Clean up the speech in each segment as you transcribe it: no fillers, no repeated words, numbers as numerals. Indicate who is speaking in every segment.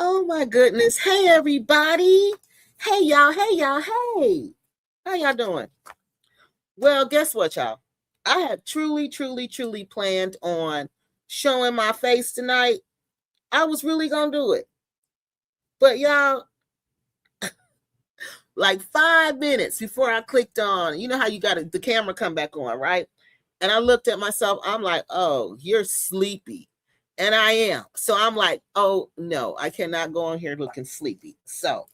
Speaker 1: Oh my goodness. Hey everybody. Hey y'all. Hey y'all. Hey. How y'all doing? Well, guess what, y'all? I had truly planned on showing my face tonight. I was really gonna do it. But y'all, like 5 minutes before I clicked on, you know how you got the camera come back on, right? And I looked at myself, I'm like, oh, you're sleepy. And I am. So I'm like, oh no, I cannot go on here looking sleepy. So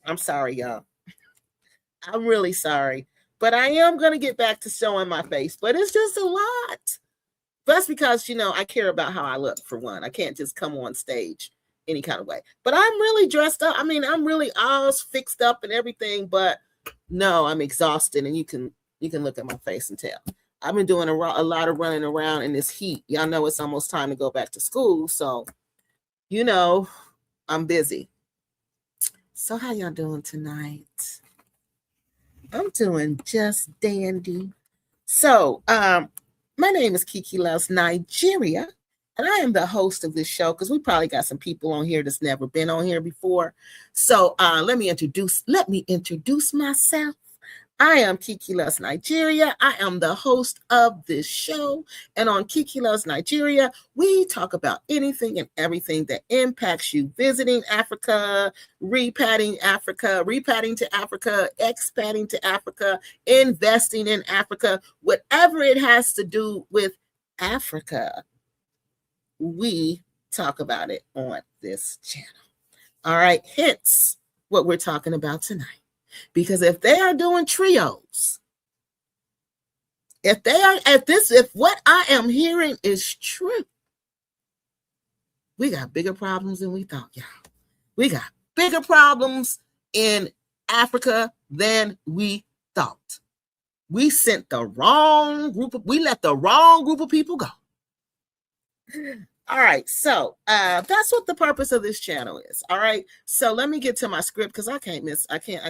Speaker 1: I'm sorry, y'all. I'm really sorry. But I am going to get back to showing my face. But it's just a lot. That's because, I care about how I look, for one. I can't just come on stage any kind of way. But I'm really dressed up. I mean, I'm really all fixed up and everything. But no, I'm exhausted. And you can look at my face and tell. I've been doing a lot of running around in this heat. Y'all know it's almost time to go back to school. So, I'm busy. So how y'all doing tonight? I'm doing just dandy. So, my name is Kiki Loves Nigeria, and I am the host of this show because we probably got some people on here that's never been on here before. So, let me introduce myself. I am Kiki Loves Nigeria. I am the host of this show. And on Kiki Loves Nigeria, we talk about anything and everything that impacts you visiting Africa, repatting to Africa, expatting to Africa, investing in Africa, whatever it has to do with Africa, we talk about it on this channel. All right, hence what we're talking about tonight. Because if they are doing trios, if what I am hearing is true, we got bigger problems than we thought, y'all. We got bigger problems in Africa than we thought. We let the wrong group of people go. All right, so that's what the purpose of this channel is. All right, so let me get to my script because I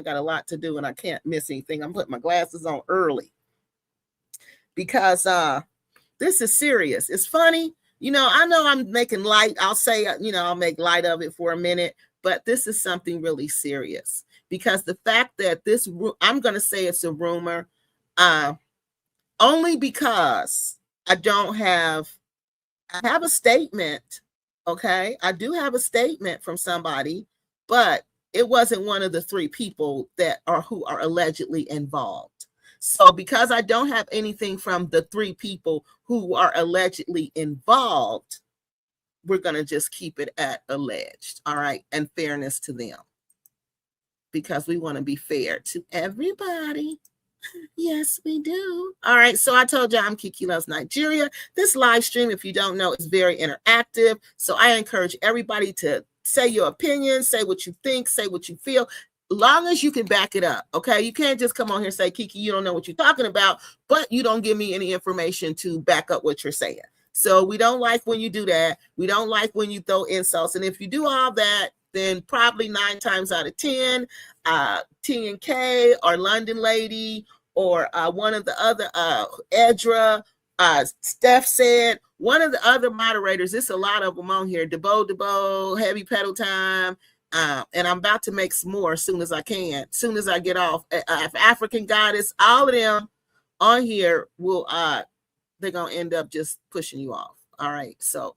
Speaker 1: got a lot to do and I can't miss anything. I'm putting my glasses on early because this is serious. It's funny. I know I'm making light. I'll say, I'll make light of it for a minute, but this is something really serious because the fact that I'm going to say it's a rumor only because I have a statement, okay? I do have a statement from somebody, but it wasn't one of the three people who are allegedly involved. So because I don't have anything from the three people who are allegedly involved, we're going to just keep it at alleged, all right? And fairness to them. Because we want to be fair to everybody. Yes, we do. All right. So I told you I'm Kiki Loves Nigeria. This live stream, if you don't know, is very interactive. So I encourage everybody to say your opinion, say what you think, say what you feel, long as you can back it up. Okay. You can't just come on here and say, Kiki, you don't know what you're talking about, but you don't give me any information to back up what you're saying. So we don't like when you do that. We don't like when you throw insults. And if you do all that, then probably 9 times out of 10, T&K or London Lady or one of the other, Edra, Steph said, one of the other moderators, it's a lot of them on here, Debo, Heavy Pedal Time, and I'm about to make some more as soon as I can, as soon as I get off. African Goddess, all of them on here will, they're going to end up just pushing you off. All right, so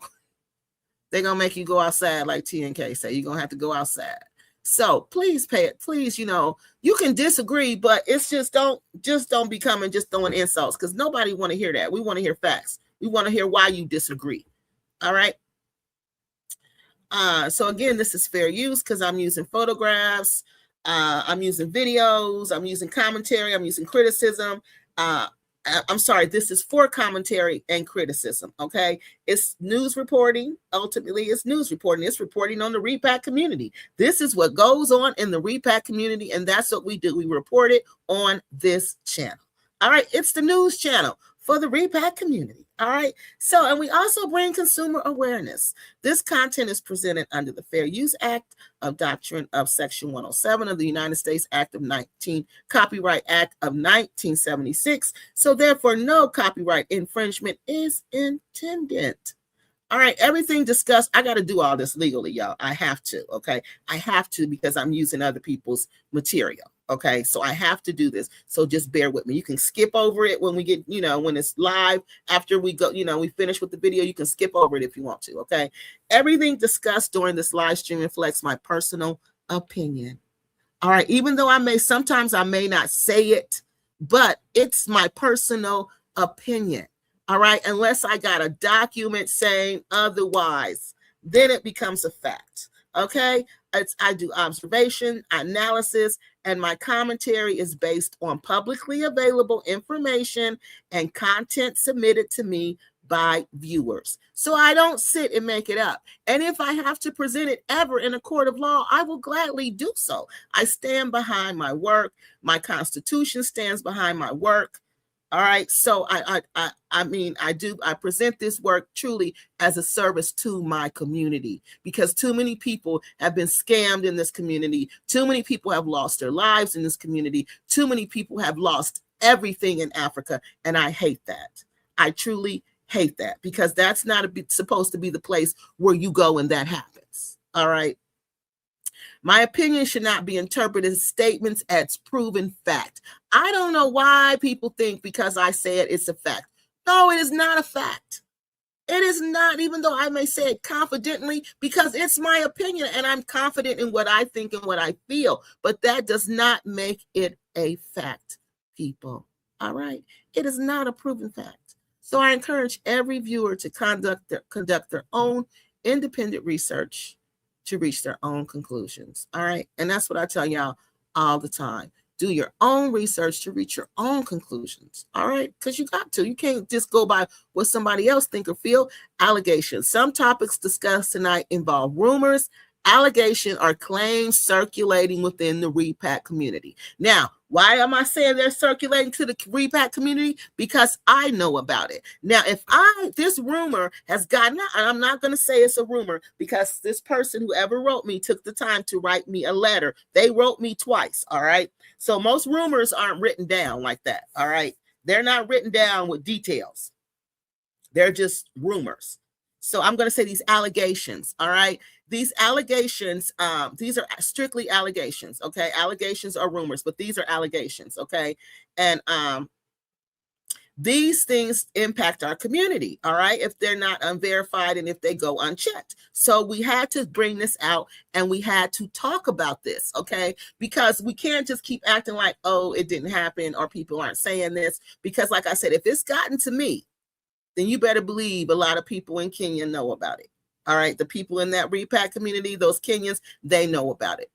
Speaker 1: they're going to make you go outside like T&K say. You're going to have to go outside. So please pay it. Please, you can disagree, but it's just don't be coming just throwing insults because nobody want to hear that. We want to hear facts. We want to hear why you disagree. All right. So again, this is fair use because I'm using photographs. I'm using videos. I'm using commentary. I'm using criticism. I'm sorry, this is for commentary and criticism, okay? It's news reporting. Ultimately, it's news reporting. It's reporting on the repack community. This is what goes on in the repack community, and that's what we do. We report it on this channel. All right, it's the news channel for the repack community. All right, so, and we also bring consumer awareness. This content is presented under the Fair Use Act of Doctrine of Section 107 of the United States Copyright Act of 1976. So therefore, no copyright infringement is intended. All right, everything discussed. I got to do all this legally, y'all. I have to, okay? I have to because I'm using other people's material, okay? So I have to do this. So just bear with me. You can skip over it when we get, when it's live. After we go, we finish with the video, you can skip over it if you want to, okay? Everything discussed during this live stream reflects my personal opinion. All right, even though sometimes I may not say it, but it's my personal opinion. All right, unless I got a document saying otherwise, then it becomes a fact. Okay, I do observation, analysis, and my commentary is based on publicly available information and content submitted to me by viewers. So I don't sit and make it up. And if I have to present it ever in a court of law, I will gladly do so. I stand behind my work. My Constitution stands behind my work. All right. So I present this work truly as a service to my community, because too many people have been scammed in this community. Too many people have lost their lives in this community. Too many people have lost everything in Africa. And I hate that. I truly hate that, because that's not supposed to be the place where you go and that happens. All right. My opinion should not be interpreted as statements as proven fact. I don't know why people think because I say it, it's a fact. No, it is not a fact. It is not, even though I may say it confidently, because it's my opinion and I'm confident in what I think and what I feel. But that does not make it a fact, people. All right. It is not a proven fact. So I encourage every viewer to conduct their own independent research to reach their own conclusions. All right. And that's what I tell y'all all the time. Do your own research to reach your own conclusions. All right. Because you got to. You can't just go by what somebody else think or feel. Allegations. Some topics discussed tonight involve rumors, allegation, or claims circulating within the repack community. Now, why am I saying they're circulating to the repack community? Because I know about it. Now, if this rumor has gotten out, and I'm not going to say it's a rumor, because this person, whoever wrote me, took the time to write me a letter. They wrote me twice. All right. So most rumors aren't written down like that. All right. They're not written down with details. They're just rumors. So I'm going to say these allegations. All right. These allegations, these are strictly allegations. Okay. Allegations are rumors, but these are allegations. Okay. And these things impact our community. All right. If they're not unverified and if they go unchecked. So we had to bring this out and we had to talk about this. Okay. Because we can't just keep acting like, oh, it didn't happen, or people aren't saying this. Because like I said, if it's gotten to me, then you better believe a lot of people in Kenya know about it. All right. The people in that repack community, those Kenyans, they know about it.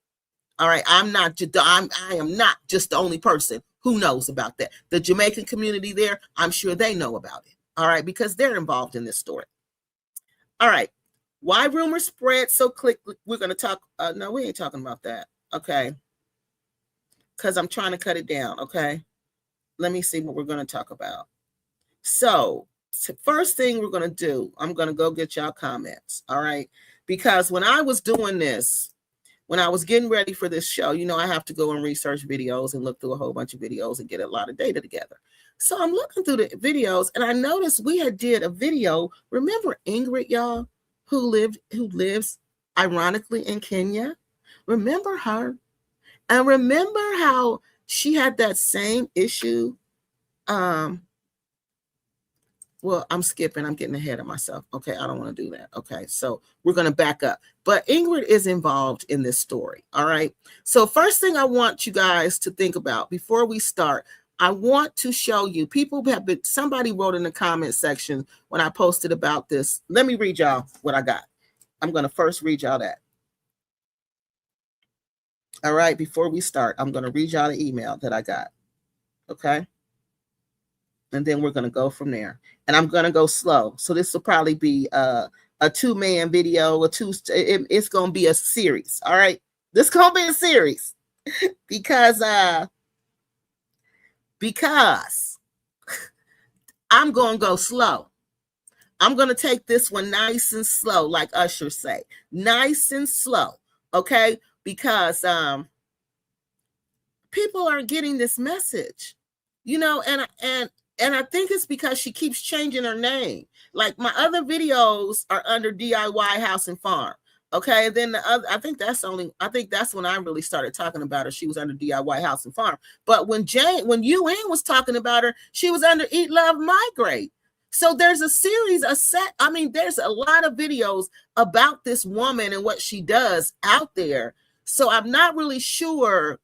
Speaker 1: All right. I am not just the only person who knows about that. The Jamaican community there, I'm sure they know about it. All right. Because they're involved in this story. All right. Why rumors spread so quickly? We're going to talk. No, we ain't talking about that. Okay. Because I'm trying to cut it down. Okay. Let me see what we're going to talk about. So, first thing we're going to do, I'm going to go get y'all comments. All right. Because when I was doing this, when I was getting ready for this show, I have to go and research videos and look through a whole bunch of videos and get a lot of data together. So I'm looking through the videos and I noticed we had did a video. Remember Ingrid, y'all, who lives ironically in Kenya? Remember her? And remember how she had that same issue? Well, I'm skipping. I'm getting ahead of myself. Okay, I don't want to do that. Okay, so we're going to back up. But Ingrid is involved in this story. All right. So first thing I want you guys to think about before we start, I want to show you, somebody wrote in the comment section when I posted about this. Let me read y'all what I got. I'm going to first read y'all that. All right, before we start, I'm going to read y'all the email that I got. Okay. And then we're going to go from there. And I'm going to go slow. So this will probably be a 2-man video, it's going to be a series. All right. This is going to be a series because I'm going to go slow. I'm going to take this one nice and slow, like Usher say, nice and slow. Okay. Because people aren't getting this message, and And I think it's because she keeps changing her name. Like my other videos are under DIY House and Farm. Okay. And then the other, I think that's when I really started talking about her. She was under DIY House and Farm. But when UN was talking about her, she was under Eat, Love, Migrate. So there's a series, there's a lot of videos about this woman and what she does out there. So I'm not really sure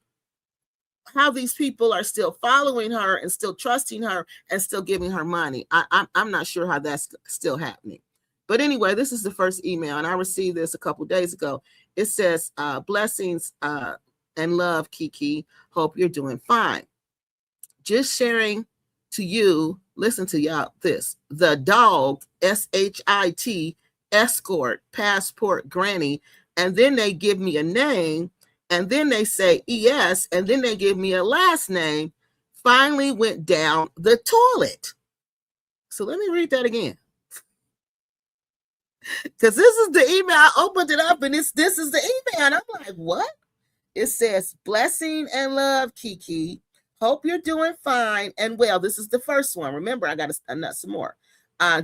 Speaker 1: how these people are still following her and still trusting her and still giving her money. I'm not sure how that's still happening. But anyway, this is the first email, and I received this a couple days ago. It says, blessings and love, Kiki. Hope you're doing fine. Just sharing to you, listen to y'all this. The dog, SHIT, escort, passport, granny, and then they give me a name, and then they say ES, and then they give me a last name, finally went down the toilet. So let me read that again. Because this is the email. I opened it up, and this is the email. And I'm like, what? It says, blessing and love, Kiki. Hope you're doing fine and well. This is the first one. Remember, I got some more.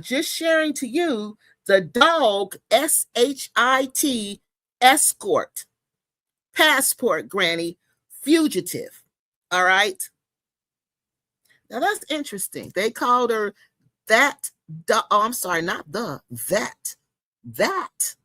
Speaker 1: Just sharing to you, the dog, SHIT, escort, passport, granny, fugitive. All right. Now that's interesting. They called her that. That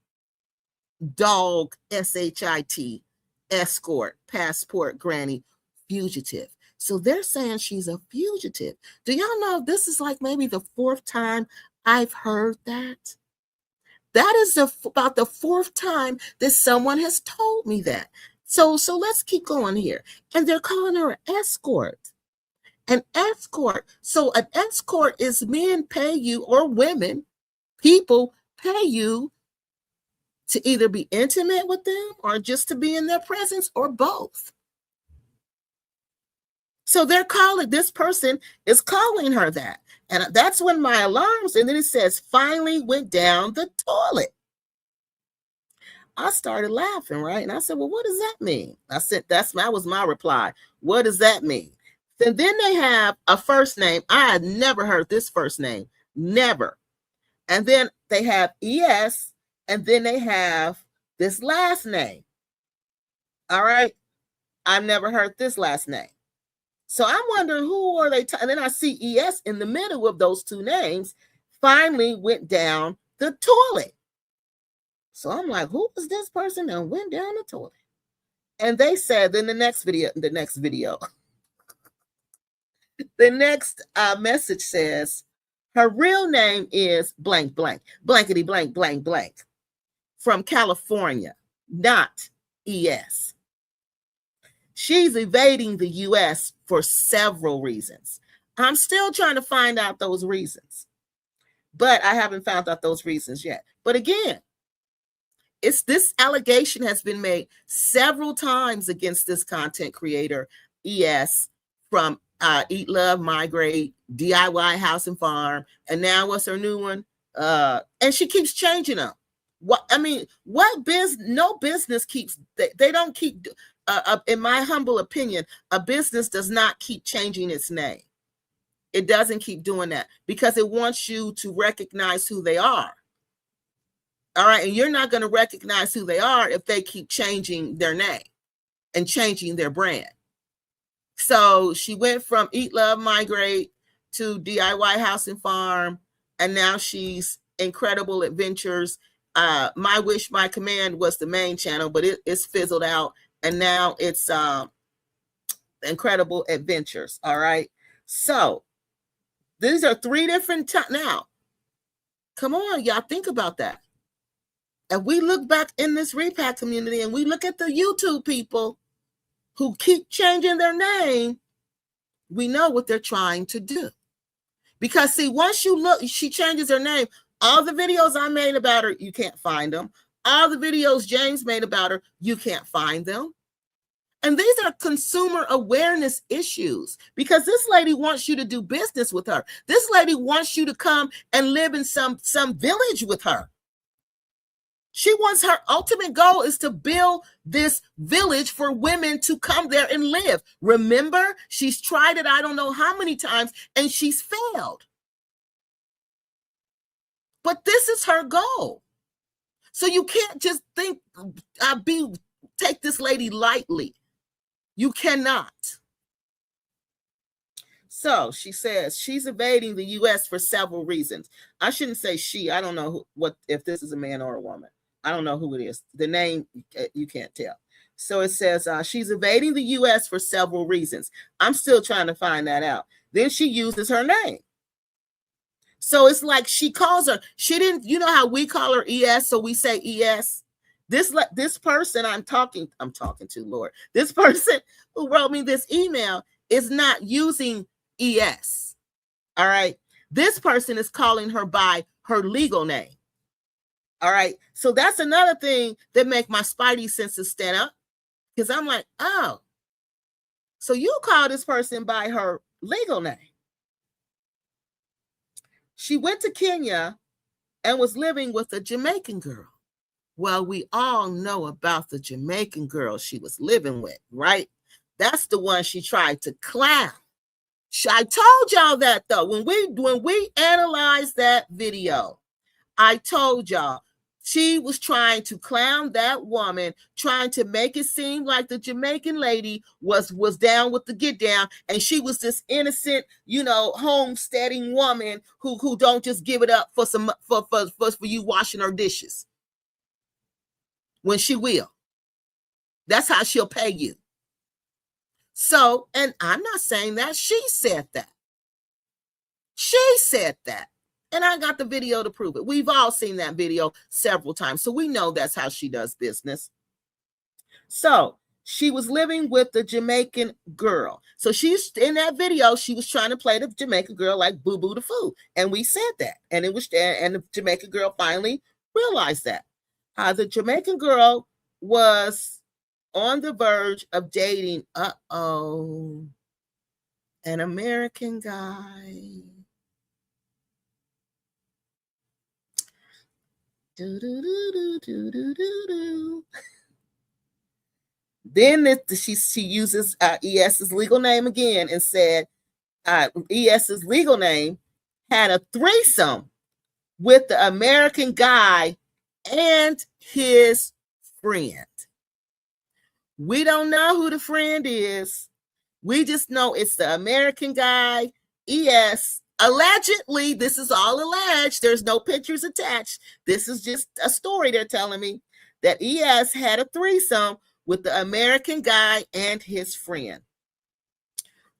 Speaker 1: dog, SHIT, escort, passport, granny, fugitive. So they're saying she's a fugitive. Do y'all know this is like maybe the fourth time I've heard that? That is about the fourth time that someone has told me that. So let's keep going here. And they're calling her an escort. An escort. So an escort is men pay you, or women, people pay you to either be intimate with them or just to be in their presence, or both. So this person is calling her that. And that's when my alarms, and then it says, finally went down the toilet. I started laughing, right? And I said, well, what does that mean? I said, that was my reply. What does that mean? And then they have a first name. I had never heard this first name. Never. And then they have ES, and then they have this last name. All right. I've never heard this last name. So I'm wondering, who are they? And then I see ES in the middle of those two names, finally went down the toilet. So I'm like, who was this person that went down the toilet? And they said in the next video, the next message says, her real name is blank, blank, blankety, blank, blank, blank, from California, not ES. She's evading the US for several reasons. I'm still trying to find out those reasons, but I haven't found out those reasons yet. But again, this allegation has been made several times against this content creator, ES, from Eat, Love, Migrate, DIY House and Farm, and now what's her new one? And she keeps changing them. No business keeps, they don't keep, in my humble opinion, a business does not keep changing its name. It doesn't keep doing that because it wants you to recognize who they are. All right. And you're not going to recognize who they are if they keep changing their name and changing their brand. So she went from Eat, Love, Migrate to DIY House and Farm, and now she's Incredible Adventures. My Wish, My Command was the main channel, but it's fizzled out, and now it's Incredible Adventures. All right. So these are three different now. Come on, y'all, think about that. And we look back in this repack community and we look at the YouTube people who keep changing their name, we know what they're trying to do. Because see, once you look, she changes her name. All the videos I made about her, you can't find them. All the videos James made about her, you can't find them. And these are consumer awareness issues because this lady wants you to do business with her. This lady wants you to come and live in some village with her. She wants, her ultimate goal is to build this village for women to come there and live. Remember, she's tried it I don't know how many times, and she's failed. But this is her goal. So you can't just think, take this lady lightly. You cannot. So she says she's evading the U.S. for several reasons. I shouldn't say she. I don't know if this is a man or a woman. I don't know who it is. The name, you can't tell. So it says she's evading the U.S. for several reasons. I'm still trying to find that out. Then she uses her name. So it's like she calls her. She didn't. You know how we call her ES, so we say ES. This person I'm talking to, Lord. This person who wrote me this email is not using ES. All right. This person is calling her by her legal name. All right. So that's another thing that make my spidey senses stand up, because I'm like, oh, so you call this person by her legal name. She went to Kenya and was living with a Jamaican girl. Well, we all know about the Jamaican girl she was living with, right? That's the one she tried to clown. I told y'all that though. When we analyzed that video, I told y'all she was trying to clown that woman, trying to make it seem like the Jamaican lady was down with the get down, and she was this innocent, homesteading woman who don't just give it up for you washing her dishes. When she will. That's how she'll pay you. So, and I'm not saying that. She said that. She said that. And I got the video to prove it. We've all seen that video several times. So we know that's how she does business. So she was living with the Jamaican girl. So she's in that video, she was trying to play the Jamaican girl like Boo Boo the Fool. And we said that. And the Jamaican girl finally realized that. The Jamaican girl was on the verge of dating, an American guy. Then she uses ES's legal name again and said ES's legal name had a threesome with the American guy and his friend. We don't know who the friend is. We just know it's the American guy, ES. Allegedly, this is all alleged. There's no pictures attached. This is just a story they're telling me, that ES had a threesome with the American guy and his friend,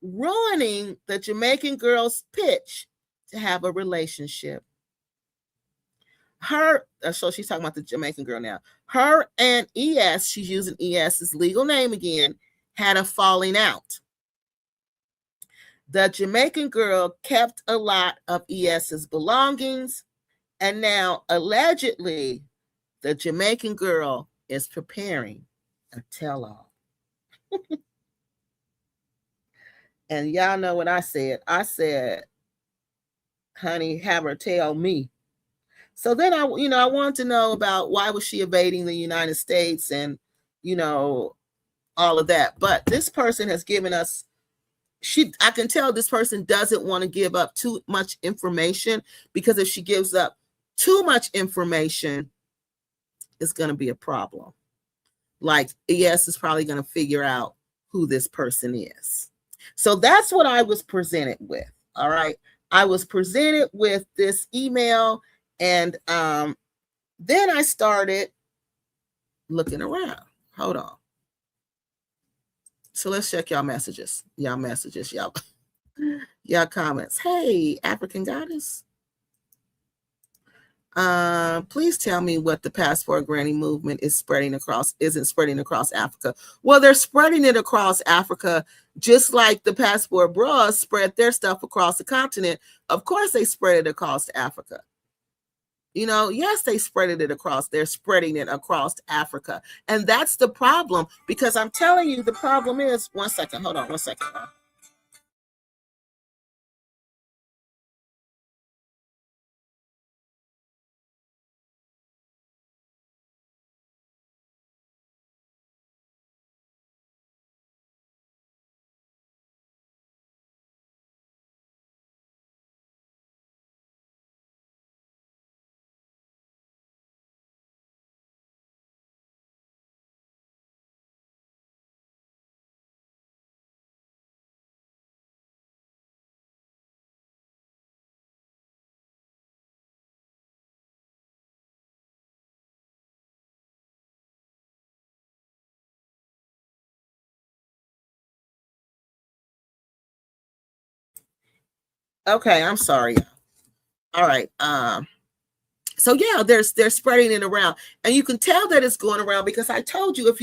Speaker 1: ruining the Jamaican girl's pitch to have a relationship. So she's talking about the Jamaican girl now. Her and ES, she's using ES's legal name again, had a falling out. The Jamaican girl kept a lot of ES's belongings, and now allegedly the Jamaican girl is preparing a tell-all. And y'all know what I said. I said, honey, have her tell me. So then I wanted to know about why was she evading the United States and, all of that. But this person has given us, I can tell this person doesn't want to give up too much information, because if she gives up too much information, it's going to be a problem. Like ES is probably going to figure out who this person is. So that's what I was presented with. All right. I was presented with this email, and then I started looking around. Hold on. So let's check y'all messages. Y'all comments. Hey, African Goddess. Please tell me what the Passport Granny movement isn't spreading across Africa. Well, they're spreading it across Africa, just like the Passport Bras spread their stuff across the continent. Of course, they spread it across Africa. Yes, they're spreading it across Africa. And that's the problem, because I'm telling you, the problem is, one second, hold on one second. Okay, I'm sorry. All right. So yeah, they're spreading it around, and you can tell that it's going around because I told you, if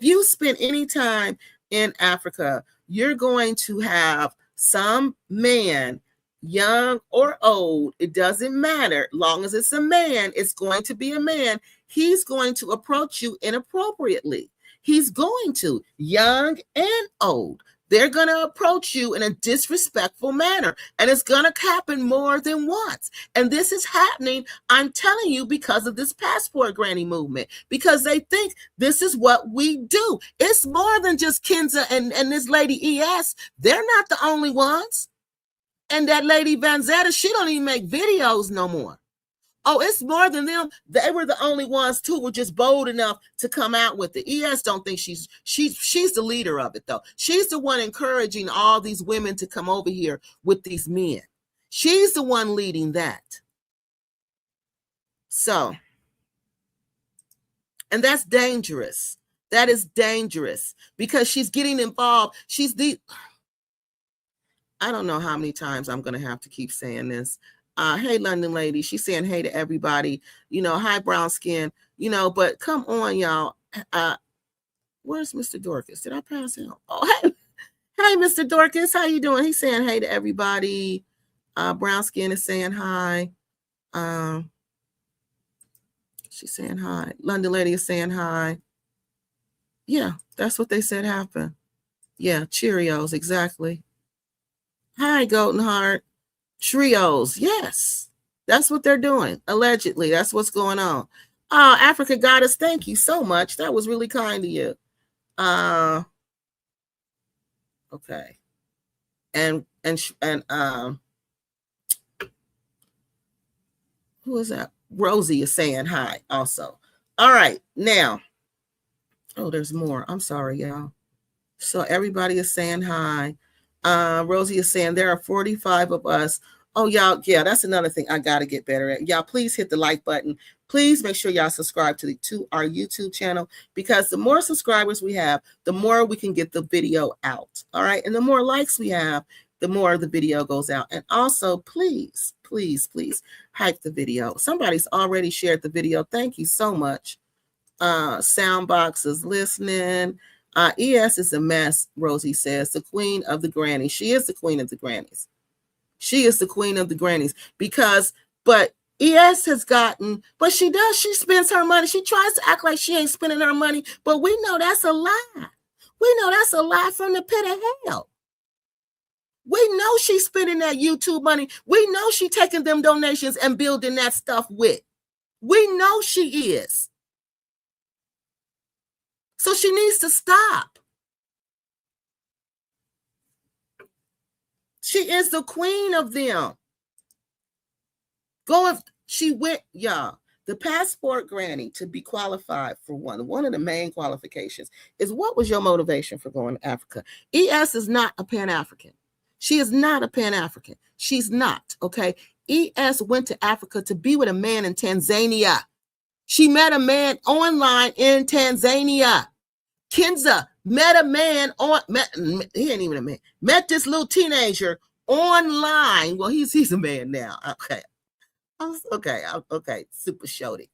Speaker 1: you spend any time in Africa, you're going to have some man, young or old, it doesn't matter, long as it's a man, it's going to be a man. He's going to approach you inappropriately. He's going to, young and old. They're going to approach you in a disrespectful manner, and it's going to happen more than once. And this is happening, I'm telling you, because of this passport granny movement, because they think this is what we do. It's more than just Kenza and this lady ES. They're not the only ones. And that lady Vanzetta, she don't even make videos no more. Oh, it's more than them. They were the only ones too, were just bold enough to come out with it. ES don't think she's the leader of it though. She's the one encouraging all these women to come over here with these men. She's the one leading that. So, and that's dangerous. That is dangerous because she's getting involved. I don't know how many times I'm going to have to keep saying this. Hey, London lady, she's saying hey to everybody, hi, brown skin, but come on, y'all. Where's Mr. Dorcas? Did I pass him? Oh, hey, Mr. Dorcas, how you doing? He's saying hey to everybody. Brown skin is saying hi. She's saying hi. London lady is saying hi. Yeah, that's what they said happened. Yeah, Cheerios, exactly. Hi, Golden Heart. Trios, yes. That's what they're doing, allegedly. That's what's going on. Africa Goddess, thank you so much. That was really kind of you. Okay. And who is that? Rosie is saying hi also. All right, now. Oh, there's more. I'm sorry, y'all. So everybody is saying hi. Rosie is saying there are 45 of us. Oh, y'all, yeah, that's another thing I got to get better at. Y'all, please hit the like button. Please make sure y'all subscribe to our YouTube channel, because the more subscribers we have, the more we can get the video out. All right. And the more likes we have, the more the video goes out. And also, please, please, please hype the video. Somebody's already shared the video. Thank you so much. Soundbox is listening. ES is a mess, Rosie says. The queen of the grannies. She is the queen of the grannies. She is the queen of the grannies but ES has gotten, but she spends her money. She tries to act like she ain't spending her money, but we know that's a lie. We know that's a lie from the pit of hell. We know she's spending that YouTube money. We know she's taking them donations and building that stuff with. We know she is. So she needs to stop. She is the queen of them. She went, y'all. The passport granny, to be qualified for one of the main qualifications is, what was your motivation for going to Africa? ES is not a Pan-African. She is not a Pan-African. She's not, okay? ES went to Africa to be with a man in Tanzania. She met a man online in Tanzania. Kenza met a man he ain't even a man, met this little teenager online. Well, he's a man now. Okay, super shorty.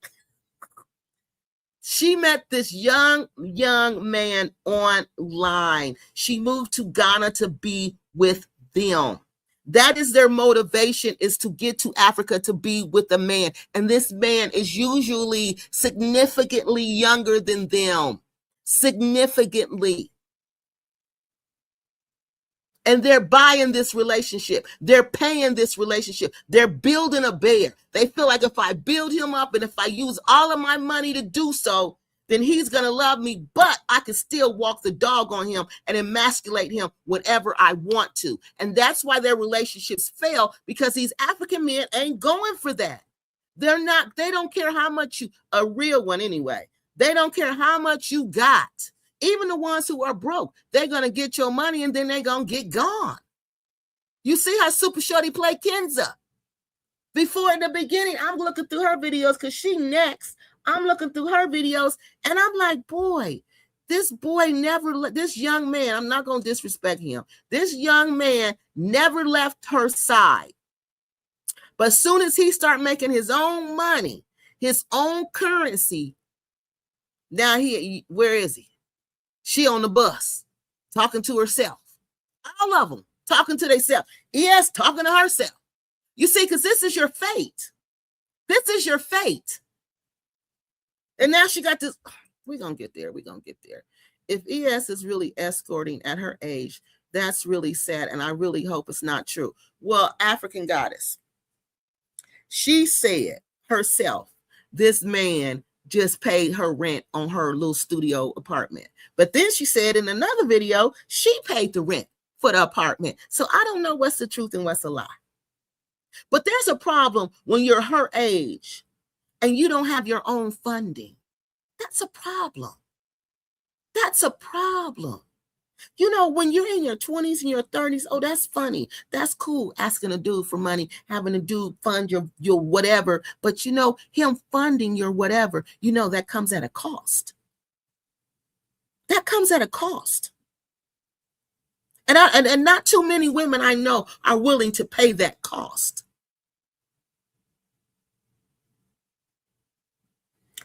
Speaker 1: She met this young man online. She moved to Ghana to be with them. That is their motivation, is to get to Africa to be with a man. And this man is usually significantly younger than them. Significantly. And they're buying this relationship. They're paying this relationship. They're building a bear. They feel like if I build him up and if I use all of my money to do so, then he's going to love me, but I can still walk the dog on him and emasculate him whenever I want to. And that's why their relationships fail, because these African men ain't going for that. They don't care how much a real one anyway. They don't care how much you got. Even the ones who are broke, they're going to get your money and then they're going to get gone. You see how Super Shorty play Kenza? Before, in the beginning, I'm looking through her videos because she next. I'm looking through her videos and I'm like, boy, This boy never, this young man, I'm not going to disrespect him. This young man never left her side. But as soon as he start making his own money, his own currency, now where is he? She on the bus, talking to herself. All of them talking to themselves. Yes, talking to herself. You see, because this is your fate. This is your fate. And now she got this. We're going to get there. We're going to get there. If ES is really escorting at her age, that's really sad. And I really hope it's not true. Well, African Goddess, she said herself, this man just paid her rent on her little studio apartment. But then she said in another video, she paid the rent for the apartment. So I don't know what's the truth and what's a lie. But there's a problem when you're her age and you don't have your own funding. That's a problem. That's a problem. You know, when you're in your 20s and your 30s, oh, that's funny. That's cool, asking a dude for money, having a dude fund your whatever. But, you know, him funding your whatever, you know, that comes at a cost. That comes at a cost. And not too many women I know are willing to pay that cost.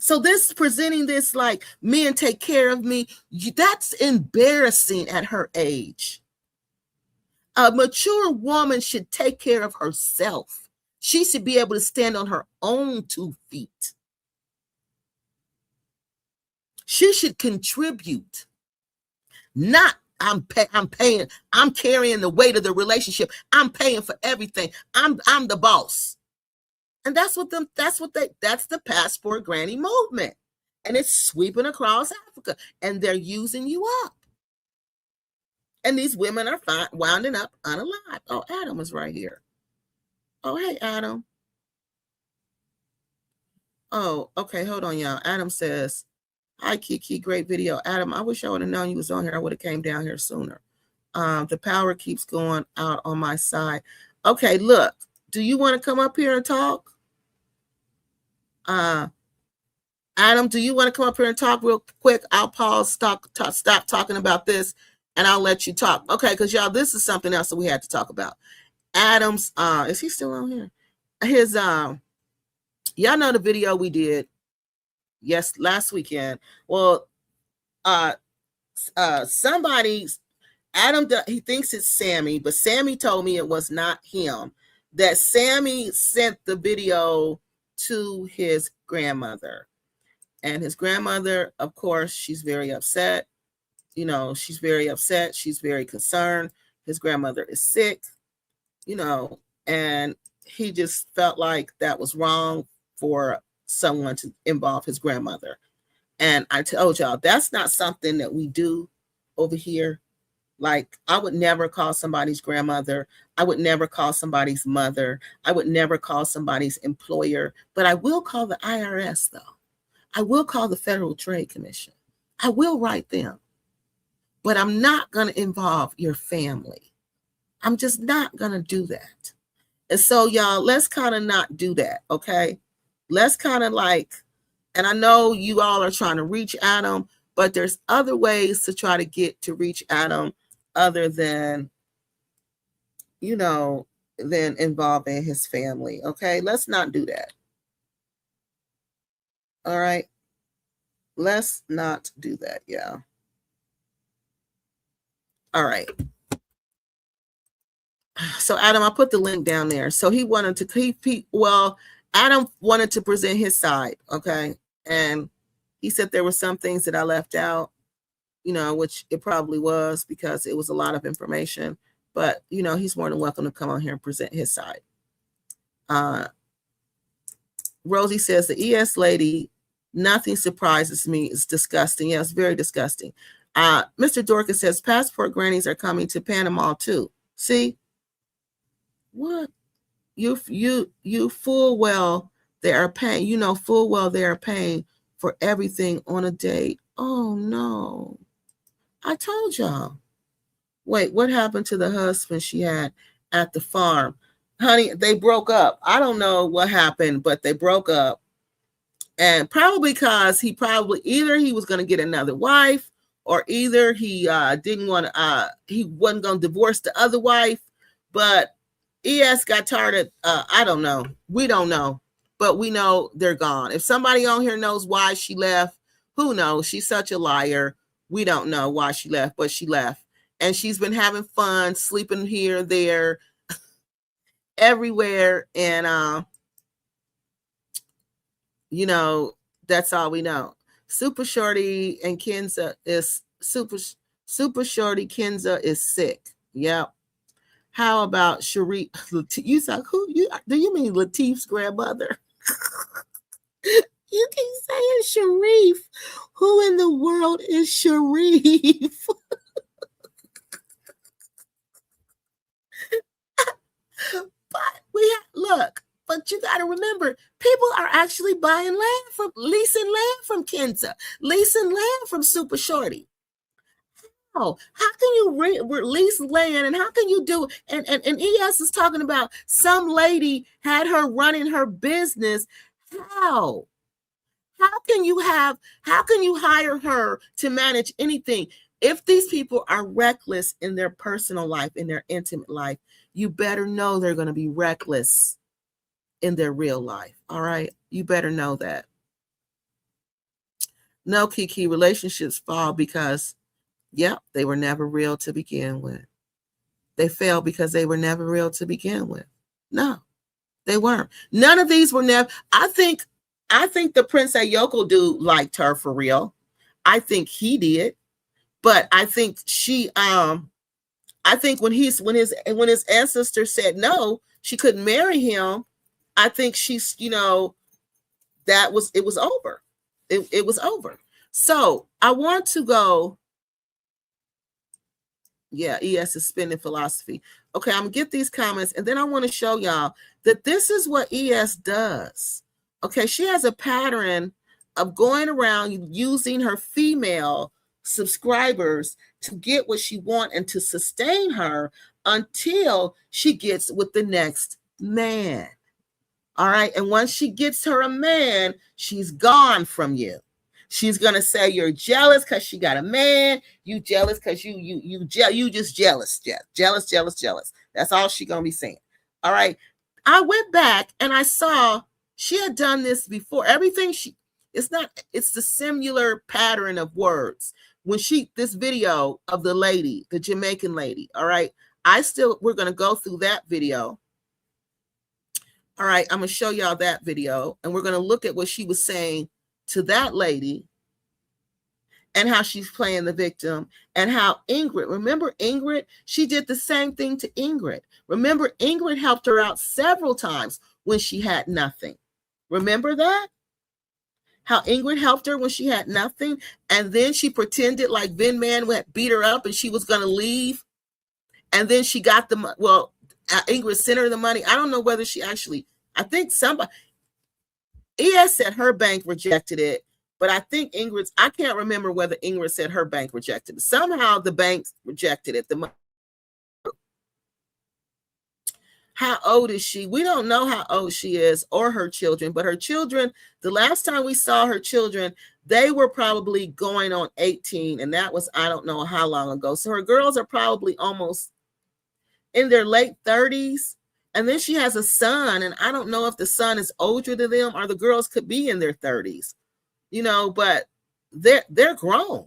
Speaker 1: So this presenting this like men take care of me, that's embarrassing at her age. A mature woman should take care of herself. She should be able to stand on her own 2 feet. She should contribute. Not I'm paying, I'm carrying the weight of the relationship. I'm paying for everything. I'm the boss. And that's the passport granny movement. And it's sweeping across Africa. And they're using you up. And these women are winding up unalive. Oh, Adam is right here. Oh, hey, Adam. Oh, okay, hold on, y'all. Adam says, hi, Kiki, great video. Adam, I wish I would have known you was on here. I would have came down here sooner. The power keeps going out on my side. Okay, look, do you want to come up here and talk? Adam, do you want to come up here and talk real quick? I'll pause, stop talking about this, and I'll let you talk. Okay, because y'all, this is something else that we had to talk about. Adam's, is he still on here? His, y'all know the video we did, yes, last weekend. Well, somebody's, Adam, he thinks it's Sammy, but Sammy told me it was not him, that Sammy sent the video to his grandmother. And his grandmother, of course, she's very upset. You know, she's very upset. She's very concerned. His grandmother is sick, you know, and he just felt like that was wrong for someone to involve his grandmother. And I told y'all, that's not something that we do over here. Like, I would never call somebody's grandmother. I would never call somebody's mother. I would never call somebody's employer. But I will call the IRS, though. I will call the Federal Trade Commission. I will write them. But I'm not going to involve your family. I'm just not going to do that. And so, y'all, let's kind of not do that, okay? Let's kind of like, and I know you all are trying to reach Adam, but there's other ways to try to get to reach Adam other than, you know, than involving his family. Okay, let's not do that. All right, let's not do that. Yeah. All right. So Adam, I put the link down there. So he wanted to, well, Adam wanted to present his side. Okay. And he said there were some things that I left out, you know, which it probably was because it was a lot of information, but you know, he's more than welcome to come on here and present his side. Rosie says the ES lady, nothing surprises me. It's disgusting. Yes, very disgusting. Mr. Dorcas says passport grannies are coming to Panama too. See? What? You full well they are paying, you know, full well they are paying for everything on a date. Oh no. I told y'all. Wait, what happened to the husband she had at the farm? Honey, they broke up. I don't know what happened, but they broke up. And probably because either he was going to get another wife or either he didn't want to, he wasn't going to divorce the other wife, but ES got tired of, I don't know. We don't know, but we know they're gone. If somebody on here knows why she left, who knows? She's such a liar. We don't know why she left, but she left. And she's been having fun, sleeping here, there, everywhere. And, you know, that's all we know. Super Shorty and Kenza is super Shorty Kenza is sick. Yep. How about Sharif? You said who? Do you mean Latif's grandmother? You keep saying Sharif. Who in the world is Sharif? But look. But you got to remember, people are actually buying land leasing land from Kenza, leasing land from Super Shorty. How can you release land, and how can you do, and ES is talking about some lady had her running her business. How can you hire her to manage anything? If these people are reckless in their personal life, in their intimate life, you better know they're going to be reckless in their real life. All right. You better know that. No, Kiki, relationships fall because, they were never real to begin with. They fail because they were never real to begin with. No, they weren't. None of these were never. I think the Prince Ayoko dude liked her for real. I think he did. But I think she, I think when his ancestor said no, she couldn't marry him, I think she's, it was over. It was over. So I want to go. Yeah, ES is spinning philosophy. Okay, I'm gonna get these comments, and then I want to show y'all that this is what ES does. Okay, she has a pattern of going around using her female subscribers to get what she wants and to sustain her until she gets with the next man. All right. And once she gets her a man, she's gone from you. She's going to say you're jealous because she got a man. You jealous because you just jealous. That's all she's going to be saying. All right. I went back and I saw she had done this before. Everything it's the similar pattern of words. When this video of the lady, the Jamaican lady. All right. We're going to go through that video. All right, I'm going to show y'all that video, and we're going to look at what she was saying to that lady and how she's playing the victim, and how Ingrid, remember Ingrid? She did the same thing to Ingrid. Remember, Ingrid helped her out several times when she had nothing. Remember that? How Ingrid helped her when she had nothing, and then she pretended like Vin Man beat her up and she was going to leave, and then she got Ingrid sent her the money. I don't know whether she actually, I think somebody, ES said her bank rejected it, but I think I can't remember whether Ingrid said her bank rejected it. Somehow the bank rejected it. How old is she? We don't know how old she is or her children, but her children, the last time we saw her children, they were probably going on 18, and that was, I don't know how long ago. So her girls are probably almost in their late 30s, and then she has a son, and I don't know if the son is older than them or the girls could be in their 30s, but they're grown.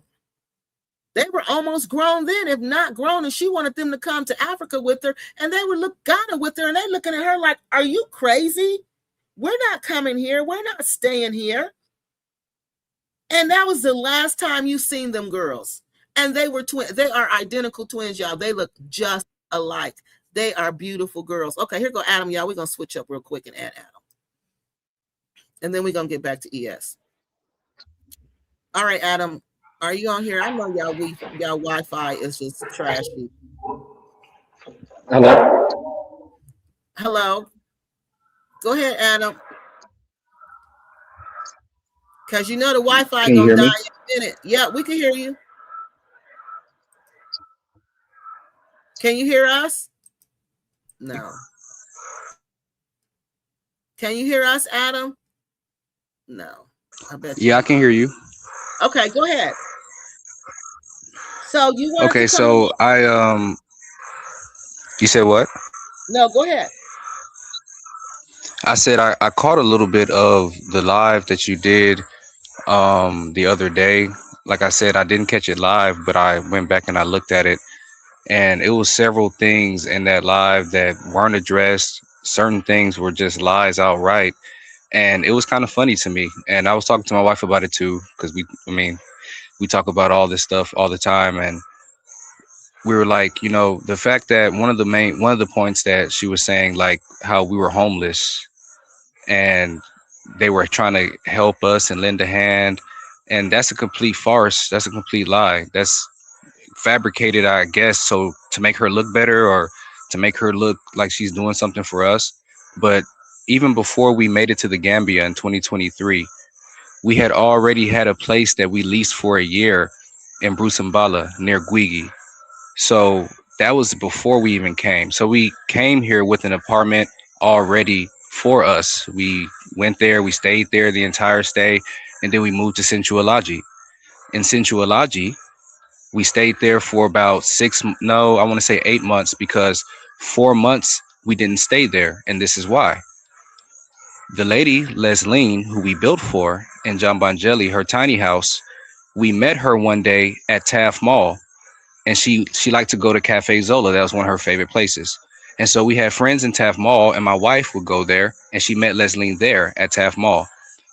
Speaker 1: They were almost grown then, if not grown, and she wanted them to come to Africa with her, and they were Ghana with her, and they looking at her like, are you crazy? We're not coming here. We're not staying here. And that was the last time you seen them girls. And they were twins. They are identical twins, y'all. They look just alike. They are beautiful girls. Okay, here go Adam, y'all. We're going to switch up real quick and add Adam. And then we're going to get back to ES. All right, Adam, are you on here? I know y'all Wi-Fi is just trashy. Hello. Go ahead, Adam. Because the Wi-Fi going to die in a minute. Yeah, we can hear you. Can you hear us? No. Can you hear us, Adam? No. I bet you.
Speaker 2: Yeah, I can hear you.
Speaker 1: Okay, go ahead. So you wanted to
Speaker 2: Okay,
Speaker 1: come
Speaker 2: so
Speaker 1: on.
Speaker 2: you said what?
Speaker 1: No, go ahead.
Speaker 2: I said I caught a little bit of the live that you did the other day. Like I said, I didn't catch it live, but I went back and I looked at it, and it was several things in that live that weren't addressed. Certain things were just lies outright, and it was kind of funny to me. And I was talking to my wife about it too, because we talk about all this stuff all the time, and we were like, the fact that one of the points that she was saying, like how we were homeless and they were trying to help us and lend a hand, and that's a complete farce. That's a complete lie. That's fabricated, I guess, so to make her look better or to make her look like she's doing something for us. But even before we made it to the Gambia in 2023, we had already had a place that we leased for a year in Brusumbala near Guigi. So that was before we even came. So we came here with an apartment already for us. We went there, we stayed there the entire stay, and then we moved to Sensualaji. In Sensualaji, we stayed there for about no, I want to say 8 months, because 4 months we didn't stay there. And this is why. The lady, Lesline, who we built for in Jambangeli, her tiny house, we met her one day at Taft Mall, and she liked to go to Cafe Zola. That was one of her favorite places. And so we had friends in Taft Mall, and my wife would go there, and she met Lesline there at Taft Mall.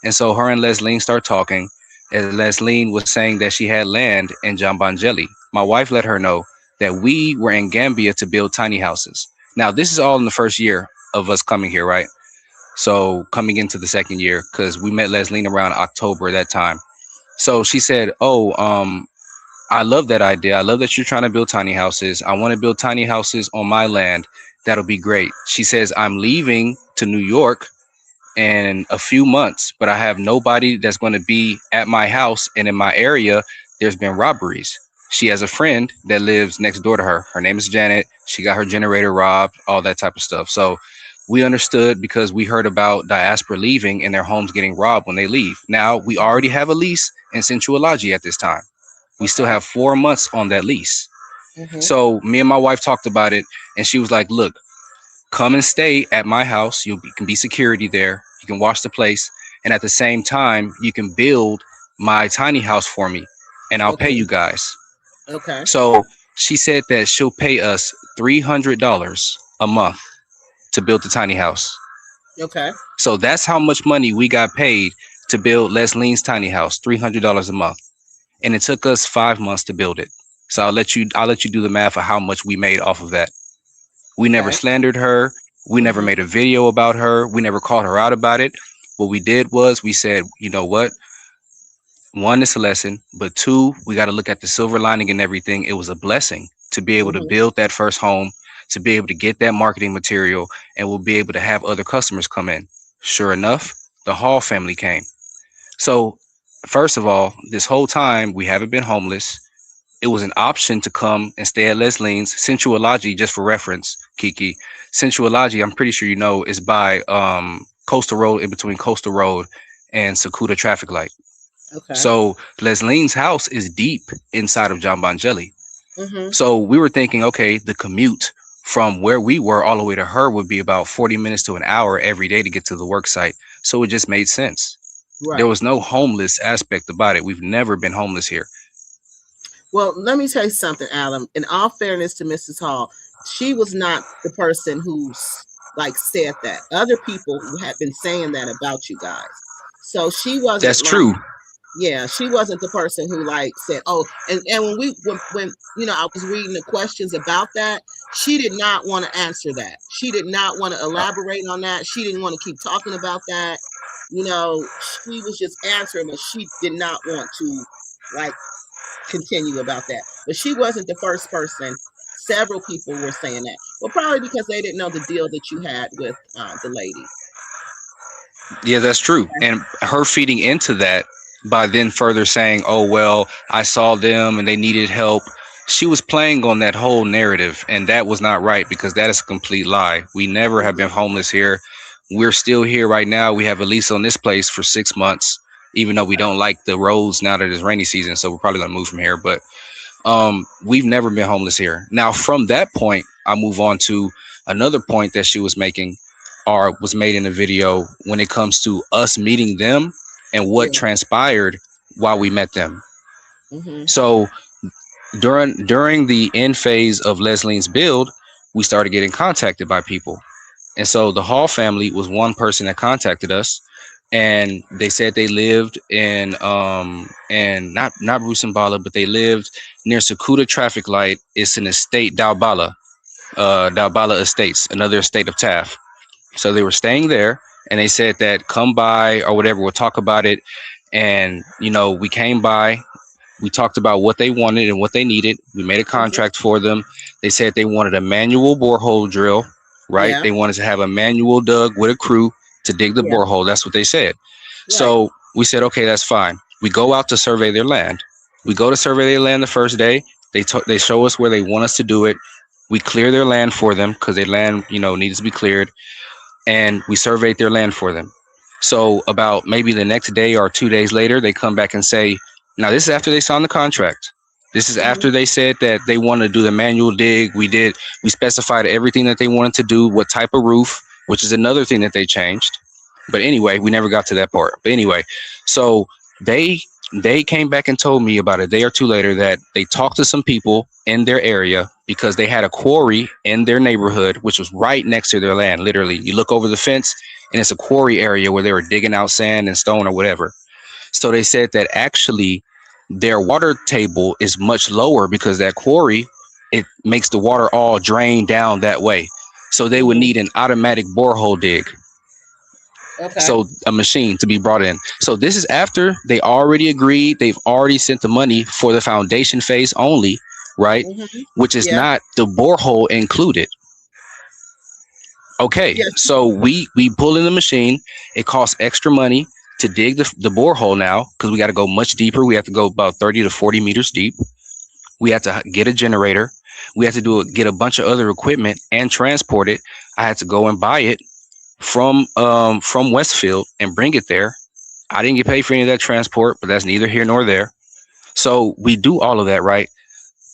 Speaker 2: And so her and Lesline start talking, and Lesline was saying that she had land in Jambangeli. My wife let her know that we were in Gambia to build tiny houses. Now, this is all in the first year of us coming here, right? So coming into the second year, because we met Lesline around October that time. So she said, "Oh, I love that idea. I love that you're trying to build tiny houses. I want to build tiny houses on my land. That'll be great." She says, "I'm leaving to New York in a few months, but I have nobody that's going to be at my house. And in my area, there's been robberies." She has a friend that lives next door to her. Her name is Janet. She got her generator robbed, all that type of stuff. So we understood, because we heard about diaspora leaving and their homes getting robbed when they leave. Now, we already have a lease in Sensuology at this time. We still
Speaker 1: Okay.
Speaker 2: have 4 months on that lease.
Speaker 1: Mm-hmm.
Speaker 2: So me and my wife talked about it, and she was like, "Look, come and stay at my house. You can be security there. You can watch the place, and at the same time, you can build my tiny house for me, and I'll pay
Speaker 1: Okay.
Speaker 2: you guys."
Speaker 1: Okay.
Speaker 2: So she said that she'll pay us $300 a month to build the tiny house.
Speaker 1: Okay.
Speaker 2: So that's how much money we got paid to build Leslie's tiny house, $300 a month, and it took us 5 months to build it. So I'll let you do the math of how much we made off of that. We never
Speaker 1: Okay.
Speaker 2: slandered her. We never
Speaker 1: Mm-hmm.
Speaker 2: made a video about her. We never called her out about it. What we did was we said, you know what? One, it's a lesson, but two, we got to look at the silver lining and everything. It was a blessing to be able to
Speaker 1: Mm-hmm.
Speaker 2: build that first home, to be able to get that marketing material, and we'll be able to have other customers come in. Sure enough, the Hall family came. So, first of all, this whole time we haven't been homeless. It was an option to come and stay at Leslie's. Sensuology, just for reference, Kiki. Sensuology, I'm pretty sure you know, is by Coastal Road, in between Coastal Road and Sakuta traffic light.
Speaker 1: Okay.
Speaker 2: So Leslie's house is deep inside of John Bonjelli.
Speaker 1: Mm-hmm.
Speaker 2: So we were thinking, okay, the commute from where we were all the way to her would be about 40 minutes to an hour every day to get to the work site. So it just made sense. There
Speaker 1: Right.
Speaker 2: was no homeless aspect about it. We've never been homeless here.
Speaker 1: Well, let me tell you something, Adam. In all fairness to Mrs. Hall, she was not the person who's like said that. Other people had been saying that about you guys. So she
Speaker 2: That's
Speaker 1: wasn't like,
Speaker 2: true.
Speaker 1: yeah, she wasn't the person who like said, "Oh," and when I was reading the questions about that, she did not want to answer that. She did not want to elaborate on that. She didn't want to keep talking about that. She was just answering, but she did not want to like continue about that. But she wasn't the first person. Several people were saying that. Well, probably because they didn't know the deal that you had with the lady.
Speaker 2: Yeah, that's true. And her feeding into that by then further saying, "Oh, well, I saw them and they needed help." She was playing on that whole narrative, and that was not right, because that is a complete lie. We never have been
Speaker 1: Mhm.
Speaker 2: homeless here. We're still here right now. We have a lease on this place for 6 months, even though we
Speaker 1: Okay.
Speaker 2: don't like the roads now that it's rainy season. So we're probably going to move from here. But We've never been homeless here. Now, from that point, I move on to another point that she was making, or was made in the video, when it comes to us meeting them and what
Speaker 1: Yeah.
Speaker 2: transpired while we met them.
Speaker 1: Mm-hmm.
Speaker 2: So during the end phase of Leslie's build, we started getting contacted by people. And so the Hall family was one person that contacted us, and they said they lived in and not Rusimbala, but they lived near Sakuta traffic light. It's an estate, Dalbala Estates, another estate of Taft. So they were staying there, and they said that come by or whatever, we'll talk about it. And we came by, we talked about what they wanted and what they needed. We made a
Speaker 1: Mm-hmm.
Speaker 2: contract for them. They said they wanted a manual borehole drill, right?
Speaker 1: Yeah.
Speaker 2: They wanted to have a manual dug with a crew to dig the
Speaker 1: Yeah.
Speaker 2: borehole. That's what they said.
Speaker 1: Right.
Speaker 2: So we said, okay, that's fine. We go out to survey their land. We go to survey their land the first day. They show us where they want us to do it. We clear their land for them because their land, needs to be cleared, and we surveyed their land for them. So about maybe the next day or 2 days later, they come back and say, now this is after they signed the contract. This is
Speaker 1: Mm-hmm.
Speaker 2: after they said that they wanted to do the manual dig. We specified everything that they wanted to do, what type of roof, which is another thing that they changed. But anyway, we never got to that part. But anyway, so they they came back and told me about a day or two later that they talked to some people in their area because they had a quarry in their neighborhood, which was right next to their land. Literally, you look over the fence and it's a quarry area where they were digging out sand and stone or whatever. So they said that actually their water table is much lower because that quarry, it makes the water all drain down that way. So they would
Speaker 1: Mm-hmm.
Speaker 2: need an automatic borehole dig.
Speaker 1: Okay.
Speaker 2: So a machine to be brought in. So this is after they already agreed. They've already sent the money for the foundation phase only, right?
Speaker 1: Mm-hmm.
Speaker 2: Which is
Speaker 1: Yeah.
Speaker 2: not the borehole included. Okay,
Speaker 1: Yes.
Speaker 2: so we pull in the machine. It costs extra money to dig the borehole now because we got to go much deeper. We have to go about 30 to 40 meters deep. We have to get a generator. We have to get a bunch of other equipment and transport it. I had to go and buy it from Westfield and bring it there. I didn't get paid for any of that transport, but that's neither here nor there. So we do all of that, right,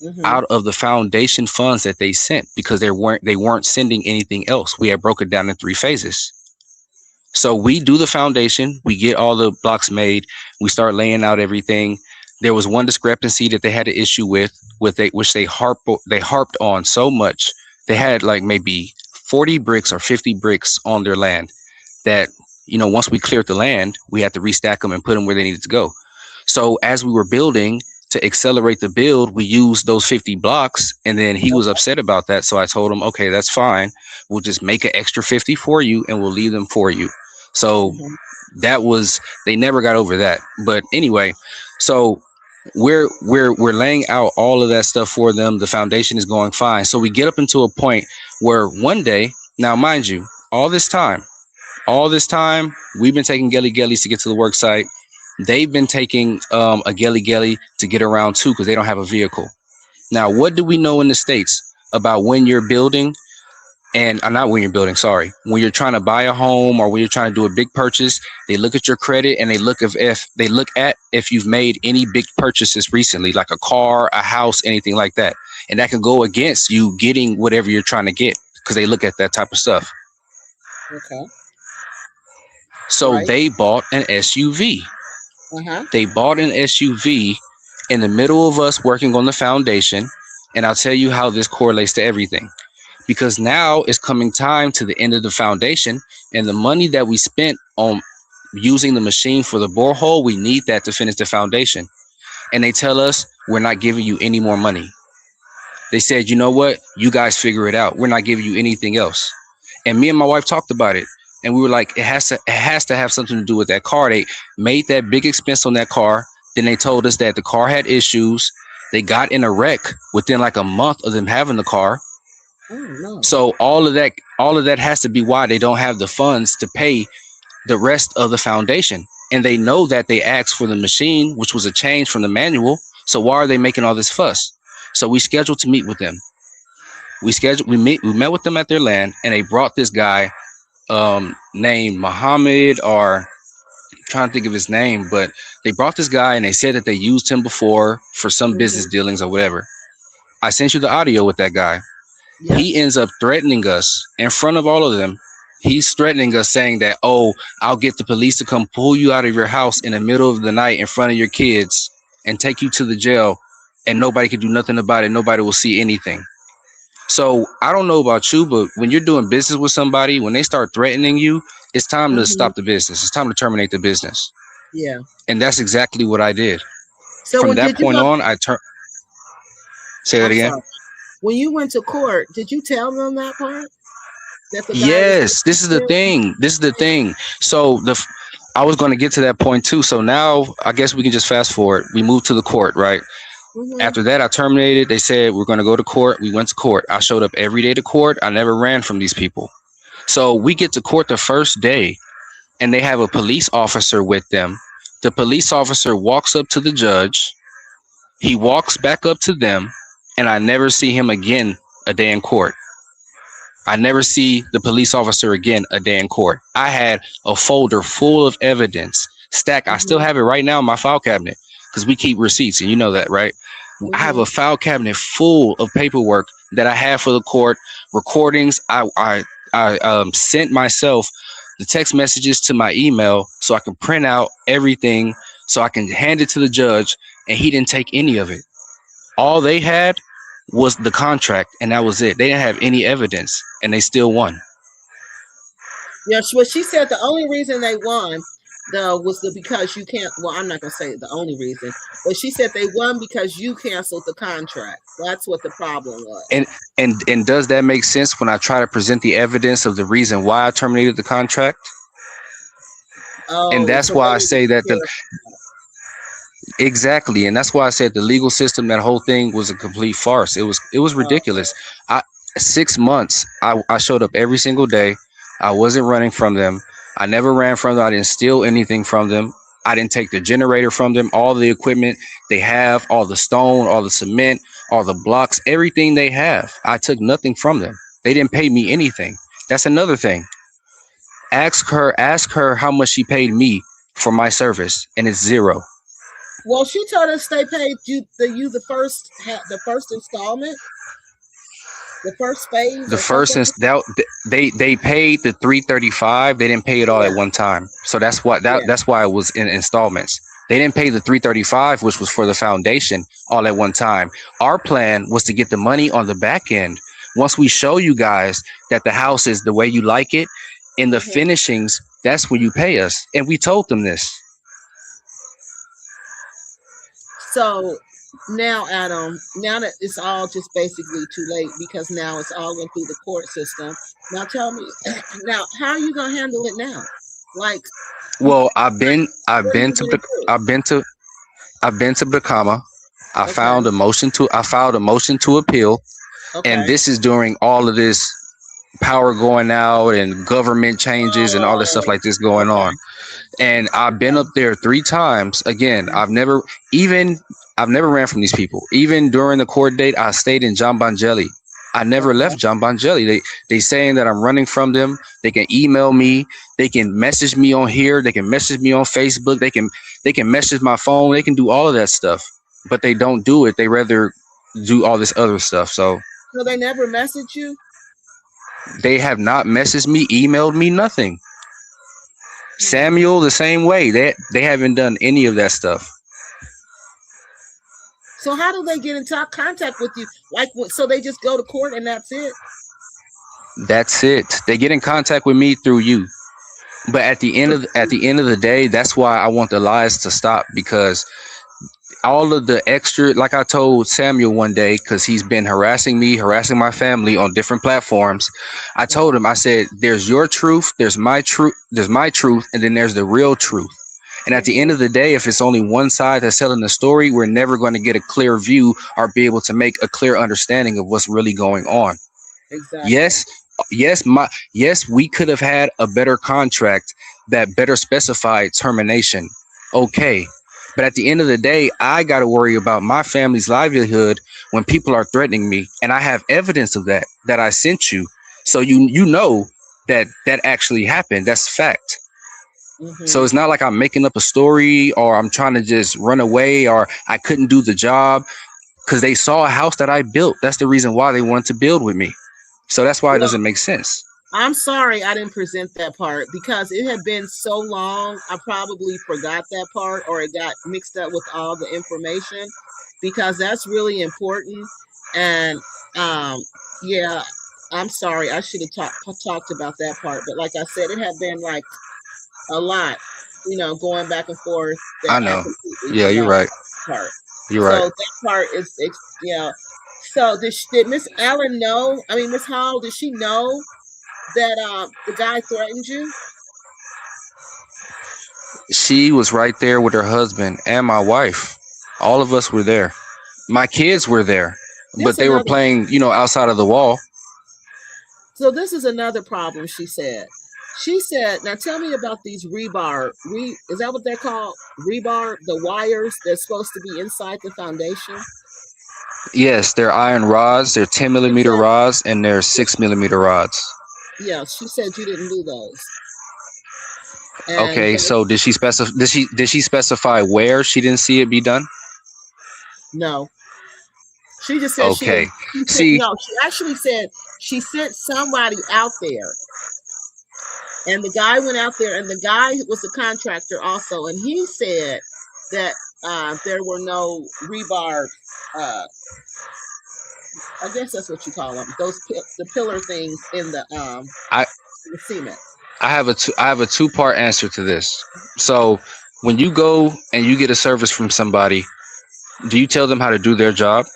Speaker 1: Mm-hmm.
Speaker 2: out of the foundation funds that they sent because they weren't sending anything else. We had broken it down in 3 phases. So we do the foundation, we get all the blocks made, we start laying out everything. There was one discrepancy that they had an issue which they harped on so much. They had like maybe 40 bricks or 50 bricks on their land that, once we cleared the land, we had to restack them and put them where they needed to go. So as we were building to accelerate the build, we used those 50 blocks, and then he was upset about that. So I told him, okay, that's fine. We'll just make an extra 50 for you and we'll leave them for you. So
Speaker 1: Mm-hmm.
Speaker 2: they never got over that. But anyway, so we're laying out all of that stuff for them. The foundation is going fine. So we get up into a point where one day, now mind you, all this time we've been taking gelly gellies to get to the work site. They've been taking a gelly gelly to get around too because they don't have a vehicle. Now, what do we know in the States about when you're building and not when you're building, sorry, when you're trying to buy a home or when you're trying to do a big purchase? They look at your credit and they look at if you've made any big purchases recently, like a car, a house, anything like that. And that can go against you getting whatever you're trying to get because they look at that type of stuff.
Speaker 1: Okay.
Speaker 2: So
Speaker 1: Right.
Speaker 2: they bought an SUV.
Speaker 1: Uh-huh.
Speaker 2: They bought an SUV in the middle of us working on the foundation. And I'll tell you how this correlates to everything. Because now it's coming time to the end of the foundation, and the money that we spent on using the machine for the borehole, we need that to finish the foundation. And they tell us, we're not giving you any more money. They said, you know what? You guys figure it out. We're not giving you anything else. And me and my wife talked about it. And we were like, it has to have something to do with that car. They made that big expense on that car. Then they told us that the car had issues. They got in a wreck within like a month of them having the car.
Speaker 1: Oh no.
Speaker 2: So all of that has to be why they don't have the funds to pay the rest of the foundation. And they know that they asked for the machine, which was a change from the manual. So why are they making all this fuss? So we scheduled to meet with them. We met with them at their land, and they brought this guy named Muhammad, or trying to think of his name, but they brought this guy and they said that they used him before for some business
Speaker 1: Mm-hmm.
Speaker 2: dealings or whatever. I sent you the audio with that guy. He
Speaker 1: Yes.
Speaker 2: ends up threatening us in front of all of them. He's threatening us saying that, oh, I'll get the police to come pull you out of your house in the middle of the night in front of your kids and take you to the jail, and nobody can do nothing about it. Nobody will see anything. So I don't know about you, but when you're doing business with somebody, when they start threatening you, it's time to
Speaker 1: Mm-hmm.
Speaker 2: stop the business. It's time to terminate the business.
Speaker 1: Yeah.
Speaker 2: And that's exactly what I did.
Speaker 1: So
Speaker 2: From
Speaker 1: when
Speaker 2: that
Speaker 1: did you
Speaker 2: point
Speaker 1: go?
Speaker 2: on, I turned. Say that
Speaker 1: I'm
Speaker 2: again.
Speaker 1: sorry. When you went to court, did you tell them that part that the guy was
Speaker 2: Yes, this is the
Speaker 1: there?
Speaker 2: thing. This is the thing. So I was going to get to that point too. So now I guess we can just fast forward. We moved to the court, right?
Speaker 1: Mm-hmm.
Speaker 2: After that, I terminated. They said we're going to go to court. We went to court. I showed up every day to court. I never ran from these people. So we get to court the first day, and they have a police officer with them. The police officer walks up to the judge. He walks back up to them, and I never see him again a day in court. I never see the police officer again a day in court. I had a folder full of evidence. Stack, I still
Speaker 1: Mm-hmm.
Speaker 2: have it right now in my file cabinet because we keep receipts, and you know that, right? I have
Speaker 1: Mm-hmm.
Speaker 2: a file cabinet full of paperwork that I have for the court, recordings. I sent myself the text messages to my email so I can print out everything so I can hand it to the judge, and he didn't take any of it. All they had was the contract, and that was it. They didn't have any evidence, and they still won.
Speaker 1: Yes. Well, she said the only reason they won though was because you can't. Well, I'm not gonna say the only reason, but she said they won because you canceled the contract. That's what the problem was.
Speaker 2: And and does that make sense when I try to present the evidence of the reason why I terminated the contract? And
Speaker 1: Oh,
Speaker 2: that's
Speaker 1: so they
Speaker 2: why I
Speaker 1: didn't
Speaker 2: say that the
Speaker 1: care.
Speaker 2: exactly, and that's why I said the legal system, that whole thing was a complete farce. It was
Speaker 1: Okay.
Speaker 2: ridiculous. I 6 months I showed up every single day. I wasn't running from them. I never ran from them. I didn't steal anything from them. I didn't take the generator from them. All the equipment they have, all the stone, all the cement, all the blocks, everything they have. I took nothing from them. They didn't pay me anything. That's another thing. Ask her how much she paid me for my service, and it's zero.
Speaker 1: Well, she told us they paid the first installment, the first phase
Speaker 2: The
Speaker 1: or
Speaker 2: first
Speaker 1: something.
Speaker 2: since that they paid the 335. They didn't pay it all at
Speaker 1: Yeah.
Speaker 2: one time, so that's why
Speaker 1: Yeah.
Speaker 2: that's why it was in installments. They didn't pay the 335, which was for the foundation, all at one time. Our plan was to get the money on the back end. Once we show you guys that the house is the way you like it, in the
Speaker 1: Mhm.
Speaker 2: finishings, that's when you pay us, and we told them this.
Speaker 1: So now, Adam, now that it's all just basically too late because now it's all went through the court system. Now tell me, now how are you gonna handle it now? Like,
Speaker 2: Well,
Speaker 1: what are you gonna do?
Speaker 2: I've been to Brikama.
Speaker 1: Okay,
Speaker 2: I filed a motion to appeal, and
Speaker 1: okay.
Speaker 2: this is during all of this power going out and government changes and all this stuff
Speaker 1: Oh,
Speaker 2: like this going
Speaker 1: okay,
Speaker 2: on. And I've been up
Speaker 1: okay.
Speaker 2: there 3 times. Again,
Speaker 1: Mhm.
Speaker 2: even I've never ran from these people. Even during the court date, I stayed in John Bonjelli. I never
Speaker 1: Okay.
Speaker 2: left John Bonjelli. They saying that I'm running from them. They can email me. They can message me on here. They can message me on Facebook. They can message my phone. They can do all of that stuff. But they don't do it. They rather do all this other stuff. So
Speaker 1: So they never message you.
Speaker 2: they have not messaged me, emailed me, nothing.
Speaker 1: Hmm.
Speaker 2: Samuel the same way. They haven't done any of that stuff.
Speaker 1: So how do they get in contact with you? Like, so they just go to court and that's it.
Speaker 2: That's it. They get in contact with me through you. But at the end of the day, that's why I want the lies to stop, because all of the extra, like I told Samuel one day, because he's been harassing me, harassing my family on different platforms. I told him, I said, there's your truth, there's my truth, and then there's the real truth. And at the end
Speaker 1: Hmm.
Speaker 2: of the day, if it's only one side that's telling the story, we're never going to get a clear view or be able to make a clear understanding of what's really going on.
Speaker 1: Exactly.
Speaker 2: Yes, yes, we could have had a better contract that better specified termination. Okay. But at the end of the day, I got to worry about my family's livelihood when people are threatening me, and I have evidence of that I sent you. So you know that actually happened. That's fact. So
Speaker 1: Mm-hmm.
Speaker 2: it's not like I'm making up a story or I'm trying to just run away or I couldn't do the job, because they saw a house that I built. That's the reason why they wanted to build with me. So that's why it
Speaker 1: Well,
Speaker 2: doesn't make sense.
Speaker 1: I'm sorry I didn't present that part because it had been so long. I probably forgot that part or it got mixed up with all the information because that's really important. And um, yeah, I'm sorry. I should have talked about that part. But like I said, it had been like a lot, going back and forth
Speaker 2: I
Speaker 1: that I
Speaker 2: know.
Speaker 1: completely
Speaker 2: Yeah, you're
Speaker 1: forgot
Speaker 2: right.
Speaker 1: that part.
Speaker 2: You're right.
Speaker 1: So that part is. So did Miss Allen know? I mean, Miss Hall, did she know that the guy threatened you?
Speaker 2: She was right there with her husband and my wife. All of us were there. My kids were there,
Speaker 1: This
Speaker 2: but they were
Speaker 1: another.
Speaker 2: playing, outside of the wall.
Speaker 1: So this is another problem. She said. She said, "Now tell me about these rebar. Is that what they're called? Rebar, the wires that's supposed to be inside the foundation."
Speaker 2: Yes, they're iron rods. They're 10
Speaker 1: She
Speaker 2: millimeter
Speaker 1: said,
Speaker 2: rods and they're 6 millimeter rods.
Speaker 1: "Yeah." She said you didn't do those, and
Speaker 2: Okay, so did she specify where she didn't see it be done?
Speaker 1: no, she just said she
Speaker 2: Okay.
Speaker 1: didn't. She said
Speaker 2: See,
Speaker 1: no. She actually said she sent somebody out there. And the guy went out there, and the guy was a contractor also, and he said that there were no rebar. Uh, I guess that's what you call them. The pillar things
Speaker 2: I
Speaker 1: in the cement.
Speaker 2: I have a two-part answer to this. So, when you go and you get a service from somebody, do you tell them how to do their job?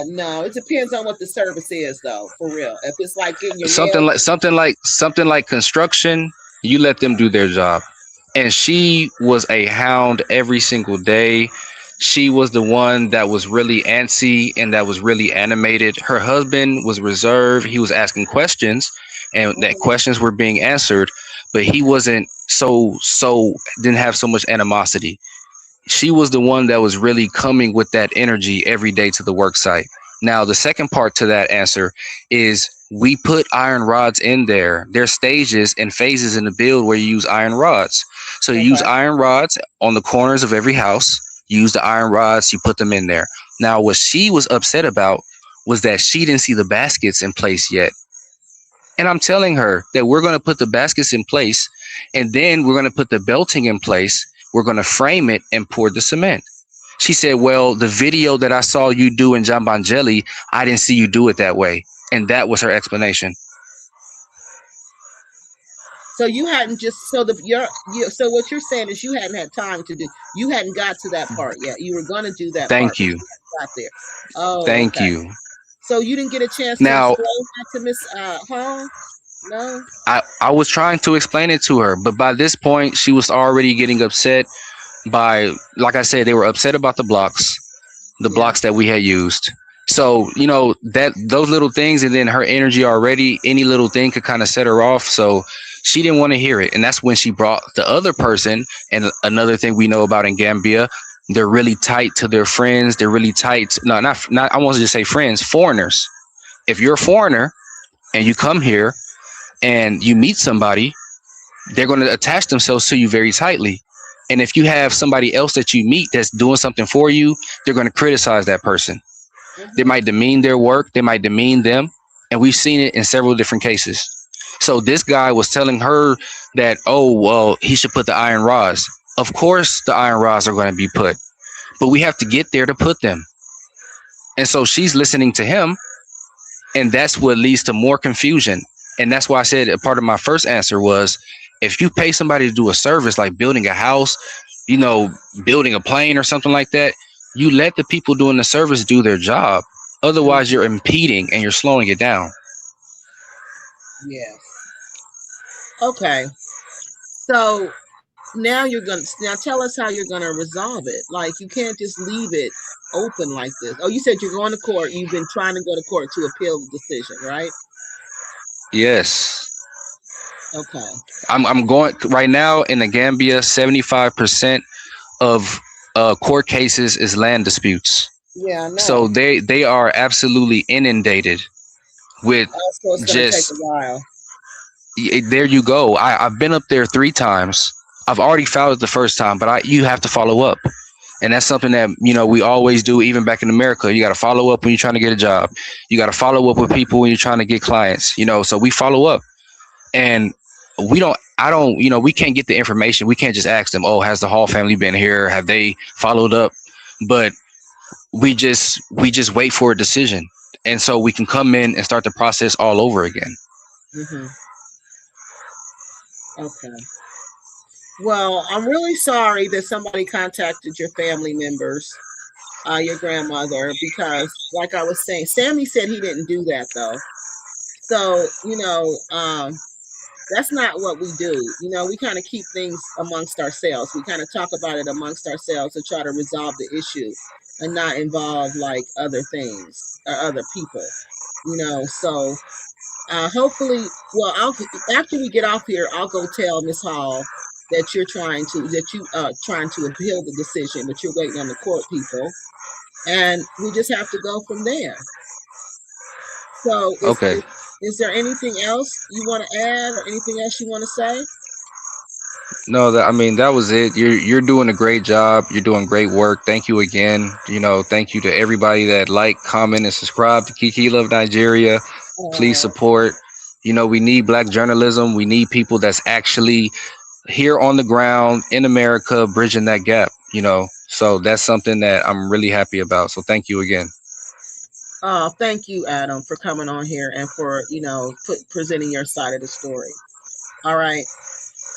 Speaker 1: No, it depends on what the service is, though. For real, if it's like getting your
Speaker 2: Something
Speaker 1: nails,
Speaker 2: like construction, you let them do their job. And she was a hound every single day. She was the one that was really antsy and that was really animated. Her husband was reserved. He was asking questions and that
Speaker 1: mhm,
Speaker 2: questions were being answered, but he wasn't didn't have so much animosity. She was the one that was really coming with that energy every day to the work site. Now, the second part to that answer is we put iron rods in there. There's stages and phases in the build where you use iron rods. So you use
Speaker 1: okay,
Speaker 2: iron rods on the corners of every house. You use the iron rods, you put them in there. Now, what she was upset about was that she didn't see the baskets in place yet. And I'm telling her that we're going to put the baskets in place and then we're going to put the belting in place. We're going to frame it and pour the cement. She said, well, the video that I saw you do in Jambangeli, I didn't see you do it that way. And that was her explanation.
Speaker 1: so you hadn't just so the you so what you're saying is you hadn't had time to do. You hadn't got to that part yet. You were going to do that part,
Speaker 2: Thank
Speaker 1: but
Speaker 2: you.
Speaker 1: you hadn't got there. Oh,
Speaker 2: Thank
Speaker 1: okay.
Speaker 2: you.
Speaker 1: So you didn't get a chance to
Speaker 2: Now,
Speaker 1: explain that to Miss Hall? No?
Speaker 2: I was trying to explain it to her, but by this point, she was already getting upset by, like I said, they were upset about the
Speaker 1: Yeah.
Speaker 2: blocks that we had used. So, that those little things and then her energy already, any little thing could kind of set her off. So she didn't want to hear it. And that's when she brought the other person. And another thing we know about in Gambia, they're really tight to their friends. They're really tight. No, not I want to just say friends, foreigners. If you're a foreigner and you come here and you meet somebody, they're going to attach themselves to you very tightly. And if you have somebody else that you meet that's doing something for you, they're going to criticize that person. They
Speaker 1: Mm-hmm.
Speaker 2: might demean their work, they might demean them. And we've seen it in several different cases. So this guy was telling her that, oh, well, he should put the iron rods. Of course, the iron rods are going to be put, but we have to get there to put them. And so she's listening to him. And that's what leads to more confusion. And that's why I said a part of my first answer was if you pay somebody to do a service like building a house, you know, building a plane or something like that, you let the people doing the service do their job. Otherwise,
Speaker 1: Mm-hmm.
Speaker 2: you're impeding and you're slowing it down.
Speaker 1: Yes. Okay. So now tell us how you're gonna resolve it. Like you can't just leave it open like this. Oh, you said you're going to court. You've been trying to go to court to appeal the decision, right?
Speaker 2: Yes.
Speaker 1: Okay.
Speaker 2: I'm going right now in the Gambia, 75% of court cases is land disputes.
Speaker 1: Yeah, I
Speaker 2: So
Speaker 1: know.
Speaker 2: they are absolutely inundated with
Speaker 1: So it's gonna take
Speaker 2: just
Speaker 1: a while.
Speaker 2: There you go. I've been up there 3 times. I've already filed it the first time, but you have to follow up. And that's something that, we always do, even back in America. You got to follow up when you're trying to get a job. You got to follow up with people when you're trying to get clients, so we follow up. And we can't get the information. We can't just ask them, oh, has the Hall family been here? Have they followed up? But we just wait for a decision. And so we can come in and start the process all over again.
Speaker 1: Mm-hmm. Okay. Well, I'm really sorry that somebody contacted your family members, your grandmother, because like I was saying, Sammy said he didn't do that though. So, that's not what we do. We kind of keep things amongst ourselves. We kind of talk about it amongst ourselves to try to resolve the issue and not involve like other things or other people, So hopefully, well, after we get off here, I'll go tell Miss Hall that you trying to appeal the decision, but you're waiting on the court people, and we just have to go from there. So
Speaker 2: Okay.
Speaker 1: is there anything else you want to add or anything else you want to say?
Speaker 2: No, that was it. You're doing a great job. You're doing great work. Thank you again. Thank you to everybody that comment, and subscribe to Kiki Love Nigeria. Please
Speaker 1: Oh,
Speaker 2: support. We need black journalism. We need people that's actually here on the ground in America, bridging that gap. So that's something that I'm really happy about. So thank you again.
Speaker 1: Thank you, Adam, for coming on here and for presenting your side of the story. All right.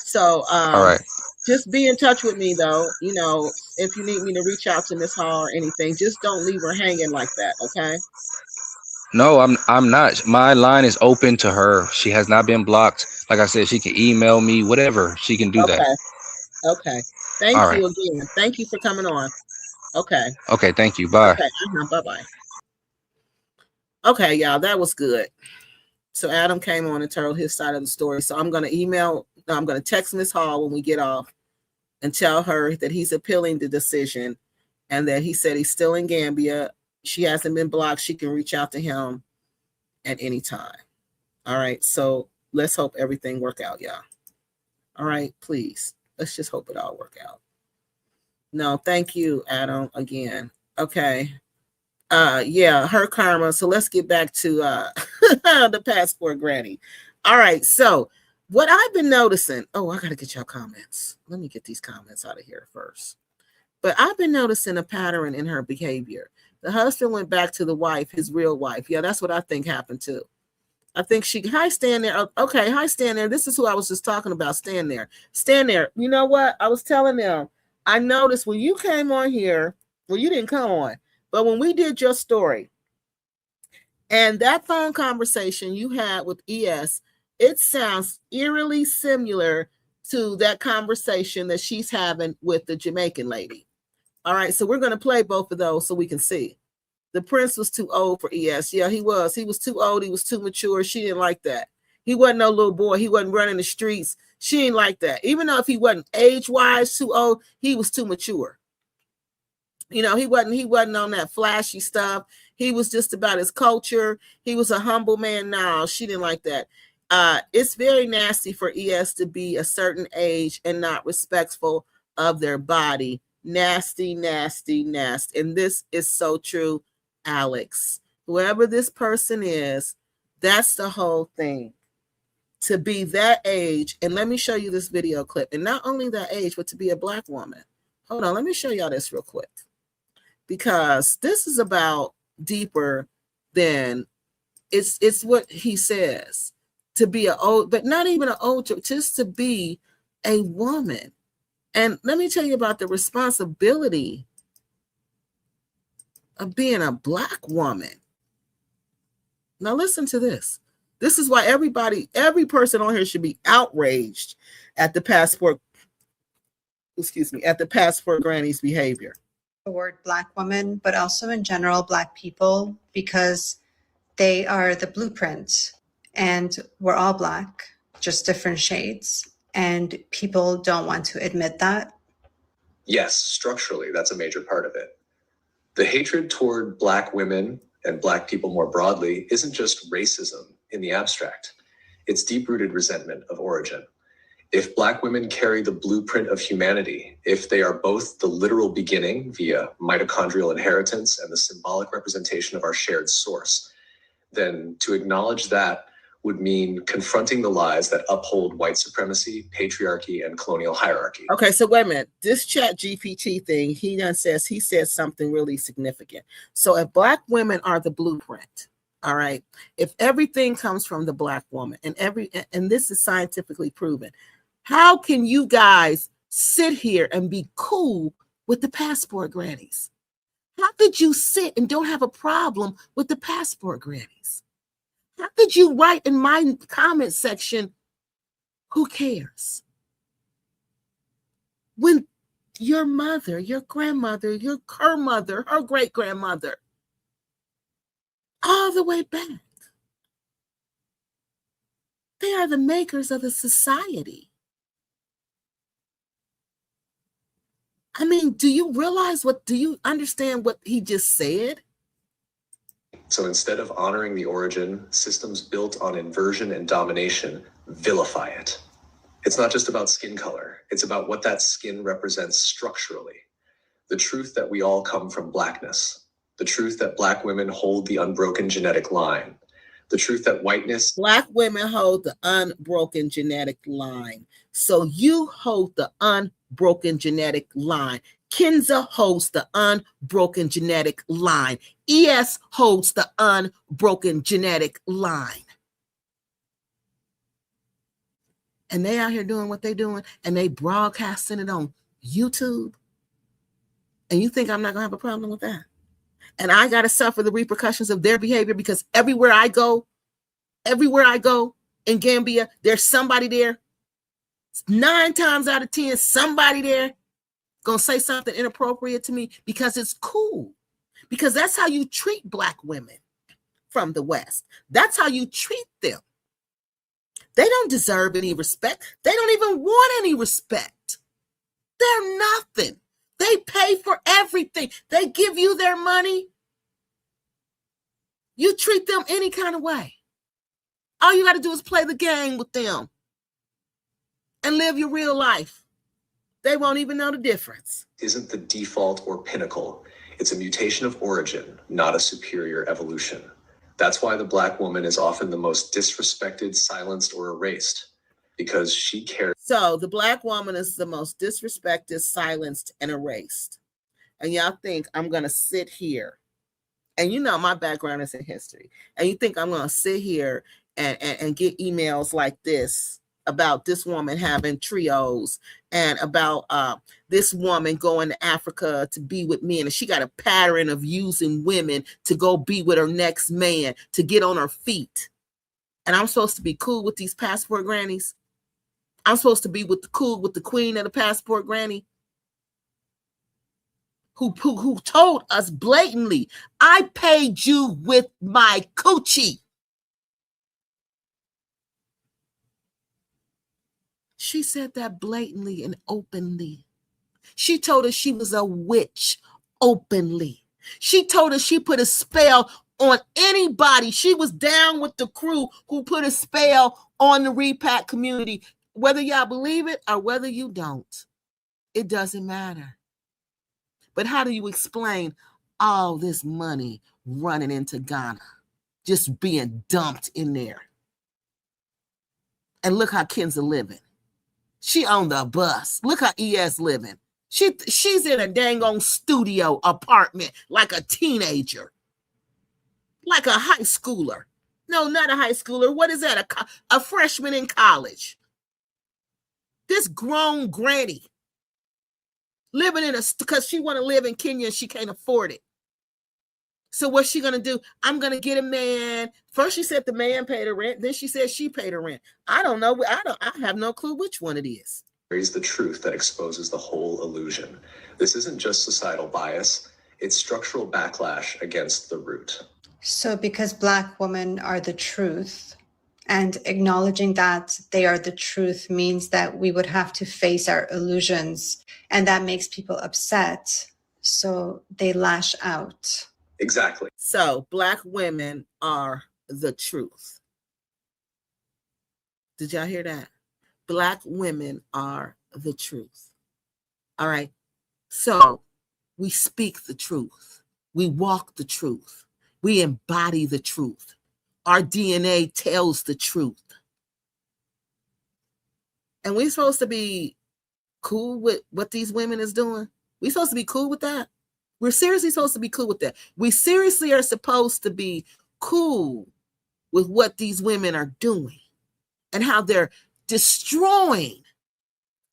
Speaker 1: So
Speaker 2: All right.
Speaker 1: just be in touch with me though. If you need me to reach out to Miss Hall or anything, just don't leave her hanging like that, okay?
Speaker 2: No, I'm not. My line is open to her. She has not been blocked. Like I said, she can email me, whatever. She can do that.
Speaker 1: Okay. Okay.
Speaker 2: All
Speaker 1: Thank
Speaker 2: right.
Speaker 1: you again. Thank you for coming on. Okay.
Speaker 2: Okay. Thank you. Bye.
Speaker 1: Okay. Bye-bye. Okay, y'all, that was good. So Adam came on and told his side of the story. So I'm going to text Miss Hall when we get off and tell her that he's appealing the decision and that he said he's still in Gambia. She hasn't been blocked. She can reach out to him at any time. All right. So let's hope everything work out, y'all. All right, please. Let's just hope it all work out. No, thank you, Adam, again. Okay. Yeah, her karma. So let's get back to the passport granny. All right. So what I've been noticing, I gotta get y'all comments. Let me get these comments out of here first. But I've been noticing a pattern in her behavior. The husband went back to the wife, his real wife. Yeah, that's what I think happened too. I think hi, stand there. Okay, hi, stand there. This is who I was just talking about. Stand there. Stand there. You know what? I was telling them, I noticed when you came on here, well, you didn't come on, but when we did your story and that phone conversation you had with ES, it sounds eerily similar to that conversation that she's having with the Jamaican lady. All right, so we're going to play both of those so we can see. The prince was too old for ES. Yeah, he was. He was too old. He was too mature. She didn't like that. He wasn't no little boy. He wasn't running the streets. She didn't like that. Even though if he wasn't age-wise too old, he was too mature. He wasn't on that flashy stuff. He was just about his culture. He was a humble man. No, she didn't like that. It's very nasty for ES to be a certain age and not respectful of their body. Nasty, nasty, nasty. And this is so true, Alex. Whoever this person is, that's the whole thing. To be that age, and let me show you this video clip. And not only that age, but to be a Black woman. Hold on, let me show y'all this real quick. Because this is about deeper than it's what he says. To be an old, but not even an old, just to be a woman. And let me tell you about the responsibility of being a Black woman. Now listen to this. This is why every person on here should be outraged at the passport granny's behavior.
Speaker 3: The word Black woman, but also in general, Black people, because they are the blueprint and we're all Black, just different shades. And people don't want to admit that.
Speaker 4: Yes, structurally, that's a major part of it. The hatred toward Black women and Black people more broadly isn't just racism in the abstract. It's deep-rooted resentment of origin. If Black women carry the blueprint of humanity, if they are both the literal beginning via mitochondrial inheritance and the symbolic representation of our shared source, then to acknowledge that would mean confronting the lies that uphold white supremacy, patriarchy, and colonial hierarchy.
Speaker 1: Okay, so wait a minute. This chat GPT thing, he said something really significant. So if Black women are the blueprint, all right, if everything comes from the Black woman and this is scientifically proven, how can you guys sit here and be cool with the passport grannies? How could you sit and don't have a problem with the passport grannies? How could you write in my comment section, who cares? When your mother, your grandmother, her mother, her great-grandmother, all the way back, they are the makers of the society. I mean, do you understand what he just said?
Speaker 4: So instead of honoring the origin, systems built on inversion and domination vilify it. It's not just about skin color. It's about what that skin represents structurally. The truth that we all come from Blackness. The truth that Black women hold the unbroken genetic line. The truth that whiteness...
Speaker 1: Black women hold the unbroken genetic line. So you hold the unbroken genetic line. Kenza holds the unbroken genetic line. ES holds the unbroken genetic line. And they out here doing what they doing, and they broadcasting it on YouTube. And you think I'm not gonna have a problem with that? And I gotta suffer the repercussions of their behavior, because everywhere I go in Gambia, there's somebody there. 9 times out of 10, somebody there gonna say something inappropriate to me because it's cool. Because that's how you treat Black women from the West. That's how you treat them. They don't deserve any respect. They don't even want any respect. They're nothing. They pay for everything. They give you their money. You treat them any kind of way. All you got to do is play the game with them and live your real life. They won't even know the difference.
Speaker 4: Isn't the default or pinnacle. It's a mutation of origin, not a superior evolution. That's why the Black woman is often the most disrespected, silenced, or erased, because she cares.
Speaker 1: So the Black woman is the most disrespected, silenced, and erased. And y'all think I'm going to sit here, and you know my background is in history, and you think I'm going to sit here and get emails like this about this woman having trios, and about this woman going to Africa to be with men, and she got a pattern of using women to go be with her next man, to get on her feet. And I'm supposed to be cool with these passport grannies? I'm supposed to be cool with the queen of the passport granny? Who told us blatantly, I paid you with my coochie. She said that blatantly and openly. She told us she was a witch openly. She told us she put a spell on anybody. She was down with the crew who put a spell on the repat community. Whether y'all believe it or whether you don't, it doesn't matter. But how do you explain all this money running into Ghana, just being dumped in there? And look how Kenza living. She on the bus. Look how ES living. She's in a dang on studio apartment like a teenager, like a high schooler. No, not a high schooler. What is that? A freshman in college. This grown granny living in because she want to live in Kenya and she can't afford it. So what's she gonna do? I'm gonna get a man. First she said the man paid her rent. Then she said she paid her rent. I don't know. I have no clue which one it is.
Speaker 4: Is the truth that exposes the whole illusion. This isn't just societal bias. It's structural backlash against the root.
Speaker 3: So because Black women are the truth, and acknowledging that they are the truth means that we would have to face our illusions, and that makes people upset. So they lash out.
Speaker 4: Exactly.
Speaker 1: So Black women are the truth. Did y'all hear that? Black women are the truth. All right. So we speak the truth. We walk the truth. We embody the truth. Our DNA tells the truth. And we're supposed to be cool with what these women is doing. We're supposed to be cool with that. We're seriously supposed to be cool with that. We seriously are supposed to be cool with what these women are doing and how they're destroying,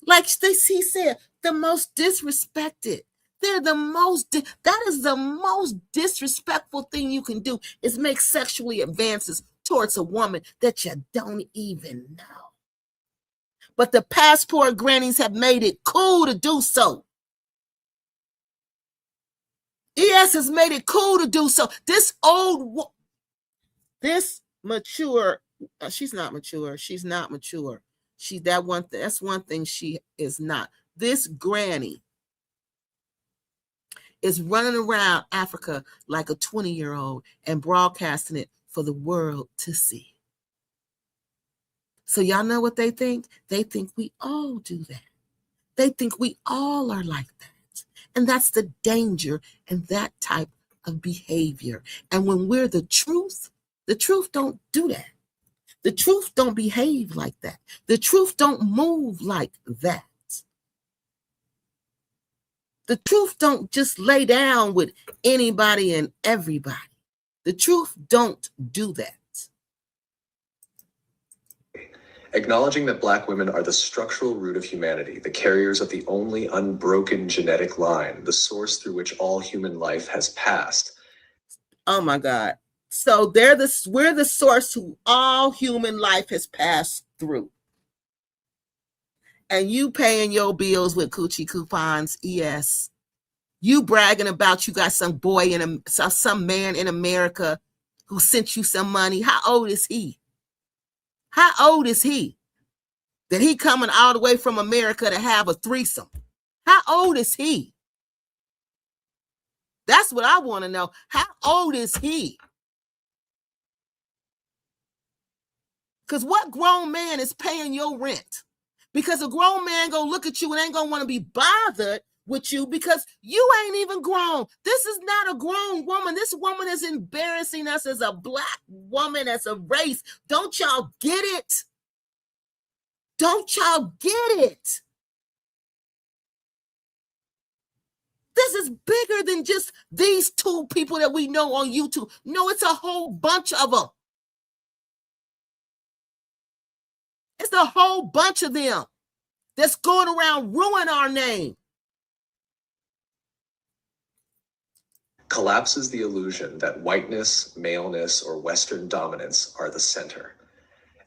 Speaker 1: like he said, the most disrespected. They're the most, that is the most disrespectful thing you can do, is make sexually advances towards a woman that you don't even know. But the passport grannies have made it cool to do so. ES has made it cool to do so. This mature, she's not mature. She's not mature. That's one thing she is not. This granny is running around Africa like a 20-year-old and broadcasting it for the world to see. So y'all know what they think? They think we all do that. They think we all are like that. And that's the danger in that type of behavior. And when we're the truth don't do that. The truth don't behave like that. The truth don't move like that. The truth don't just lay down with anybody and everybody. The truth don't do that.
Speaker 4: Acknowledging that Black women are the structural root of humanity, the carriers of the only unbroken genetic line, the source through which all human life has passed.
Speaker 1: Oh my God. So we're the source who all human life has passed through. And you paying your bills with coochie coupons, ES. You bragging about you got some boy some man in America who sent you some money. How old is he? How old is he? That he coming all the way from America to have a threesome? How old is he? That's what I want to know. How old is he? Because what grown man is paying your rent? Because a grown man gonna look at you and ain't gonna want to be bothered with you because you ain't even grown. This is not a grown woman. This woman is embarrassing us as a Black woman, as a race. Don't y'all get it? Don't y'all get it? This is bigger than just these two people that we know on YouTube. No, it's a whole bunch of them. It's a whole bunch of them that's going around ruining our name.
Speaker 4: Collapses the illusion that whiteness, maleness, or Western dominance are the center.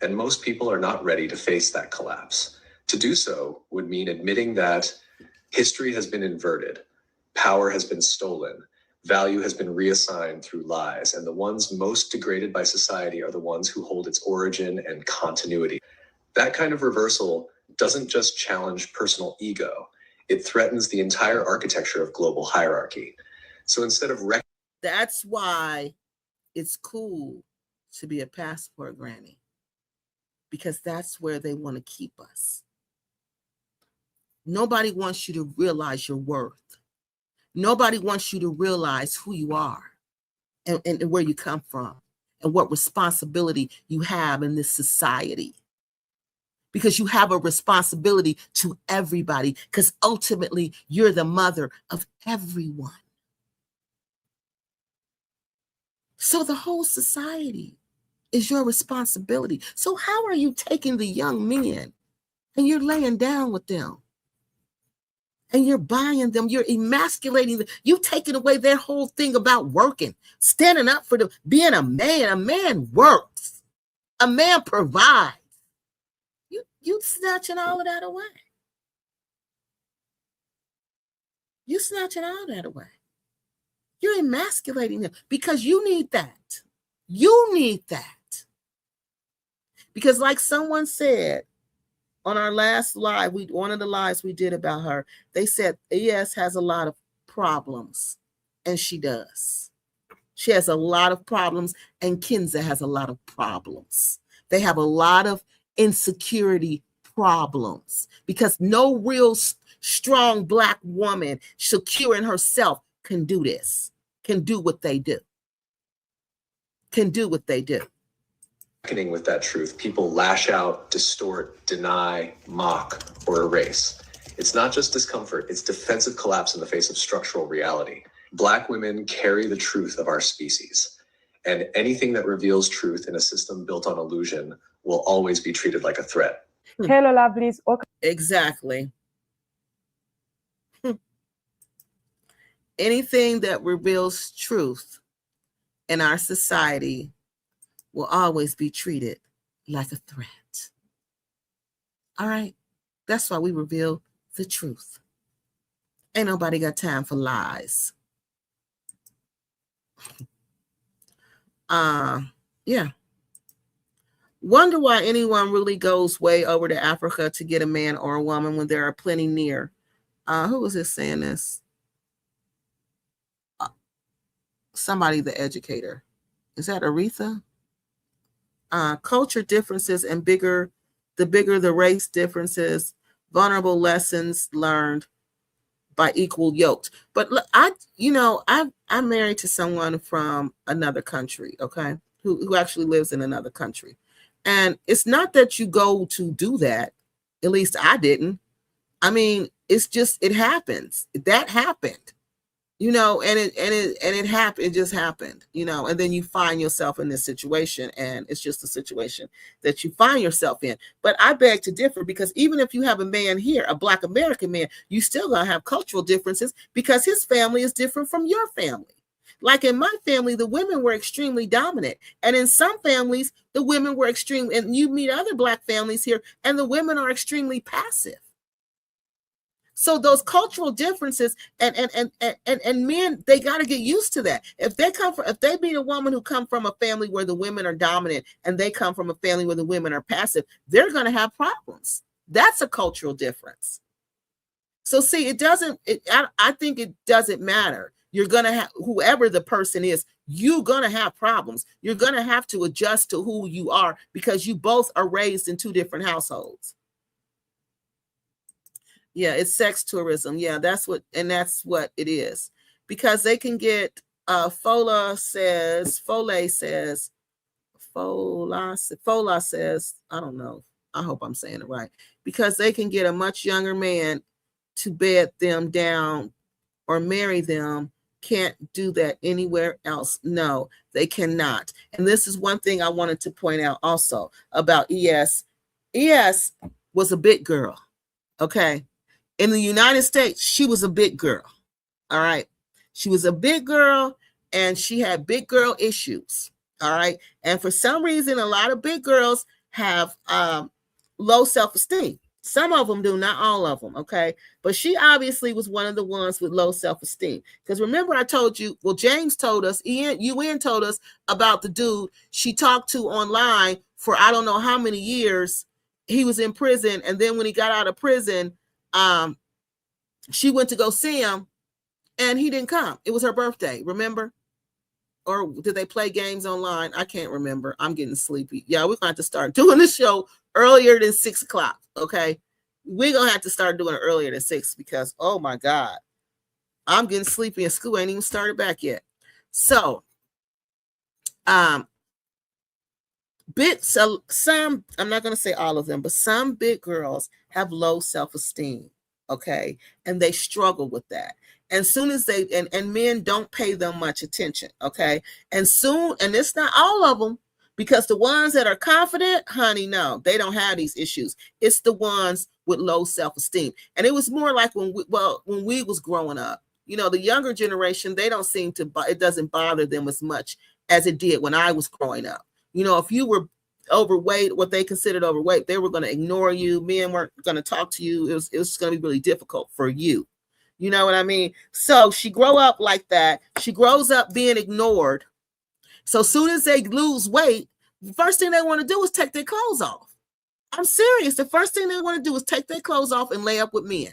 Speaker 4: And most people are not ready to face that collapse. To do so would mean admitting that history has been inverted, power has been stolen, value has been reassigned through lies, and the ones most degraded by society are the ones who hold its origin and continuity. That kind of reversal doesn't just challenge personal ego, it threatens the entire architecture of global hierarchy. So instead of
Speaker 1: that's why it's cool to be a passport granny, because that's where they want to keep us. Nobody wants you to realize your worth. Nobody wants you to realize who you are and where you come from and what responsibility you have in this society. Because you have a responsibility to everybody, because ultimately you're the mother of everyone. So the whole society is your responsibility. So how are you taking the young men and you're laying down with them and you're buying them, you're emasculating them, you taking away their whole thing about working, standing up for them, being a man. A man works. A man provides. You snatching all of that away. You snatching all that away. You're emasculating them because you need that. You need that. Because like someone said on our last live, one of the lives we did about her, they said ES has a lot of problems, and she does. She has a lot of problems, and Kinza has a lot of problems. They have a lot of insecurity problems, because no real strong Black woman secure in herself can do this, can do what they do, can do what they do.
Speaker 4: Reckoning with that truth, people lash out, distort, deny, mock, or erase. It's not just discomfort, it's defensive collapse in the face of structural reality. Black women carry the truth of our species, and anything that reveals truth in a system built on illusion will always be treated like a threat.
Speaker 5: Hello, lovelies.
Speaker 1: Exactly. Anything that reveals truth in our society will always be treated like a threat. All right? That's why we reveal the truth. Ain't nobody got time for lies. Yeah. Wonder why anyone really goes way over to Africa to get a man or a woman when there are plenty near. Who was this saying this? Somebody, the educator. Is that Aretha? Culture differences and the bigger the race differences, vulnerable lessons learned by equal yokes. But look, I'm married to someone from another country, okay, who actually lives in another country. And it's not that you go to do that. At least I didn't. I mean, it's just, it happens. That happened, and it happened. It just happened, and then you find yourself in this situation, and it's just a situation that you find yourself in. But I beg to differ, because even if you have a man here, a Black American man, you still gonna have cultural differences, because his family is different from your family. Like in my family, the women were extremely dominant. And in some families, the women were extreme. And you meet other Black families here, and the women are extremely passive. So those cultural differences and men, they got to get used to that. If they meet a woman who come from a family where the women are dominant, and they come from a family where the women are passive, they're going to have problems. That's a cultural difference. So see, I think it doesn't matter. You're going to have, whoever the person is, you're going to have problems. You're going to have to adjust to who you are, because you both are raised in two different households. Yeah, it's sex tourism. Yeah, that's what it is. Because they can get, Fola says, I don't know. I hope I'm saying it right. Because they can get a much younger man to bed them down or marry them. Can't do that anywhere else. No, they cannot. And this is one thing I wanted to point out also about ES. ES was a big girl. Okay. In the United States, she was a big girl. All right. She was a big girl, and she had big girl issues. All right. And for some reason, a lot of big girls have low self-esteem. Some of them do, not all of them. Okay. But she obviously was one of the ones with low self-esteem. Because remember, I told you, well, James told us, UN told us about the dude she talked to online for I don't know how many years. He was in prison. And then when he got out of prison, she went to go see him, and he didn't come. It was her birthday, remember? Or did they play games online? I can't remember. I'm getting sleepy. Yeah, we're going to have to start doing the show earlier than 6 o'clock, okay? We're going to have to start doing it earlier than 6, because, oh my God, I'm getting sleepy, and school ain't even started back yet. So, some, I'm not going to say all of them, but some big girls have low self-esteem, okay? And they struggle with that. And soon as they, and men don't pay them much attention, okay? And it's not all of them, because the ones that are confident, honey, no, they don't have these issues. It's the ones with low self-esteem. And it was more like when we was growing up, the younger generation, they don't seem to, it doesn't bother them as much as it did when I was growing up. If you were overweight, what they considered overweight, they were going to ignore you. Men weren't going to talk to you. It was going to be really difficult for you. You know what I mean? So she grow up like that. She grows up being ignored. So soon as they lose weight, the first thing they want to do is take their clothes off. I'm serious. The first thing they want to do is take their clothes off and lay up with men.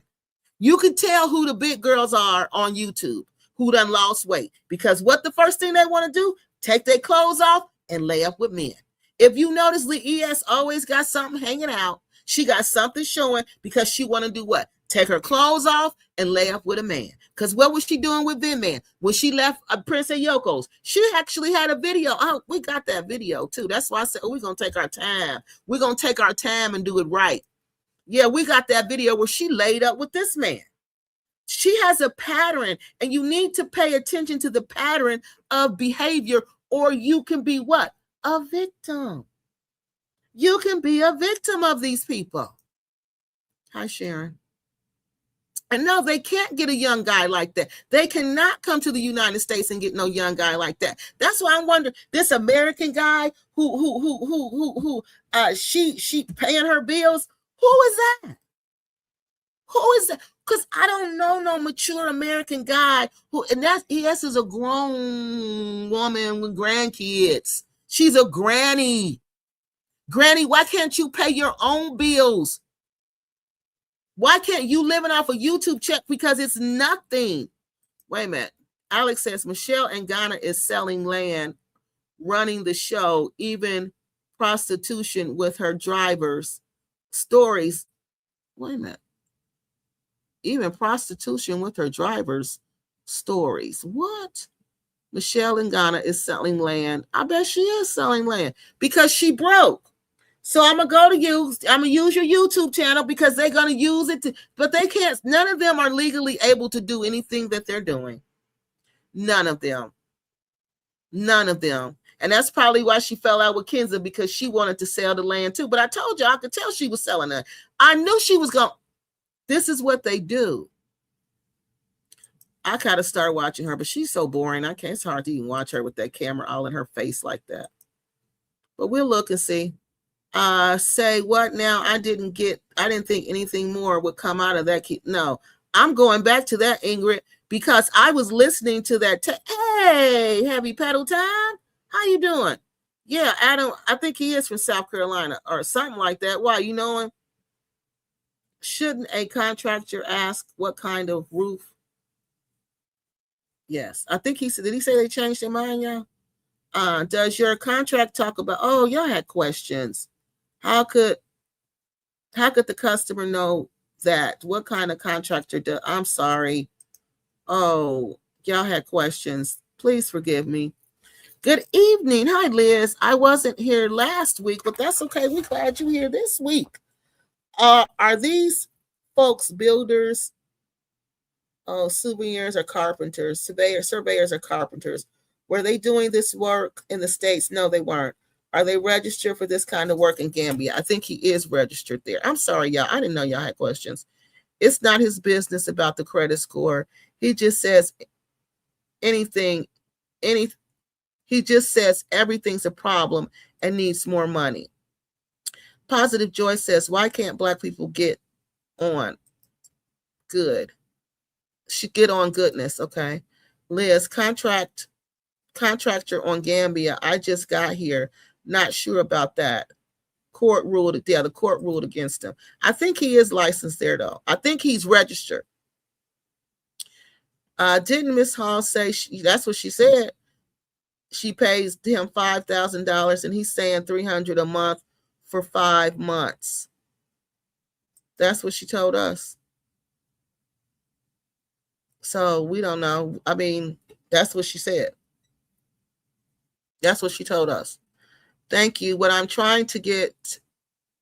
Speaker 1: You can tell who the big girls are on YouTube, who done lost weight, because what the first thing they want to do, take their clothes off and lay up with men. If you notice, Lee ES always got something hanging out. She got something showing because she want to do what? Take her clothes off and lay up with a man. Because what was she doing with Vin Man? When she left Princess Yoko's, she actually had a video. Oh, we got that video too. That's why I said, oh, we're going to take our time. We're going to take our time and do it right. Yeah, we got that video where she laid up with this man. She has a pattern, and you need to pay attention to the pattern of behavior, or you can be what? A victim. You can be a victim of these people. Hi, Sharon. And no, they can't get a young guy like that. They cannot come to the United States and get no young guy like that. That's why I'm wondering, this American guy who she paying her bills, who is that? Who is that? Because I don't know no mature American guy who, and that's, yes, is a grown woman with grandkids. She's a granny. Granny, why can't you pay your own bills? Why can't you living off a YouTube check? Because it's nothing. Wait a minute. Alex says Michelle and Ghana is selling land, running the show, even prostitution with her drivers. Stories. Wait a minute. Even prostitution with her drivers. Stories. What? Michelle in Ghana is selling land. I bet she is selling land because she broke. So I'm going to go to you. I'm going to use your YouTube channel because they're going to use it. But they can't. None of them are legally able to do anything that they're doing. None of them. None of them. And that's probably why she fell out with Kenza, because she wanted to sell the land too. But I told you, I could tell she was selling it. I knew she was going. This is what they do. I kind of start watching her, but she's so boring. I can't. It's hard to even watch her with that camera all in her face like that. But we'll look and see. Say what now? I didn't think anything more would come out of that. No, I'm going back to that, Ingrid, because I was listening to that. Hey, heavy pedal time. How you doing? Yeah, Adam, I think he is from South Carolina or something like that. Why, you know him? Shouldn't a contractor ask what kind of roof? Yes, I think he said, did he say they changed their mind, y'all? Does your contract talk about, oh, y'all had questions. How could the customer know that? What kind of contractor does? I'm sorry. Oh, y'all had questions. Please forgive me. Good evening. Hi, Liz. I wasn't here last week, but that's okay. We're glad you're here this week. Are these folks builders? Oh, souvenirs are carpenters. Surveyors are carpenters. Were they doing this work in the States? No, they weren't. Are they registered for this kind of work in Gambia? I think he is registered there. I'm sorry, y'all. I didn't know y'all had questions. It's not his business about the credit score. He just says he just says everything's a problem and needs more money. Positive Joy says, why can't Black people get on good? Should get on goodness, okay? Liz, contractor on Gambia. I just got here. Not sure about that. The court ruled against him. I think he is licensed there, though. I think he's registered. Didn't Miss Hall say that's what she said? She pays him $5,000 and he's saying $300 a month for 5 months. That's what she told us. So we don't know. I mean, that's what she said. That's what she told us. Thank you. What I'm trying to get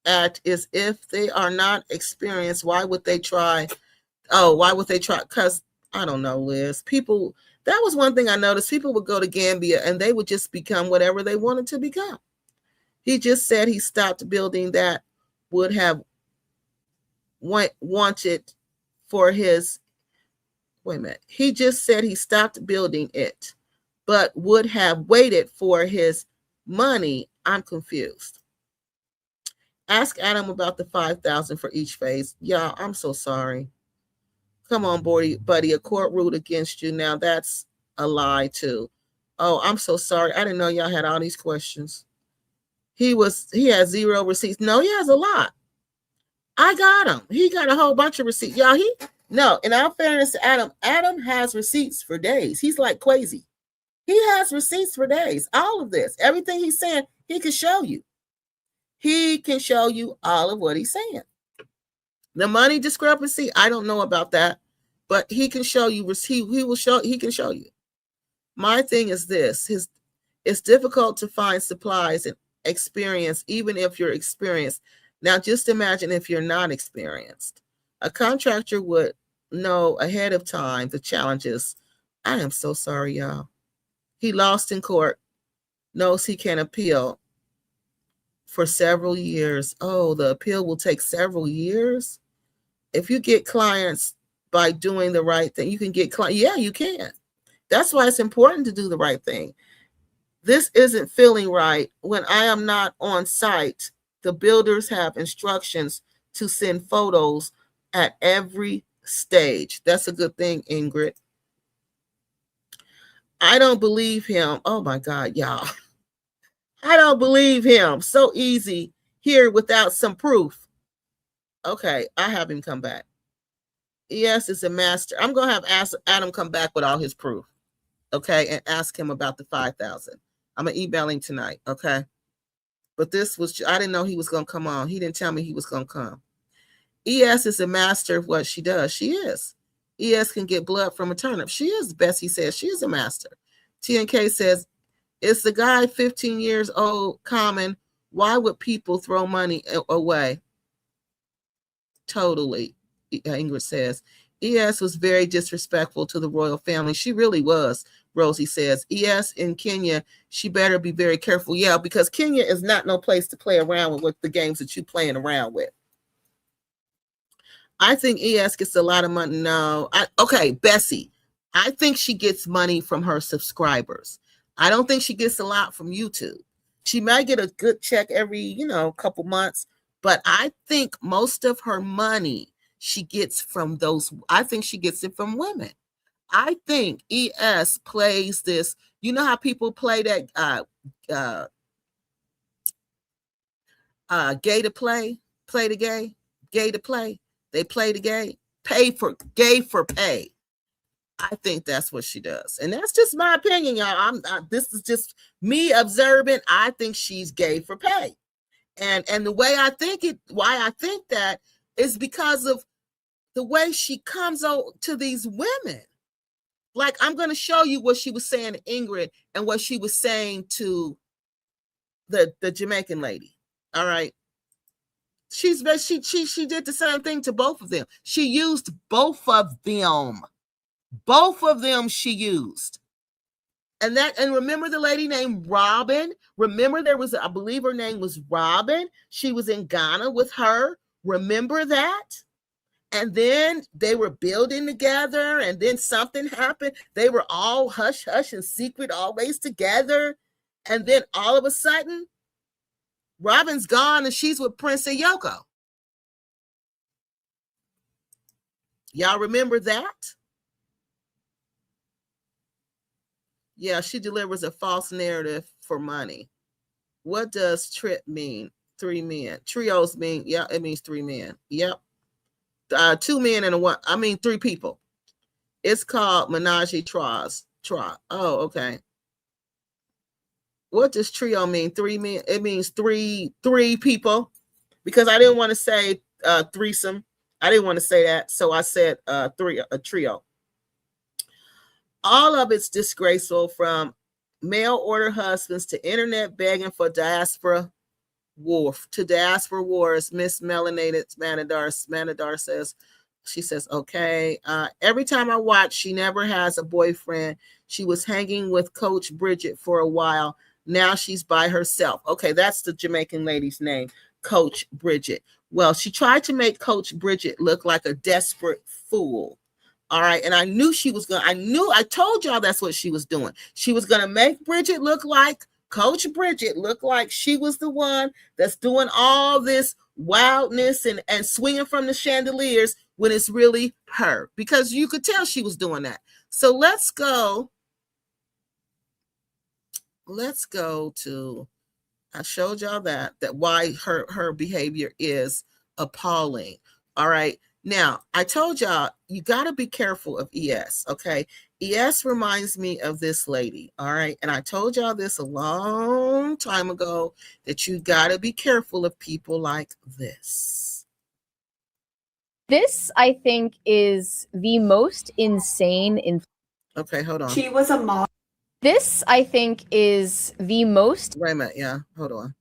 Speaker 1: at is, if they are not experienced, why would they try? Oh, why would they try? Because I don't know, Liz. People, that was one thing I noticed. People would go to Gambia and they would just become whatever they wanted to become. He just said he stopped building that would have wanted for his, wait a minute. He just said he stopped building it, but would have waited for his money. I'm confused. Ask Adam about the $5,000 for each phase. Y'all, I'm so sorry. Come on, buddy. A court ruled against you. Now that's a lie too. Oh, I'm so sorry. I didn't know y'all had all these questions. He has 0 receipts. No, he has a lot. I got him. He got a whole bunch of receipts. Y'all, in all fairness to Adam has receipts for days. He's like crazy. He has receipts for days. All of this, everything he's saying, he can show you. He can show you all of what he's saying. The money discrepancy, I don't know about that, but he can show you. He can show you. My thing is this: it's difficult to find supplies and experience, even if you're experienced. Now, just imagine if you're not experienced. A contractor would know ahead of time the challenges. I am so sorry, y'all. He lost in court, knows he can appeal for several years. Oh, the appeal will take several years. If you get clients by doing the right thing, you can get clients. Yeah, you can. That's why it's important to do the right thing. This isn't feeling right. When I am not on site, the builders have instructions to send photos at every stage. That's a good thing, Ingrid. I don't believe him. Oh my God, y'all. I don't believe him. So easy here without some proof. Okay, I have him come back. Yes, it's a master. I'm going to have Adam come back with all his proof. Okay, and ask him about the 5,000. I'm going to email him tonight. Okay. But this was, I didn't know he was going to come on. He didn't tell me he was going to come. ES is a master of what she does. She is. ES can get blood from a turnip. She is, Bessie says. She is a master. TNK says, it's the guy 15 years old, common. Why would people throw money away? Totally, Ingrid says. ES was very disrespectful to the royal family. She really was, Rosie says. ES in Kenya, she better be very careful. Yeah, because Kenya is not no place to play around with the games that you're playing around with. I think ES gets a lot of money. No, okay, Bessie. I think she gets money from her subscribers. I don't think she gets a lot from YouTube. She might get a good check every, couple months, but I think most of her money she gets from those. I think she gets it from women. I think ES plays this. You know how people play that gay to play the gay to play. They play the gay, gay for pay. I think that's what she does. And that's just my opinion, y'all. This is just me observing. I think she's gay for pay. And the way I think it, why I think that is because of the way she comes out to these women. Like, I'm going to show you what she was saying to Ingrid and what she was saying to the Jamaican lady. All right. She did the same thing to both of them. She used both of them. Both of them she used. And remember the lady named Robin? Remember there was, I believe her name was Robin. She was in Ghana with her. Remember that? And then they were building together, and then something happened. They were all hush, hush, and secret, always together. And then all of a sudden, Robin's gone, and she's with Prince and Yoko. Y'all remember that? Yeah, she delivers a false narrative for money. What does trip mean? 3 men. Trios mean, yeah, it means 3 men. Yep. 2 men and 3 people. It's called Menage a Trois. Oh, okay. What does trio mean? 3 men. It means three people. Because I didn't want to say threesome. I didn't want to say that, so I said a trio. All of it's disgraceful, from mail order husbands to internet begging for diaspora war. To diaspora wars, Miss Melanated Manadar says, she says, okay. Every time I watch, she never has a boyfriend. She was hanging with Coach Bridget for a while. Now she's by herself. Okay, that's the Jamaican lady's name, Coach Bridget. Well, she tried to make Coach Bridget look like a desperate fool. All right. And I knew she was I told y'all that's what she was doing. She was going to make Bridget look like Coach Bridget, look like she was the one that's doing all this wildness and swinging from the chandeliers when it's really her, because you could tell she was doing that. So let's go to, I showed y'all that why her behavior is appalling. All right. Now, I told y'all, you got to be careful of ES, okay? ES reminds me of this lady, all right? And I told y'all this a long time ago, that you got to be careful of people like this.
Speaker 5: This, I think, is the most insane.
Speaker 1: Okay, hold on.
Speaker 6: She was a model.
Speaker 5: This, I think, is the most.
Speaker 1: Wait a minute, yeah, hold on.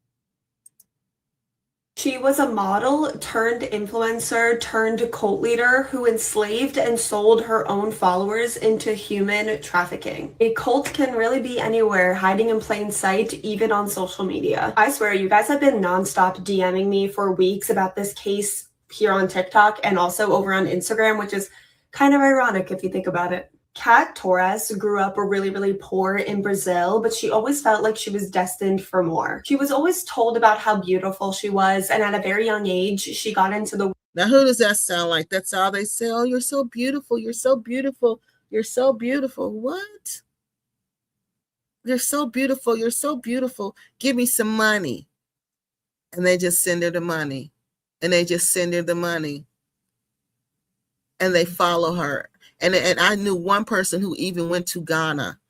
Speaker 6: She was a model turned influencer turned cult leader who enslaved and sold her own followers into human trafficking. A cult can really be anywhere, hiding in plain sight, even on social media. I swear, you guys have been nonstop DMing me for weeks about this case here on TikTok and also over on Instagram, which is kind of ironic if you think about it. Kat Torres grew up really, really poor in Brazil, but she always felt like she was destined for more. She was always told about how beautiful she was, and at a very young age, she got into the...
Speaker 1: Now, who does that sound like? That's all they say. Oh, you're so beautiful. You're so beautiful. You're so beautiful. What? You're so beautiful. You're so beautiful. Give me some money. And they just send her the money. And they just send her the money. And they follow her. And I knew one person who even went to Ghana.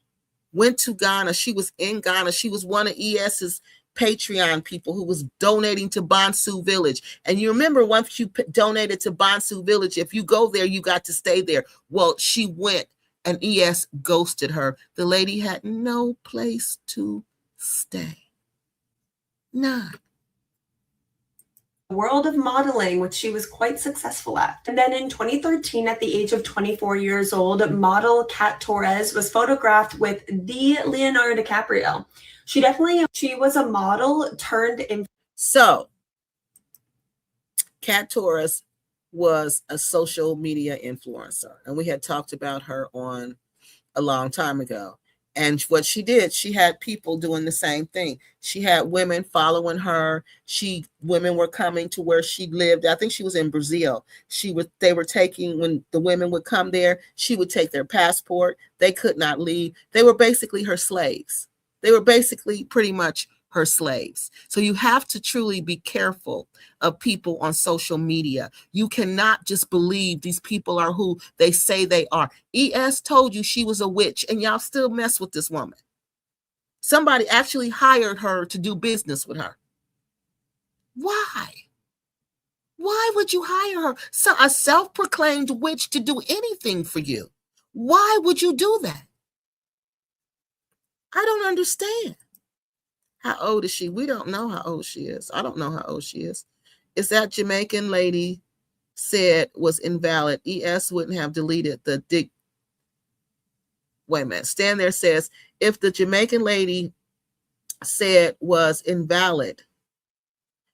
Speaker 1: She was in Ghana. She was one of ES's Patreon people who was donating to Bansu Village. And you remember, once you donated to Bansu Village, if you go there, you got to stay there. Well, she went and ES ghosted her. The lady had no place to stay. None.
Speaker 6: World of modeling, which she was quite successful at. And then in 2013, at the age of 24 years old, model Kat Torres was photographed with the Leonardo DiCaprio. She was a model turned in.
Speaker 1: So Kat Torres was a social media influencer, and we had talked about her on a long time ago. And what she did, she had people doing the same thing. She had women following her. Women were coming to where she lived. I think she was in Brazil. They were taking, when the women would come there, she would take their passport. They could not leave. They were basically her slaves. They were basically pretty much her slaves. So you have to truly be careful of people on social media. You cannot just believe these people are who they say they are. ES told you she was a witch, and y'all still mess with this woman. Somebody actually hired her to do business with her. Why? Why would you hire her? So a self-proclaimed witch to do anything for you. Why would you do that? I don't understand. How old is she? We don't know how old she is. I don't know how old she is. Is that Jamaican lady said was invalid? ES wouldn't have deleted the dick. Wait a minute. Stan there says, if the Jamaican lady said was invalid,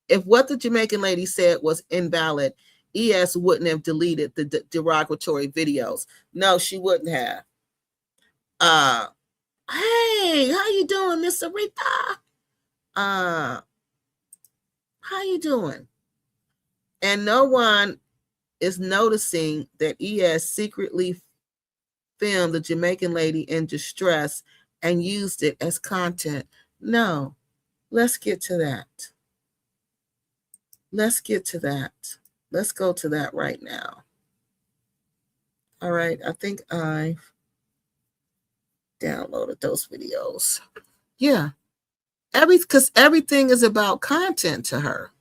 Speaker 1: if what the Jamaican lady said was invalid, ES wouldn't have deleted the derogatory videos. No, she wouldn't have. Hey, how you doing, Miss Aretha? How you doing? And no one is noticing that ES secretly filmed the Jamaican lady in distress and used it as content. No, let's get to that. Let's get to that. Let's go to that right now. All right, I think I've downloaded those videos. Yeah. Because everything is about content to her.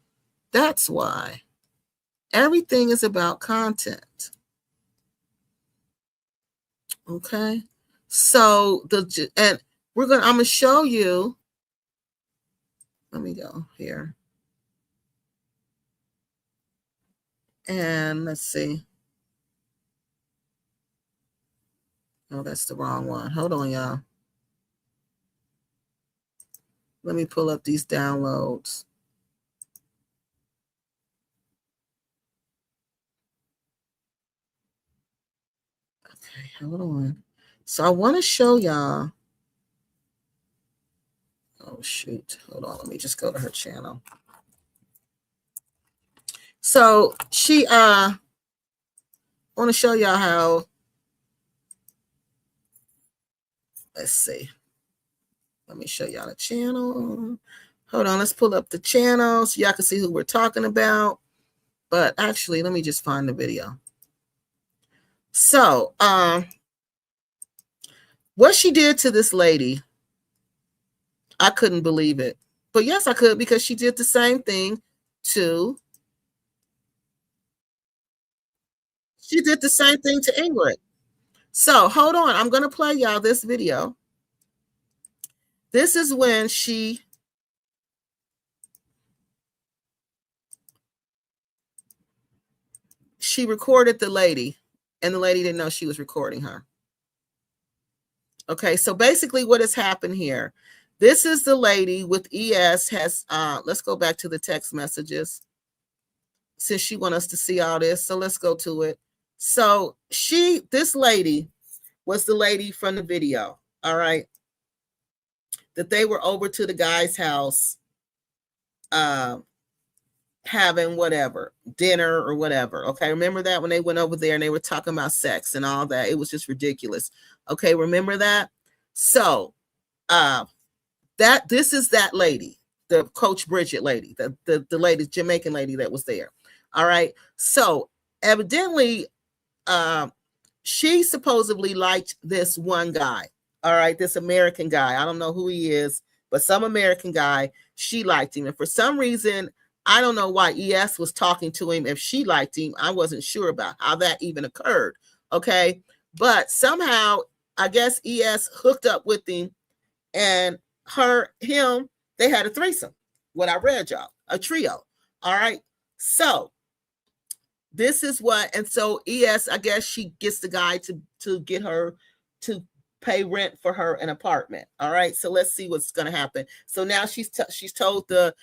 Speaker 1: That's why. Everything is about content. Okay. So I'm gonna show you. Let me go here. And let's see. Oh, that's the wrong one. Hold on, y'all. Let me pull up these downloads. Okay, hold on. So I want to show y'all. Oh, shoot. Hold on. Let me just go to her channel. So I want to show y'all how. Let's see. Let me show y'all the channel. Hold on, let's pull up the channel so y'all can see who we're talking about. But actually, let me just find the video. So, What she did to this lady, I couldn't believe it. But yes, I could, because she did the same thing to Ingrid. So hold on. I'm going to play y'all this video. This is when she recorded the lady, and the lady didn't know she was recording her. Okay, so basically what has happened here, this is the lady with ES has, let's go back to the text messages since she wants us to see all this. So let's go to it. So this lady was the lady from the video, all right, that they were over to the guy's house, having whatever, dinner or whatever. Okay, remember that when they went over there and they were talking about sex and all that? It was just ridiculous. Okay, remember that? So this is that lady, the Coach Bridget lady, the lady, Jamaican lady that was there. All right. So evidently, she supposedly liked this one guy. All right, this American guy. I don't know who he is, but some American guy. She liked him, and for some reason, I don't know why ES was talking to him if she liked him. I wasn't sure about how that even occurred. Okay, but somehow I guess ES hooked up with him, and him, they had a threesome. What I read y'all, a trio. All right, so this is what, and so ES, I guess she gets the guy to get her to pay rent for her an apartment. All right, so let's see what's going to happen. So now she's told the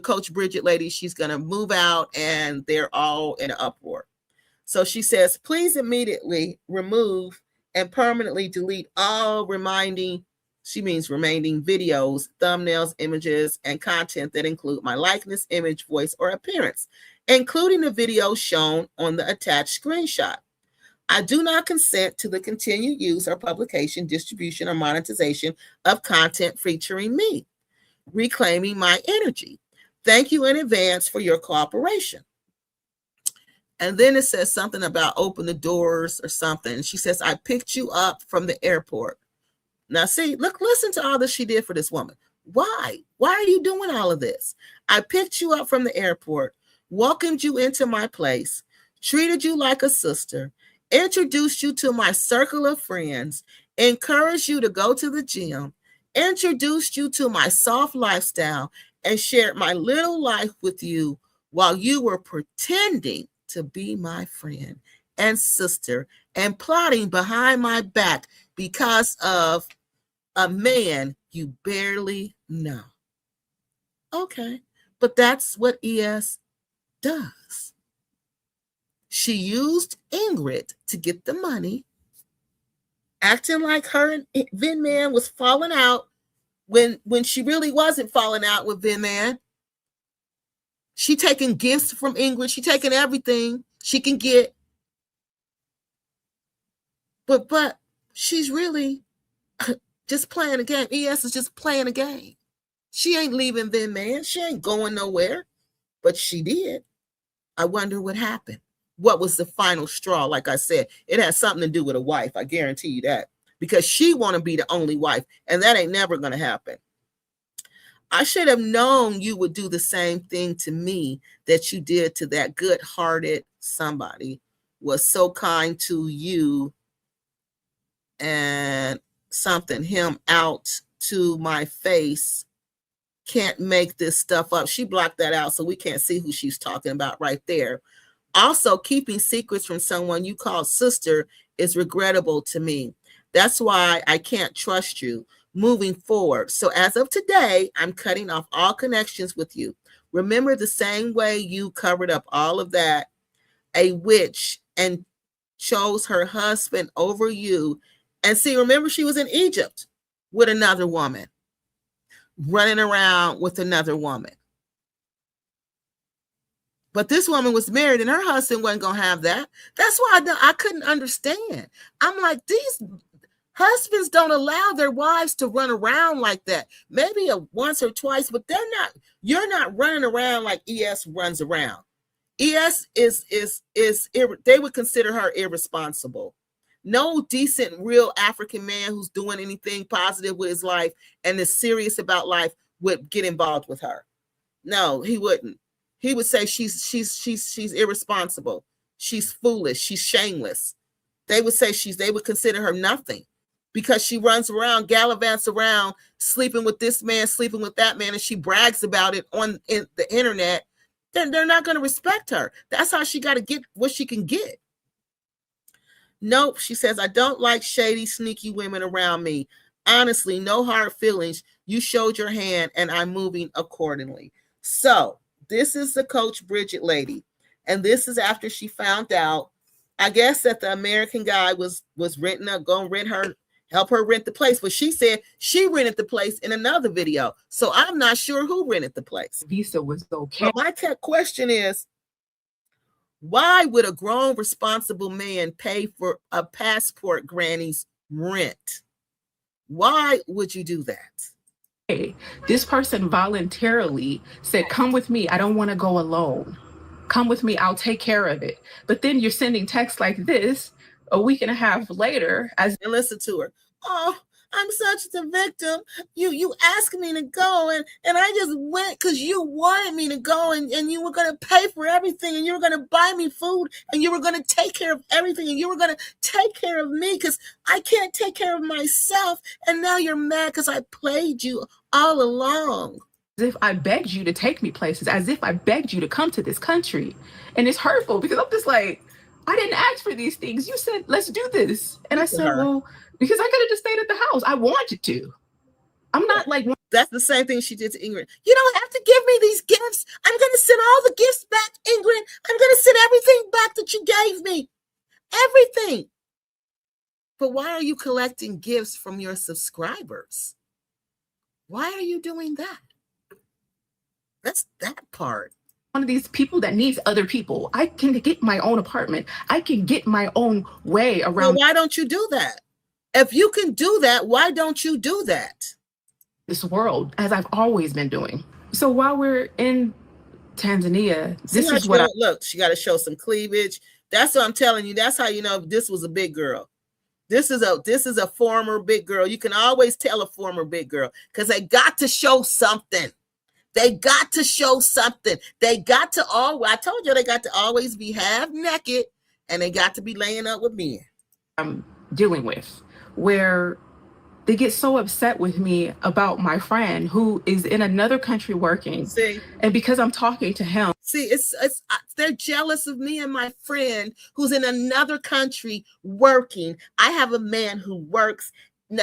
Speaker 1: Coach Bridget lady she's going to move out, and they're all in an uproar. So she says, please immediately remove and permanently delete all remaining videos, thumbnails, images, and content that include my likeness, image, voice, or appearance, including the video shown on the attached screenshot. I do not consent to the continued use or publication, distribution, or monetization of content featuring me, reclaiming my energy. Thank you in advance for your cooperation. And then it says something about open the doors or something. She says, I picked you up from the airport. Now, see, listen to all this she did for this woman. Why? Why are you doing all of this? I picked you up from the airport, welcomed you into my place, treated you like a sister, introduced you to my circle of friends, encouraged you to go to the gym, introduced you to my soft lifestyle, and shared my little life with you while you were pretending to be my friend and sister and plotting behind my back because of a man you barely know. Okay, but that's what ES does. She used Ingrid to get the money, acting like her and Vin Man was falling out when she really wasn't falling out with Vin Man. She taking gifts from Ingrid. She taking everything she can get. But she's really just playing a game. ES is just playing a game. She ain't leaving Vin Man. She ain't going nowhere. But she did. I wonder what happened. What was the final straw? Like I said, it has something to do with a wife. I guarantee you that. Because she want to be the only wife. And that ain't never going to happen. I should have known you would do the same thing to me that you did to that good-hearted somebody, was so kind to you, and something, him out to my face. Can't make this stuff up. She blocked that out so we can't see who she's talking about right there. Also, keeping secrets from someone you call sister is regrettable to me. That's why I can't trust you moving forward. So as of today, I'm cutting off all connections with you. Remember, the same way you covered up all of that, a witch, and chose her husband over you. And see, remember, she was in Egypt with another woman, running around with another woman. But this woman was married and her husband wasn't going to have that. That's why I couldn't understand. I'm like, these husbands don't allow their wives to run around like that. Maybe once or twice, but you're not running around like ES runs around. ES is they would consider her irresponsible. No decent, real African man who's doing anything positive with his life and is serious about life would get involved with her. No, he wouldn't. He would say she's irresponsible. She's foolish. She's shameless. They would say they would consider her nothing because she runs around, gallivants around, sleeping with this man, sleeping with that man, and she brags about it on the internet. Then they're not going to respect her. That's how she got to get what she can get. Nope, she says, I don't like shady, sneaky women around me. Honestly, no hard feelings. You showed your hand and I'm moving accordingly. So this is the Coach Bridget lady. And this is after she found out, I guess, that the American guy was renting up, going to rent her, help her rent the place. But she said she rented the place in another video. So I'm not sure who rented the place.
Speaker 7: Visa was okay.
Speaker 1: But my question is, why would a grown, responsible man pay for a passport granny's rent? Why would you do that?
Speaker 7: Hey, this person voluntarily said, come with me. I don't want to go alone. Come with me. I'll take care of it. But then you're sending texts like this a week and a half later. And
Speaker 1: listen to her. Oh, I'm such the victim. You asked me to go and I just went because you wanted me to go and you were going to pay for everything and you were going to buy me food and you were going to take care of everything and you were going to take care of me because I can't take care of myself. And now you're mad because I played you all along.
Speaker 7: As if I begged you to take me places, as if I begged you to come to this country. And it's hurtful because I'm just like, I didn't ask for these things. You said, let's do this. And I said, well, because I could have just stayed at the house. I wanted to. I'm not like...
Speaker 1: That's the same thing she did to Ingrid. You don't have to give me these gifts. I'm going to send all the gifts back, Ingrid. I'm going to send everything back that you gave me. Everything. But why are you collecting gifts from your subscribers? Why are you doing that? That's that part.
Speaker 7: One of these people that needs other people. I can get my own apartment. I can get my own way around.
Speaker 1: Well, why don't you do that? If you can do that, why don't you do that?
Speaker 7: This world, as I've always been doing. So while we're in Tanzania, this is what
Speaker 1: look, she got to show some cleavage. That's what I'm telling you. That's how you know this was a big girl. This is a former big girl. You can always tell a former big girl because they got to show something. They got to show something. They got to I told you they got to always be half naked and they got to be laying up with men.
Speaker 7: I'm dealing with, where they get so upset with me about my friend who is in another country working.
Speaker 1: See?
Speaker 7: And because I'm talking to him.
Speaker 1: See, they're jealous of me and my friend who's in another country working. I have a man who works.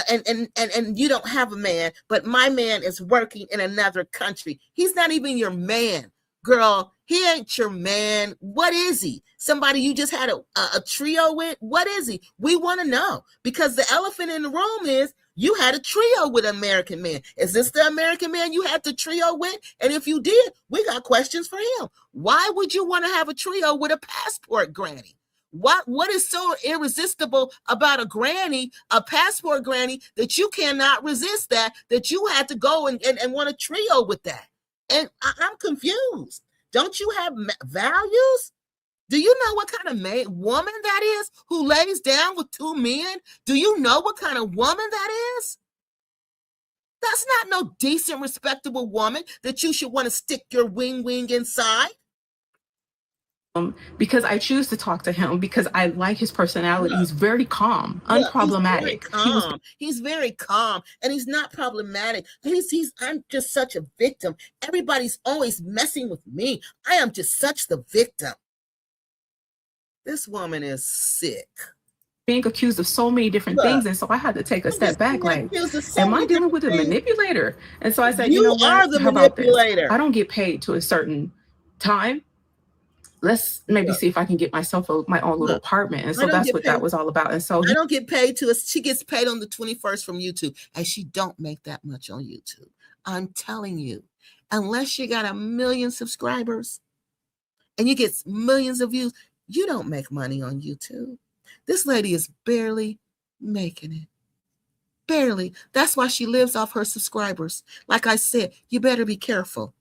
Speaker 1: And you don't have a man, but my man is working in another country. He's not even your man, girl. He ain't your man. What is he? Somebody you just had a trio with? What is he? We want to know, because the elephant in the room is you had a trio with an American man. Is this the American man you had the trio with? And if you did, we got questions for him. Why would you want to have a trio with a passport granny? What is so irresistible about a granny, a passport granny, that you cannot resist that you had to go and want a trio with that? And I'm confused. Don't you have values? Do you know what kind of woman that is who lays down with two men? Do you know what kind of woman that is? That's not no decent, respectable woman that you should want to stick your wing inside.
Speaker 7: Because I choose to talk to him because I like his personality. He's very calm, unproblematic.
Speaker 1: He's very calm, and he's not problematic. I'm just such a victim. Everybody's always messing with me. I am just such the victim. This woman is sick.
Speaker 7: Being accused of so many different things, and so I had to take a step back. Like, am I dealing with a manipulator? And so I said, you know what?
Speaker 1: You are the manipulator.
Speaker 7: I don't get paid to a certain time. Let's maybe see if I can get myself my own little apartment. And so that's what that was all about. And so
Speaker 1: I don't get paid she gets paid on the 21st from YouTube, and she don't make that much on YouTube. I'm telling you, unless you got 1 million subscribers and you get millions of views, you don't make money on YouTube. This lady is barely making it. Barely. That's why she lives off her subscribers. Like I said, you better be careful.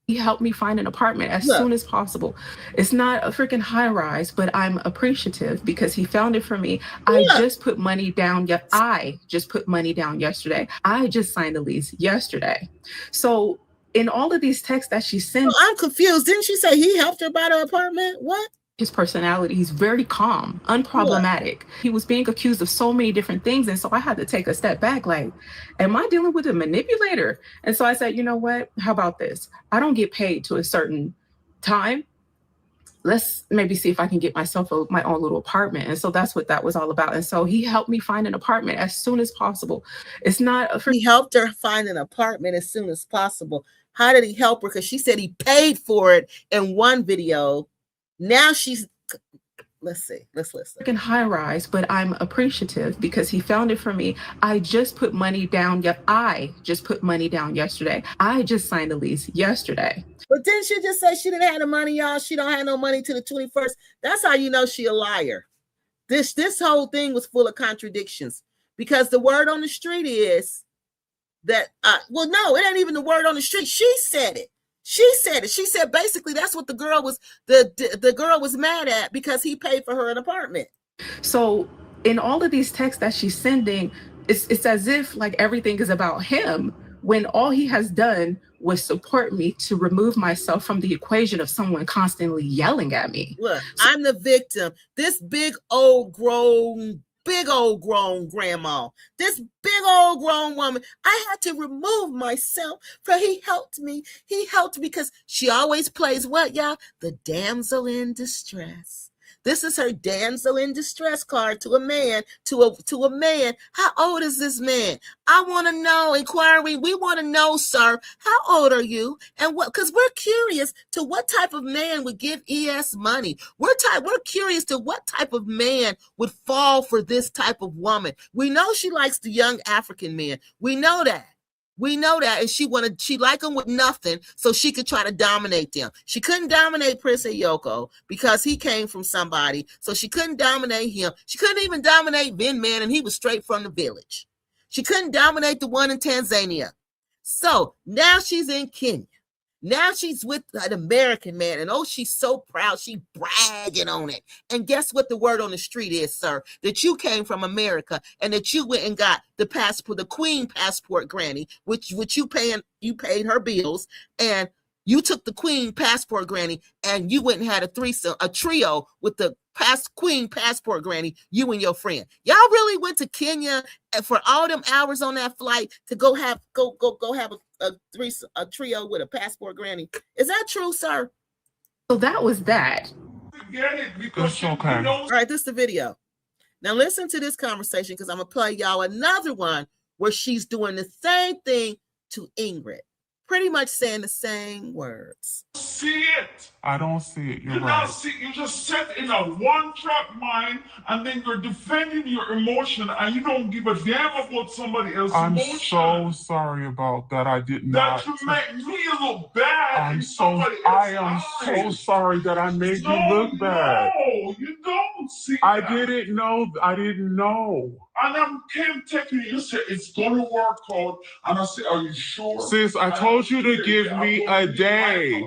Speaker 7: He helped me find an apartment as soon as possible. It's not a freaking high rise, but I'm appreciative because he found it for me. I just put money down. I just put money down yesterday. I just signed a lease yesterday. So in all of these texts that she sent,
Speaker 1: I'm confused. Didn't she say he helped her buy the apartment? What?
Speaker 7: His personality, he's very calm, unproblematic. He was being accused of so many different things. And so I had to take a step back, like, am I dealing with a manipulator? And so I said, you know what? How about this? I don't get paid to a certain time. Let's maybe see if I can get myself my own little apartment. And so that's what that was all about. And so he helped me find an apartment as soon as possible. It's not a
Speaker 1: He helped her find an apartment as soon as possible. How did he help her? Because she said he paid for it in one video. Now she's, let's see, let's listen.
Speaker 7: High rise, but I'm appreciative because he found it for me. I just put money down. I just put money down yesterday. I just signed a lease yesterday.
Speaker 1: But didn't she just say she didn't have the money, y'all? She don't have no money to the 21st. That's how you know she a liar. This whole thing was full of contradictions because the word on the street is that, well, no, it ain't even the word on the street. She said it. She said it. She said basically that's what the girl was mad at because he paid for her an apartment.
Speaker 7: So in all of these texts that she's sending, it's as if like everything is about him when all he has done was support me to remove myself from the equation of someone constantly yelling at me.
Speaker 1: Look, I'm the victim. This big old grown grandma, this big old grown woman, I had to remove myself for he helped me because she always plays what, y'all? The damsel in distress. This is her damsel in distress card to a man, to a man. How old is this man? I want to know, inquiry. We want to know, sir, how old are you? And what, because we're curious to what type of man would give ES money. We're curious to what type of man would fall for this type of woman. We know she likes the young African men. We know that. And she liked him with nothing so she could try to dominate them. She couldn't dominate Prince Yoko because he came from somebody, so she couldn't dominate him. She couldn't even dominate Vin Man, and he was straight from the village. She couldn't dominate the one in Tanzania. So now she's in Kenya. Now she's with an American man, and oh, she's so proud. She bragging on it. And guess what the word on the street is, sir? That you came from America and that you went and got the passport, the Queen passport, Granny, which you paid her bills, and you took the Queen passport, Granny, and you went and had a trio with the Queen passport, Granny, you and your friend. Y'all really went to Kenya for all them hours on that flight to go have a trio with a passport, Granny. Is that true, sir?
Speaker 7: So that was that.
Speaker 8: It's okay.
Speaker 1: All right, this is the video. Now listen to this conversation because I'm gonna play y'all another one where she's doing the same thing to Ingrid. Pretty much saying the same words.
Speaker 8: See it. I don't see it. You're right.
Speaker 9: Not see, you just set in a one-track mind, and then you're defending your emotion, and you don't give a damn about somebody else's emotion.
Speaker 8: I'm so sorry about that. I did not.
Speaker 9: That you make me look bad.
Speaker 8: I am so sorry that I made you look bad.
Speaker 9: No, you don't see.
Speaker 8: I didn't know.
Speaker 9: And I came taking you said it's gonna work out, and I said, "Are you sure?"
Speaker 8: Sis, I told you to give me a day.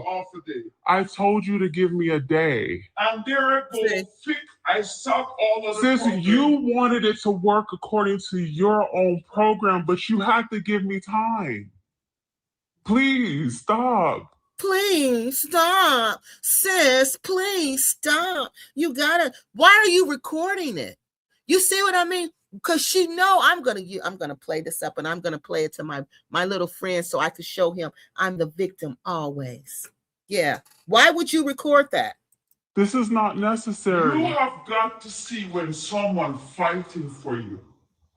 Speaker 8: I told you to give me a day.
Speaker 9: And there I go. I solved all of the
Speaker 8: Sis,
Speaker 9: problems.
Speaker 8: you wanted it to work according to your own program, but you have to give me time. Please stop.
Speaker 1: Please stop. Sis, please stop. You gotta, why are you recording it? You see what I mean? Because she know I'm gonna play this up, and I'm gonna play it to my little friend so I could show him I'm the victim always. Yeah. Why would you record that?
Speaker 8: This is not necessary.
Speaker 9: You have got to see when someone fighting for you.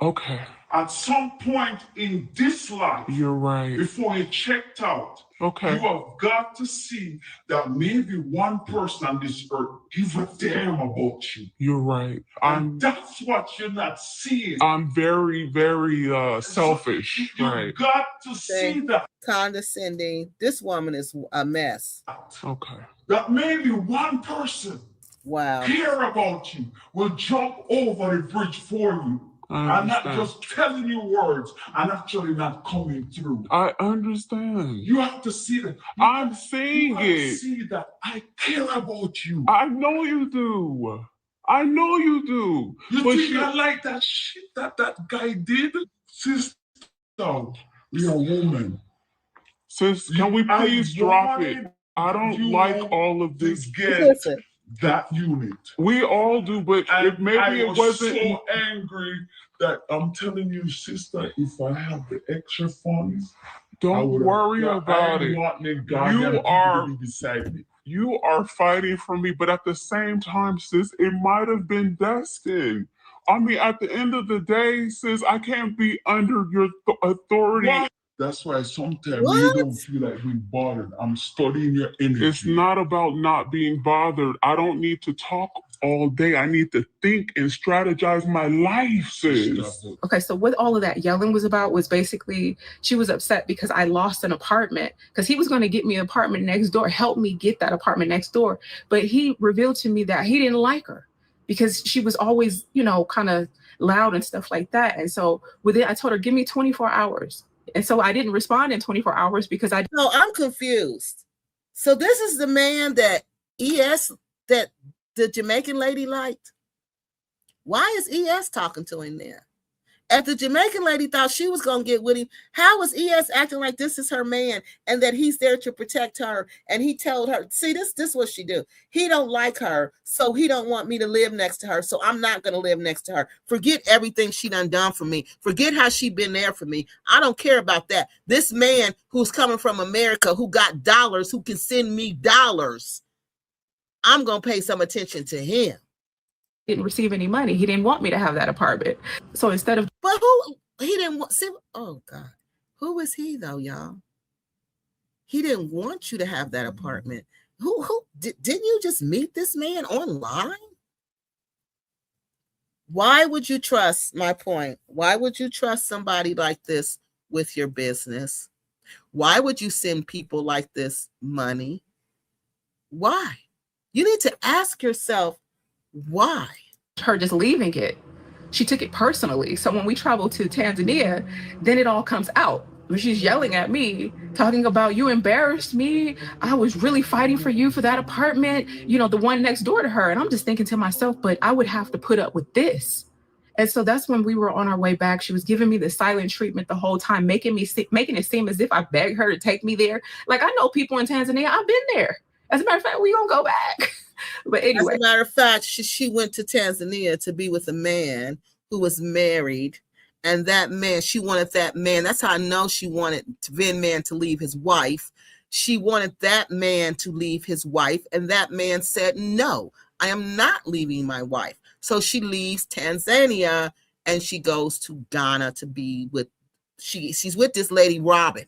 Speaker 8: Okay.
Speaker 9: At some point in this life,
Speaker 8: you're right.
Speaker 9: Before you checked out,
Speaker 8: okay,
Speaker 9: you have got to see that maybe one person on this earth give a damn about you.
Speaker 8: You're right.
Speaker 9: That's what you're not seeing.
Speaker 8: I'm very, very selfish.
Speaker 9: You
Speaker 8: right.
Speaker 9: got to see that.
Speaker 1: Condescending. This woman is a mess.
Speaker 8: Okay.
Speaker 9: That maybe one person
Speaker 1: care
Speaker 9: about you will jump over the bridge for you. I'm not just telling you words and actually not coming through.
Speaker 8: I understand.
Speaker 9: You have to see that.
Speaker 8: I'm saying it.
Speaker 9: See that I care about you.
Speaker 8: I know you do. I know you do.
Speaker 9: You think I like that shit that guy did? Sister, you're a woman.
Speaker 8: Sis, can we please drop it? I don't like all of this.
Speaker 9: Get that unit.
Speaker 8: We all do, but if maybe it wasn't
Speaker 9: so angry that I'm telling you, sister, if I have the extra funds,
Speaker 8: don't worry about it. You are fighting for me, but at the same time, sis, it might have been destined. I mean, at the end of the day, sis, I can't be under your authority.
Speaker 9: What? That's why sometimes you don't feel like being bothered. I'm studying your energy.
Speaker 8: It's not about not being bothered. I don't need to talk all day. I need to think and strategize my life, sis.
Speaker 7: Okay, so what all of that yelling was about was basically she was upset because I lost an apartment because he was going to get me an apartment next door, help me get that apartment next door. But he revealed to me that he didn't like her because she was always, you know, kind of loud and stuff like that. And so with it, I told her, give me 24 hours. And so I didn't respond in 24 hours because
Speaker 1: No, I'm confused. So this is the man that that the Jamaican lady liked. Why is ES talking to him there? If the Jamaican lady thought she was going to get with him, how is ES acting like this is her man and that he's there to protect her? And he told her, see, this is what she do. He don't like her, so he don't want me to live next to her, so I'm not going to live next to her. Forget everything she done for me. Forget how she been there for me. I don't care about that. This man who's coming from America, who got dollars, who can send me dollars, I'm going to pay some attention to him.
Speaker 7: Didn't receive any money. He didn't want me to have that apartment. So instead of...
Speaker 1: But who, he didn't want, see, oh God, who is he though, y'all? He didn't want you to have that apartment. Didn't you just meet this man online? Why would you trust, my point, why would you trust somebody like this with your business? Why would you send people like this money? Why? You need to ask yourself, why?
Speaker 7: Her just leaving it. She took it personally. So when we traveled to Tanzania, then it all comes out. She's yelling at me, talking about, you embarrassed me. I was really fighting for you for that apartment, you know, the one next door to her. And I'm just thinking to myself, but I would have to put up with this. And so that's when we were on our way back. She was giving me the silent treatment the whole time, making it seem as if I begged her to take me there. Like, I know people in Tanzania. I've been there. As a matter of fact, we gonna go back. But anyway.
Speaker 1: As a matter of fact, she went to Tanzania to be with a man who was married. And that man, she wanted that man. That's how I know she wanted Vin Man to leave his wife. She wanted that man to leave his wife. And that man said, no, I am not leaving my wife. So she leaves Tanzania and she goes to Ghana to be with, she's with this lady, Robin.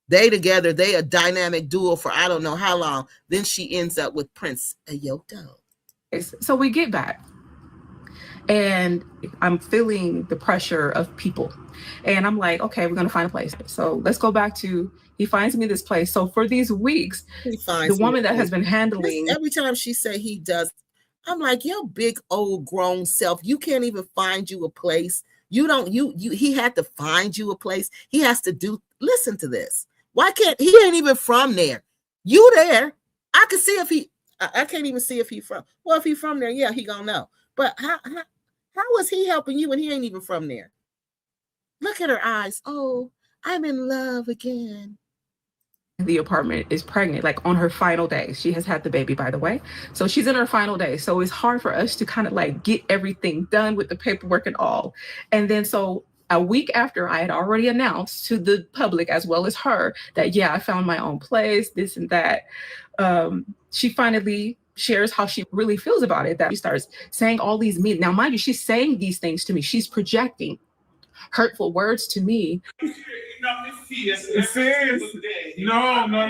Speaker 1: They together, they a dynamic duo for I don't know how long. Then she ends up with Prince Ayoto.
Speaker 7: So we get back and I'm feeling the pressure of people. And I'm like, okay, we're going to find a place. So let's go back to, he finds me this place. So for these weeks, the woman that has been handling.
Speaker 1: Every time she say he does, I'm like, your big old grown self, you can't even find you a place. He had to find you a place. He has to do, listen to this. Why can't, he ain't even from there. You there. I can see if I can't even see if he from, well, if he from there, yeah, he gonna know. But how is he helping you when he ain't even from there? Look at her eyes. Oh, I'm in love again.
Speaker 7: The apartment is pregnant, like on her final day. She has had the baby, by the way. So she's in her final day. So it's hard for us to kind of like get everything done with the paperwork and all. And then so a week after I had already announced to the public as well as her that, yeah, I found my own place, this and that. She finally shares how she really feels about it, that she starts saying all these mean. Now, mind you, she's saying these things to me. She's projecting hurtful words to me.
Speaker 9: up my face. No, we don't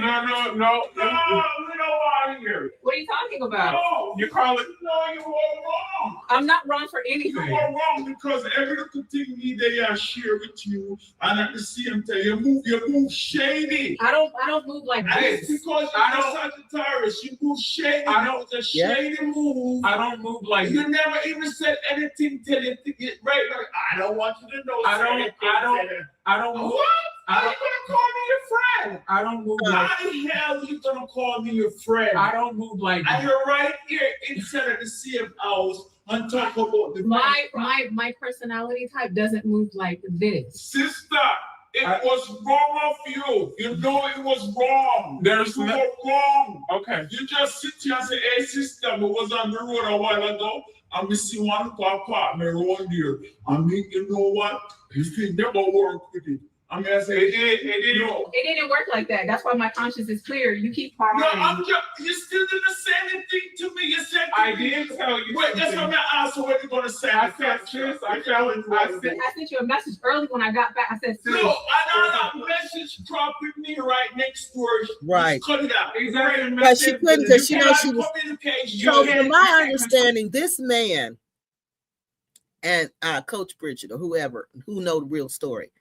Speaker 9: want here.
Speaker 7: What are you talking about?
Speaker 9: No,
Speaker 7: You call it.
Speaker 9: No, you are wrong.
Speaker 7: I'm not wrong for anything.
Speaker 9: You are wrong because every little thing they share with you, and at the same time you move shady.
Speaker 7: I don't move like
Speaker 9: and
Speaker 7: this.
Speaker 9: It's because you're Sagittarius. You move shady.
Speaker 7: I don't.
Speaker 9: It's a shady move.
Speaker 7: I don't move like
Speaker 9: You never even said anything till it get right. Like, I don't want you to know.
Speaker 7: I don't move.
Speaker 9: What? How you gonna call me your friend?
Speaker 7: I don't move
Speaker 9: How
Speaker 7: like.
Speaker 9: the hell you gonna call me your friend?
Speaker 7: I don't move like.
Speaker 9: And you're right here inside of the same house and talk about the
Speaker 7: my personality type doesn't move like this.
Speaker 9: sister. It was wrong of you. You know it was wrong. You were wrong.
Speaker 7: Okay.
Speaker 9: You just sit here and say, hey sister, we was on the road a while ago. And we see one apartment around here. I mean, you know what? You never work with it. I mean, I say, it
Speaker 7: It didn't work like that. That's why my conscience is clear. You keep calling.
Speaker 9: No, you still didn't say anything to me. You said
Speaker 7: I did tell you.
Speaker 9: Wait, that's what I asked you what you're gonna say.
Speaker 7: I sent you a message early when I got back. I said, sis.
Speaker 9: No, I know that message dropped with me right next door.
Speaker 1: Right.
Speaker 9: Cut it out.
Speaker 7: Exactly.
Speaker 1: But she couldn't because she knows she was.
Speaker 9: Communication.
Speaker 1: So from my understanding, this man and Coach Bridget or whoever who know the real story.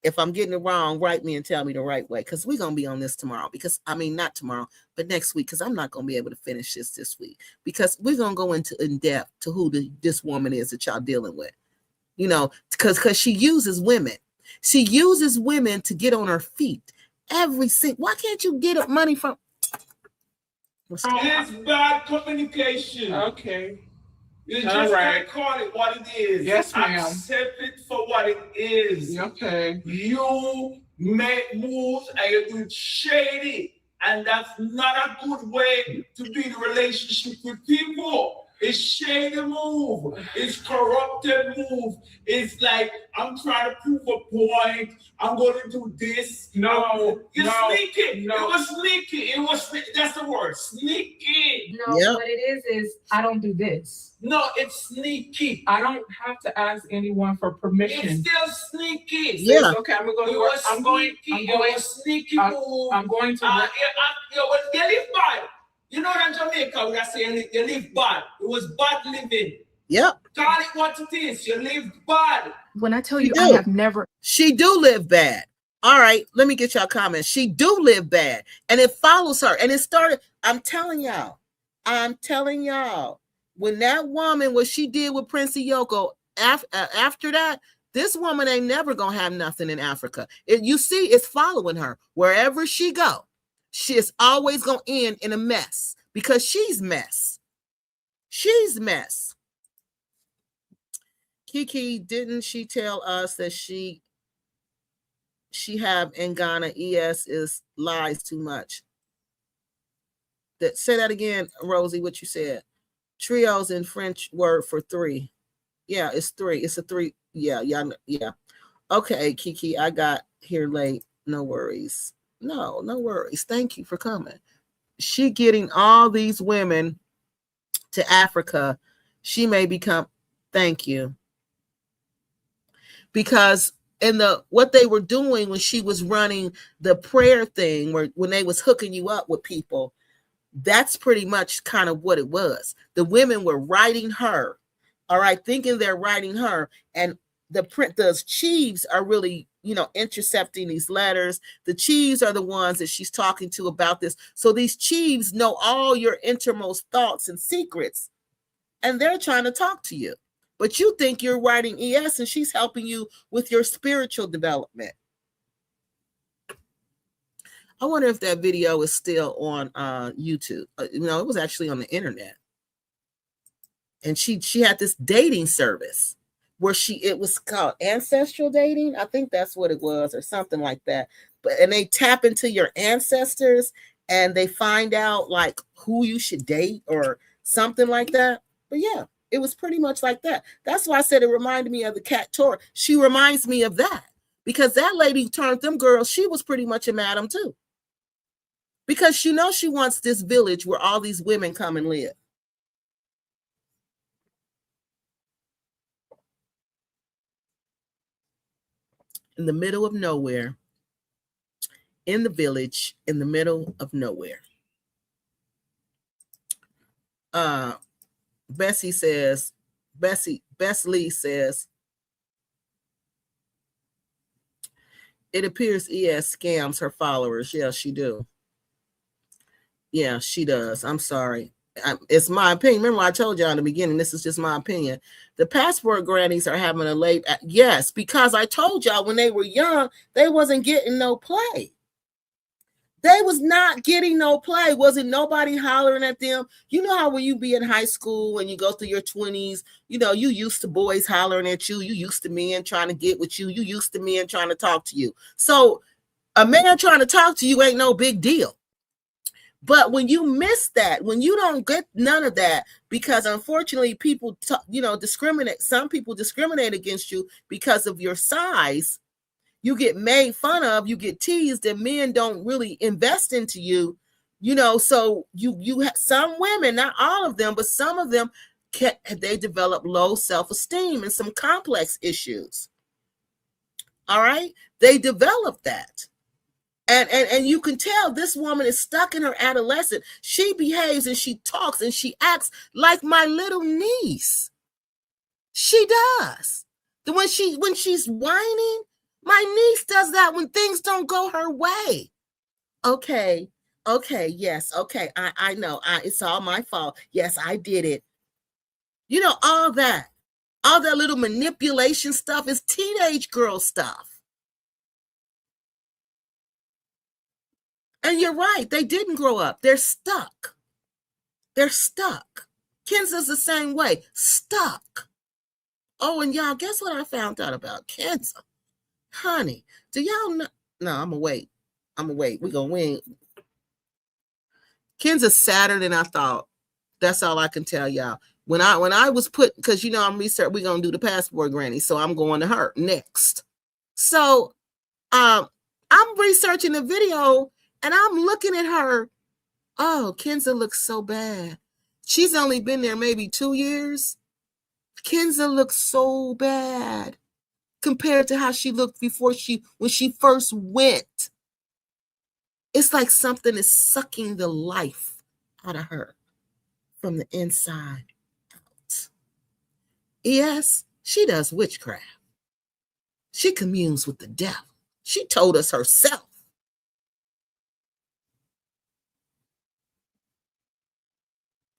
Speaker 1: If I'm getting it wrong, write me and tell me the right way, because we're gonna be on this tomorrow. Because I mean, not tomorrow, but next week, because I'm not gonna be able to finish this week, because we're gonna go into in depth to who this woman is that y'all dealing with. You know, because she uses women. She uses women to get on her feet. Why can't you get money from?
Speaker 9: It's bad communication.
Speaker 7: Okay.
Speaker 9: You just can't call it what it is.
Speaker 7: Yes, ma'am.
Speaker 9: Accept it for what it is.
Speaker 7: Okay.
Speaker 9: You make moves and you do shady, and that's not a good way to be in a relationship with people. It's shady move. It's corrupted move. It's like, I'm trying to prove a point. I'm going to do this.
Speaker 7: No.
Speaker 9: You're sneaky. No. It was sneaky. That's the word. Sneaky.
Speaker 7: No,
Speaker 1: Yep.
Speaker 7: what it is I don't do this.
Speaker 9: No, it's sneaky.
Speaker 7: I don't have to ask anyone for permission.
Speaker 9: It's still sneaky.
Speaker 1: Yeah.
Speaker 7: Okay, I'm going to
Speaker 9: It
Speaker 7: work.
Speaker 9: was
Speaker 7: I'm going
Speaker 9: sneaky move.
Speaker 7: I'm going to work.
Speaker 9: You live bad. You know that in Jamaica, we are saying you live bad. It was bad living.
Speaker 1: Yep.
Speaker 9: Call it what it is. You lived bad.
Speaker 7: When I tell
Speaker 1: She
Speaker 7: you,
Speaker 1: do.
Speaker 7: I have never.
Speaker 1: She do live bad. All right, let me get y'all comments. She do live bad, and it follows her. And it started. I'm telling y'all. When that woman, what she did with Prince Yoko, after that, this woman ain't never gonna have nothing in Africa. You see, it's following her wherever she go. She's always gonna end in a mess because she's mess. She's mess. Kiki, didn't she tell us that she have in Ghana ES is lies too much? Say that again, Rosie, what you said. Trios in French word for three. Yeah, it's three. It's a three. Yeah. Okay, Kiki, I got here late. No worries. No worries. Thank you for coming. She getting all these women to Africa. She may become, thank you. Because what they were doing when she was running the prayer thing, when they was hooking you up with people, that's pretty much kind of what it was. The women were writing her, all right, thinking they're writing her, and the chiefs are really, intercepting these letters. The chiefs are the ones that she's talking to about this. So these chiefs know all your innermost thoughts and secrets, and they're trying to talk to you. But you think you're writing ES, and she's helping you with your spiritual development. I wonder if that video is still on YouTube. It was actually on the internet. And she had this dating service where it was called ancestral dating. I think that's what it was, or something like that. And they tap into your ancestors and they find out like who you should date or something like that. But yeah, it was pretty much like that. That's why I said it reminded me of the Cat Tour. She reminds me of that because that lady turned them girls. She was pretty much a madam too. Because she wants this village where all these women come and live. In the middle of nowhere. in the village in the middle of nowhere. Bessie Lee says, it appears ES scams her followers. Yeah, she do. Yeah, she does. I'm sorry. It's my opinion. Remember, I told y'all in the beginning, this is just my opinion. The passport grannies are having a late, yes, because I told y'all when they were young, they wasn't getting no play. They was not getting no play. Wasn't nobody hollering at them. You know how when you be in high school and you go through your 20s, you know, you used to boys hollering at you. You used to men trying to get with you. You used to men trying to talk to you. So a man trying to talk to you ain't no big deal. But when you miss that, when you don't get none of that, because unfortunately people, discriminate. Some people discriminate against you because of your size. You get made fun of, you get teased, and men don't really invest into you, so you have some women, not all of them, but some of them, they develop low self-esteem and some complex issues. All right. They develop that. And you can tell this woman is stuck in her adolescence. She behaves and she talks and she acts like my little niece. She does. When she's whining, my niece does that when things don't go her way. Okay, yes, okay, I know. It's all my fault. Yes, I did it. All that little manipulation stuff is teenage girl stuff. And you're right, they didn't grow up. They're stuck. Kenza's the same way, stuck. Oh, and y'all, guess what I found out about Kenza? Honey, do y'all know? No, I'm gonna wait. We're gonna win. Kenza's sadder than I thought. That's all I can tell y'all. When I was put, because I'm researching, we're gonna do the passport granny, so I'm going to her next. So I'm researching the video and I'm looking at her. Oh, Kenza looks so bad. She's only been there maybe 2 years. Kenza looks so bad compared to how she looked when she first went. It's like something is sucking the life out of her from the inside out. Yes, she does witchcraft. She communes with the devil. She told us herself.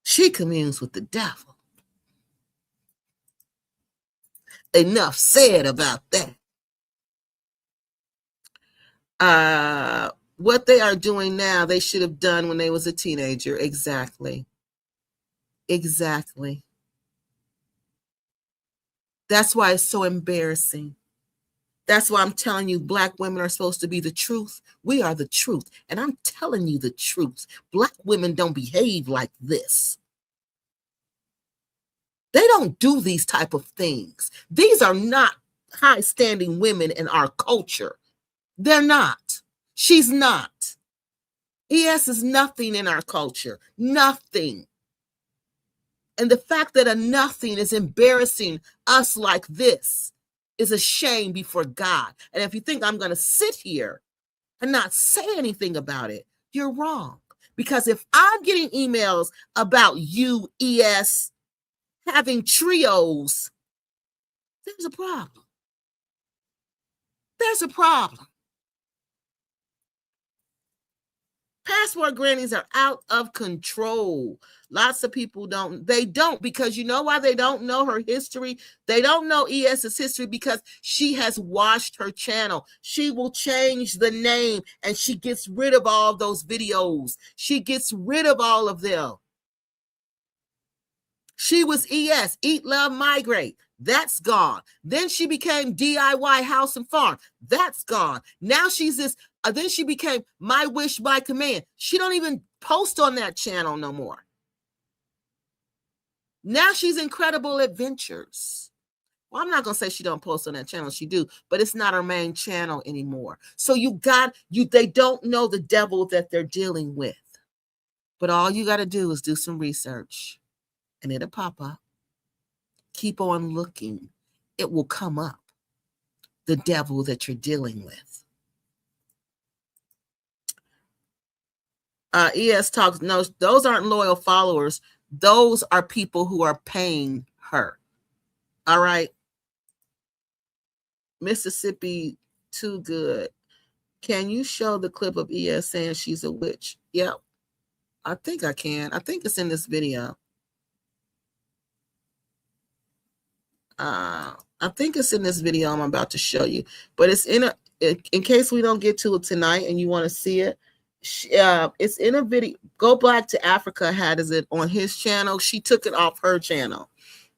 Speaker 1: She communes with the devil. Enough said about that. What they are doing now, they should have done when they was a teenager. Exactly. That's why it's so embarrassing. That's why I'm telling you, Black women are supposed to be the truth. We are the truth. And I'm telling you the truth. Black women don't behave like this. They don't do these type of things. These are not high-standing women in our culture. They're not. She's not. ES is nothing in our culture. Nothing. And the fact that a nothing is embarrassing us like this is a shame before God. And if you think I'm going to sit here and not say anything about it, you're wrong. Because if I'm getting emails about you, ES, having trios, there's a problem. There's a problem. Passport grannies are out of control. Lots of people don't because you know why they don't know her history? They don't know ES's history because she has washed her channel. She will change the name and she gets rid of all those videos. She gets rid of all of them. She was ES, Eat, Love, Migrate. That's gone. Then she became DIY House and Farm. That's gone. Now she's this. Then she became My Wish by Command. She don't even post on that channel no more. Now she's Incredible Adventures. Well, I'm not going to say she don't post on that channel. She do, but it's not her main channel anymore. So they don't know the devil that they're dealing with. But all you got to do is do some research and it'll pop up. Keep on looking. It will come up. The devil that you're dealing with. ES Talks, no, those aren't loyal followers. Those are people who are paying her. All right. Mississippi, too good. Can you show the clip of ES saying she's a witch? Yep. I think I can. I think it's in this video. I think it's in this video I'm about to show you, but it's in case we don't get to it tonight and you want to see it. It's in a video. Go Black to Africa has it on his channel. She took it off her channel.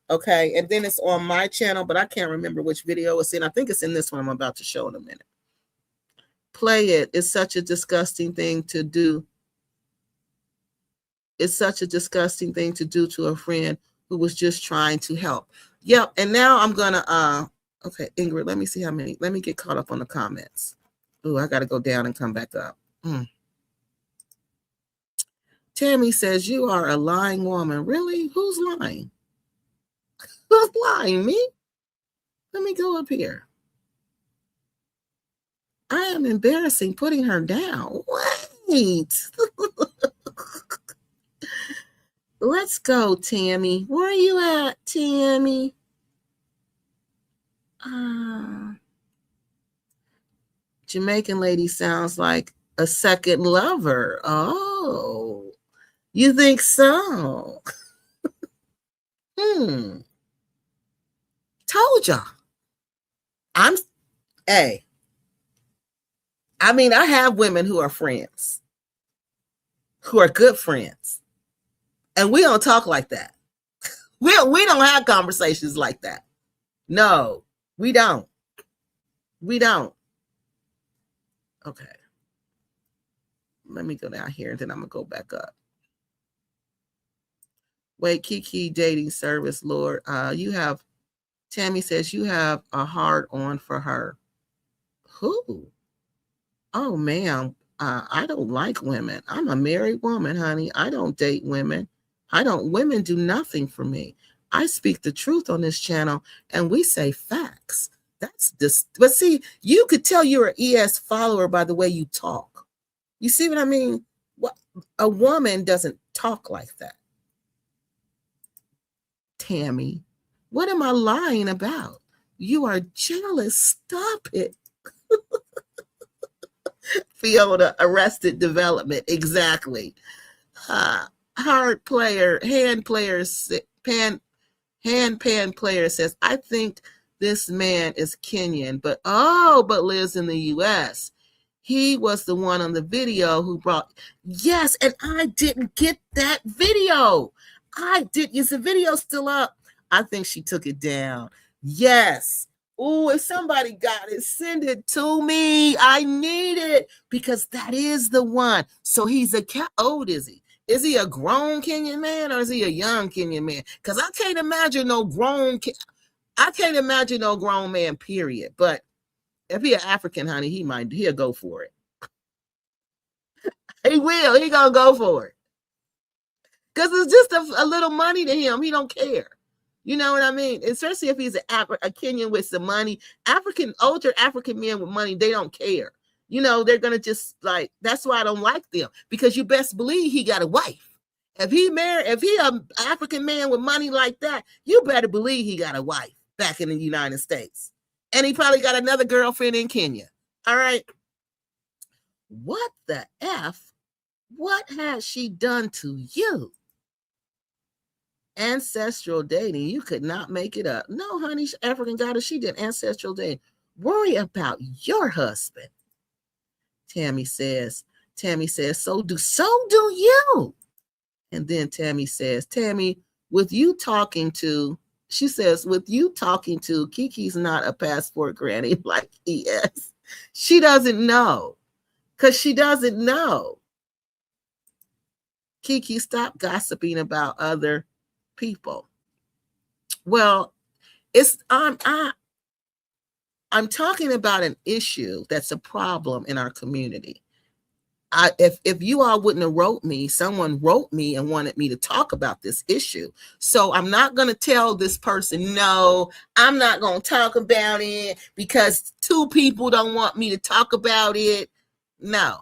Speaker 1: Okay. And then it's on my channel, but I can't remember which video it's in. I think it's in this one I'm about to show in a minute. Play it. It's such a disgusting thing to do. It's such a disgusting thing to do to a friend who was just trying to help. Yep. And now I'm going to, okay, Ingrid, let me see how many, let me get caught up on the comments. Oh, I got to go down and come back up. Tammy says, you are a lying woman. Really? Who's lying? Who's lying? Me? Let me go up here. I am embarrassing putting her down. Wait. Let's go, Tammy. Where are you at, Tammy? Jamaican lady sounds like a second lover. Oh, you think so? Told y'all. Hey. I mean, I have women who are friends, who are good friends. And we don't talk like that. We don't have conversations like that. No, we don't. We don't. Okay. Let me go down here and then I'm going to go back up. Wait, Kiki dating service, Lord. Tammy says you have a hard on for her. Who? Oh, ma'am. I don't like women. I'm a married woman, honey. I don't date women. Women do nothing for me. I speak the truth on this channel and we say facts. That's this. But see, you could tell you're an ES follower by the way you talk. You see what I mean? What a woman doesn't talk like that. Tammy, what am I lying about? You are jealous. Stop it. Fiona, Arrested Development. Exactly. Hand pan player says, I think this man is Kenyan, but lives in the US. He was the one on the video who brought, yes, and I didn't get that video. Is the video still up? I think she took it down. Yes. Oh, if somebody got it, send it to me. I need it because that is the one. So he's how old is he? Is he a grown Kenyan man or is he a young Kenyan man? Because I can't imagine no grown man, period. But if he an African, honey, he'll go for it. He will. He gonna go for it. Because it's just a little money to him. He don't care. You know what I mean? Especially if he's a Kenyan with some money. Older African men with money, they don't care. You know, they're going to just that's why I don't like them. Because you best believe he got a wife. If he an African man with money like that, you better believe he got a wife back in the United States. And he probably got another girlfriend in Kenya. All right. What the F? What has she done to you? Ancestral dating. You could not make it up. No, honey, African goddess, she did ancestral dating. Worry about your husband. Tammy says, so do you. And then Tammy says, with you talking to Kiki's not a passport granny like ES. She doesn't know. Because she doesn't know. Kiki, stop gossiping about other people. Well, I'm talking about an issue that's a problem in our community. If you all wouldn't have wrote me, someone wrote me and wanted me to talk about this issue. So I'm not going to tell this person, no, I'm not going to talk about it because two people don't want me to talk about it. No.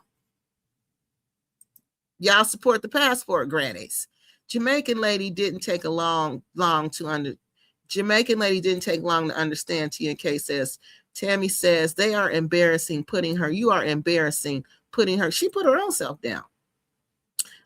Speaker 1: Y'all support the passport grannies. Jamaican lady didn't take long to understand. TNK says, Tammy says, they are embarrassing putting her. You are embarrassing putting her. She put her own self down.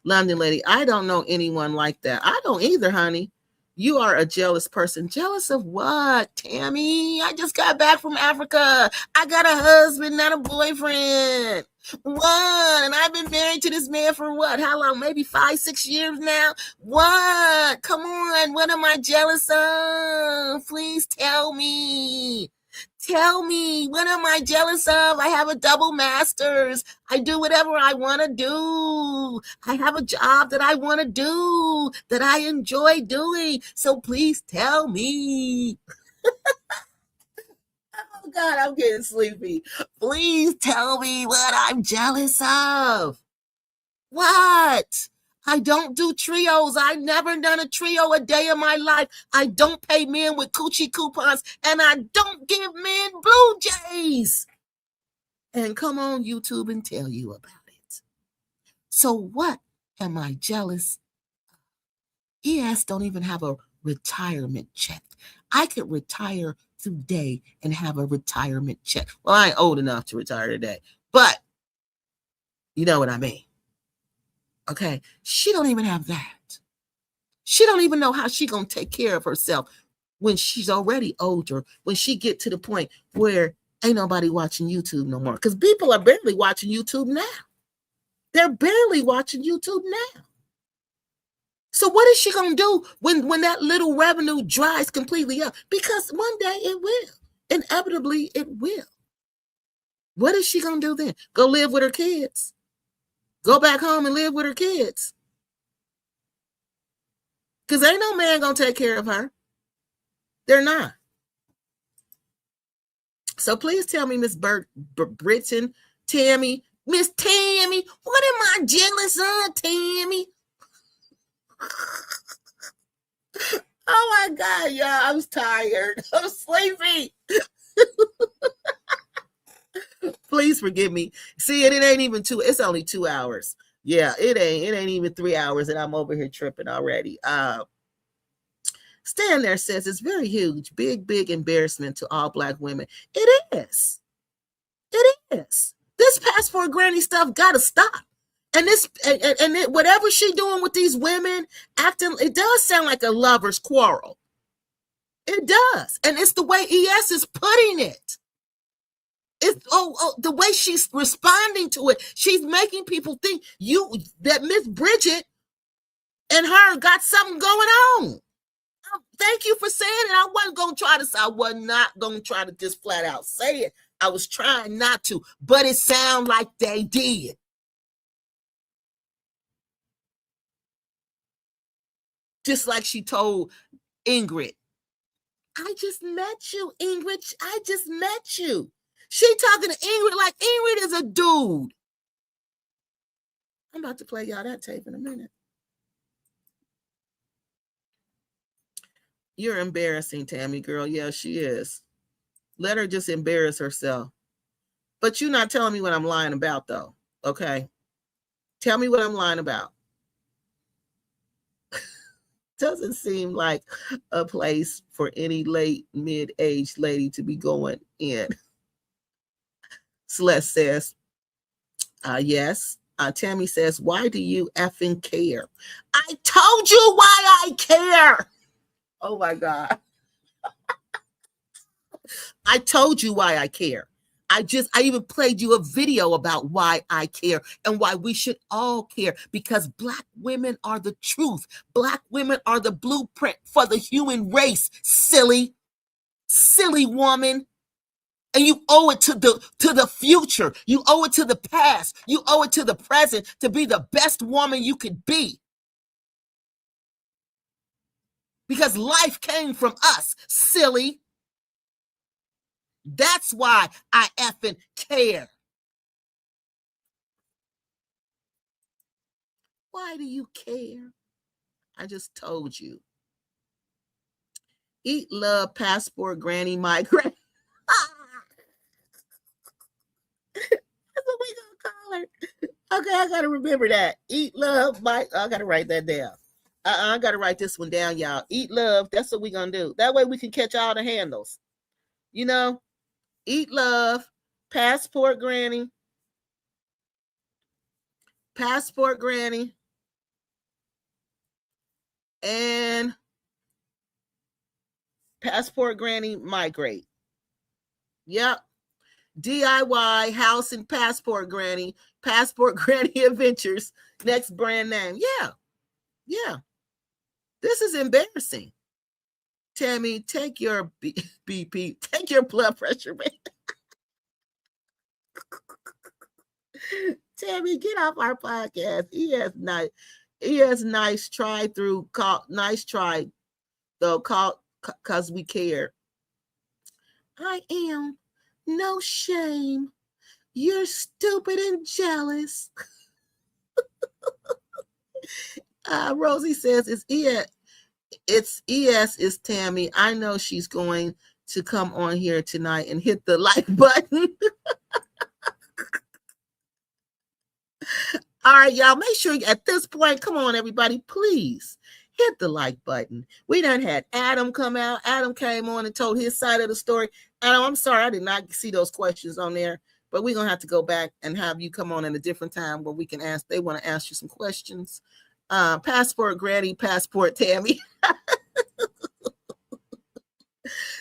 Speaker 1: London lady, I don't know anyone like that. I don't either, honey. You are a jealous person. Jealous of what, Tammy? I just got back from Africa. I got a husband, not a boyfriend. What? And I've been married to this man for what? How long? Maybe 5-6 years now? What? Come on. What am I jealous of? Please tell me. Tell me, what am I jealous of? I have a double master's. I do whatever I want to do. I have a job that I want to do, that I enjoy doing. So please tell me. Oh, God, I'm getting sleepy. Please tell me what I'm jealous of. What? I don't do trios. I've never done a trio a day in my life. I don't pay men with coochie coupons, and I don't give men blue jays. And come on YouTube and tell you about it. So what am I jealous of? ES don't even have a retirement check. I could retire today and have a retirement check. Well, I ain't old enough to retire today, but you know what I mean. Okay, she don't even have that. She don't even know how she gonna take care of herself when she's already older, when she get to the point where ain't nobody watching YouTube no more. Because people are barely watching YouTube now. They're barely watching YouTube now. So what is she gonna do when that little revenue dries completely up? Because one day it will. Inevitably, it will. What is she gonna do then? Go live with her kids? Go back home and live with her kids? Because ain't no man gonna take care of her. They're not. So please tell me, Miss Britton, Tammy, Miss Tammy, what am I jealous of, Tammy? Oh my God, y'all, I'm tired. I'm sleepy. Please forgive me. See, it ain't even it's only 2 hours. Yeah, it ain't even 3 hours, and I'm over here tripping already. Stan there says it's very huge, big embarrassment to all Black women. It is. It is. This passport granny stuff gotta stop. And whatever she doing with these women acting, it does sound like a lover's quarrel. It does, and it's the way ES is putting it. It's the way she's responding to it. She's making people think that Miss Bridget and her got something going on. Thank you for saying it. I was not gonna try to just flat out say it. I was trying not to, but it sounds like they did. Just like she told Ingrid, I just met you, Ingrid. I just met you. She talking to Ingrid like Ingrid is a dude. I'm about to play y'all that tape in a minute. You're embarrassing, Tammy, girl. Yeah, she is. Let her just embarrass herself. But you're not telling me what I'm lying about, though. Okay? Tell me what I'm lying about. Doesn't seem like a place for any late, mid-aged lady to be going in. Celeste says, yes. Tammy says, why do you effing care? I told you why I care. Oh, my God. I told you why I care. I even played you a video about why I care and why we should all care, because Black women are the truth. Black women are the blueprint for the human race, silly woman. And you owe it to the future. You owe it to the past. You owe it to the present to be the best woman you could be. Because life came from us, silly. That's why I effing care. Why do you care? I just told you. Eat, love, passport, granny, my granny. That's what we gonna call her. Okay, I gotta remember that. Eat, love, bite. I gotta write that down. I gotta write this one down, y'all. Eat, love. That's what we're gonna do. That way we can catch all the handles. You know, eat, love, passport granny, and passport granny migrate. Yep. DIY house and passport granny adventures. Next brand name. Yeah. This is embarrassing. Tammy, take your BP, take your blood pressure, man. Tammy, get off our podcast. He has nice try through call, nice try though, call because we care. I am no shame. You're stupid and jealous. Rosie says it's ES is Tammy. I know she's going to come on here tonight and hit the like button. All right, y'all, make sure at this point, come on, everybody, please hit the like button. We done had Adam come out. Adam came on and told his side of the story. Adam, I'm sorry, I did not see those questions on there, but we're going to have to go back and have you come on at a different time where we can ask, they want to ask you some questions. Passport Granny, Passport Tammy.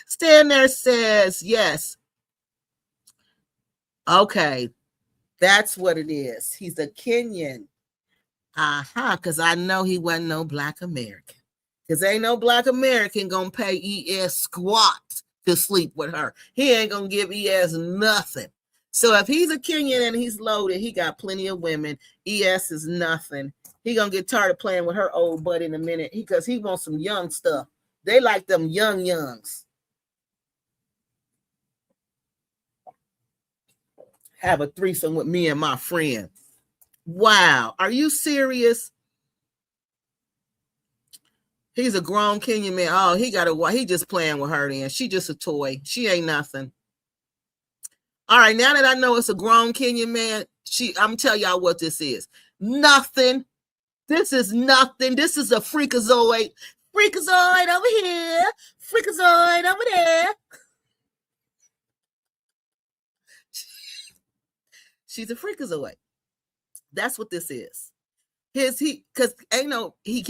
Speaker 1: Stan there says, yes. Okay, that's what it is. He's a Kenyan. Because I know he wasn't no Black American. Because ain't no Black American going to pay ES squat to sleep with her. He ain't going to give ES nothing. So if he's a Kenyan and he's loaded, he got plenty of women. ES is nothing. He going to get tired of playing with her old butt in a minute because he wants some young stuff. They like them youngs. Have a threesome with me and my friend. Wow. Are you serious? He's a grown Kenyan man. Oh, he just playing with her then. She just a toy. She ain't nothing. All right, now that I know it's a grown Kenyan man, I'm telling y'all what this is. Nothing. This is nothing. This is a freakazoid. Freakazoid over here. Freakazoid over there. She's a freakazoid. That's what this is. Because he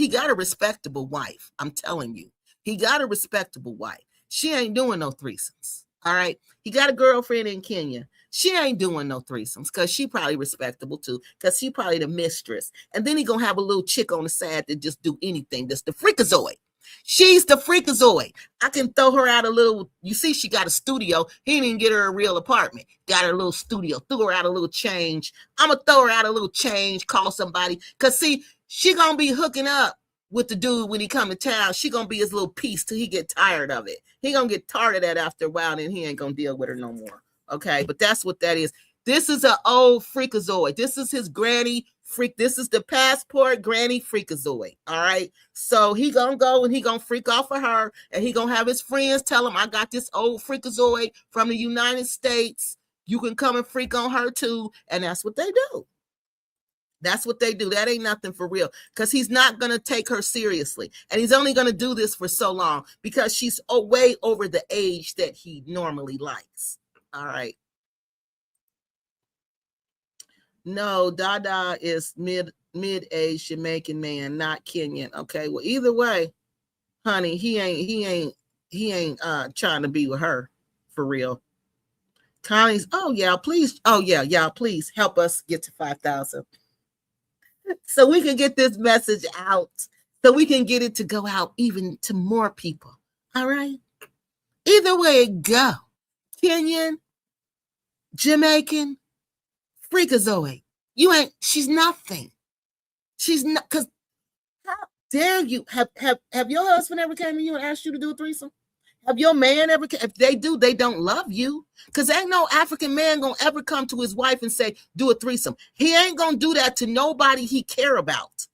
Speaker 1: got a respectable wife. I'm telling you. He got a respectable wife. She ain't doing no threesomes. All right. He got a girlfriend in Kenya. She ain't doing no threesomes because she probably respectable too. Because she probably the mistress. And then he gonna have a little chick on the side that just do anything. That's the freakazoid. She's the freakazoid. I can throw her out a little. You see, she got a studio. He didn't even get her a real apartment. Got her a little studio. Threw her out a little change. I'm gonna throw her out a little change. Call somebody. Cause see, she gonna be hooking up with the dude when he come to town. She gonna be his little piece till he get tired of it. He gonna get tired of that after a while, and he ain't gonna deal with her no more. Okay, but that's what that is. This is an old freakazoid. This is his granny freak. This is the passport granny freakazoid. All right. So he gonna go and he gonna freak off of her, and he gonna have his friends tell him, I got this old freakazoid from the United States. You can come and freak on her too. And that's what they do. That's what they do. That ain't nothing for real because he's not going to take her seriously. And he's only going to do this for so long because she's way over the age that he normally likes. All right. No, Dada is mid-age Jamaican man, not Kenyan. Okay. Well, either way, honey, he ain't trying to be with her for real. Connie's, please help us get to 5,000. So we can get this message out, so we can get it to go out even to more people. All right. Either way it go, Kenyan, Jamaican, freakazoid. She's nothing. She's not, because how dare you? Have your husband ever came to you and asked you to do a threesome? Have your man ever? If they do, they don't love you. Because ain't no African man gonna ever come to his wife and say, do a threesome. He ain't gonna do that to nobody he care about.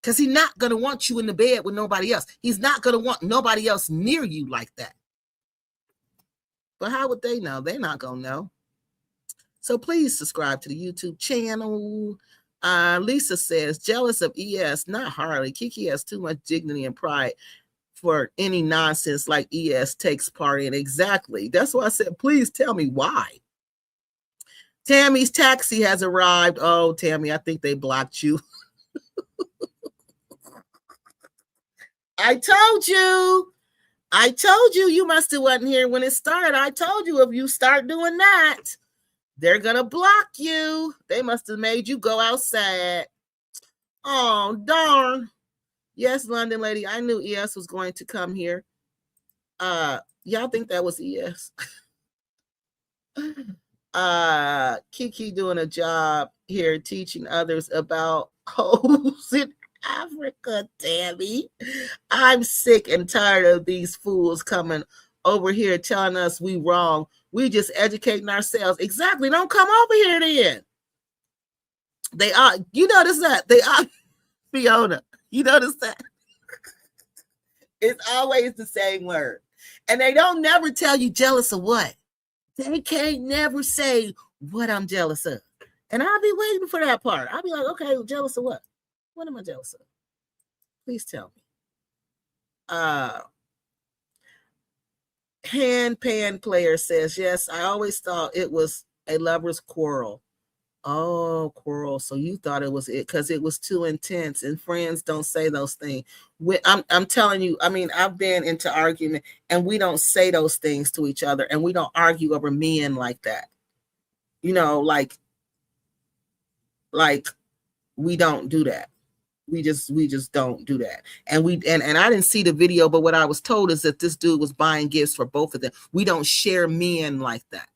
Speaker 1: Because he's not gonna want you in the bed with nobody else. He's not gonna want nobody else near you like that. But how would they know? They're not gonna know. So please subscribe to the YouTube channel. Lisa says, jealous of ES, not Harley. Kiki has too much dignity and pride for any nonsense like ES takes part in. Exactly. That's why I said, please tell me why. Tammy's taxi has arrived. Oh, Tammy, I think they blocked you. I told you you must have wasn't here when it started. I told you if you start doing that, they're going to block you. They must have made you go outside. Oh, darn. Yes, London lady, I knew ES was going to come here. Y'all think that was ES? Kiki doing a job here teaching others about hoes in Africa, Tammy. I'm sick and tired of these fools coming over here telling us we wrong. We just educating ourselves. Exactly. Don't come over here then. They are, you notice that? They are, Fiona, you notice that? It's always the same word. And they don't never tell you jealous of what. They can't never say what I'm jealous of. And I'll be waiting for that part. I'll be like, okay, well, jealous of what? What am I jealous of? Please tell me. Hand Pan Player says, yes, I always thought it was a lover's quarrel. Oh, quarrel. So you thought it was it because it was too intense, and friends don't say those things. I'm telling you, I mean, I've been into argument and we don't say those things to each other, and we don't argue over men like that. You know, like we don't do that. We just don't do that. And I didn't see the video, but what I was told is that this dude was buying gifts for both of them. We don't share men like that.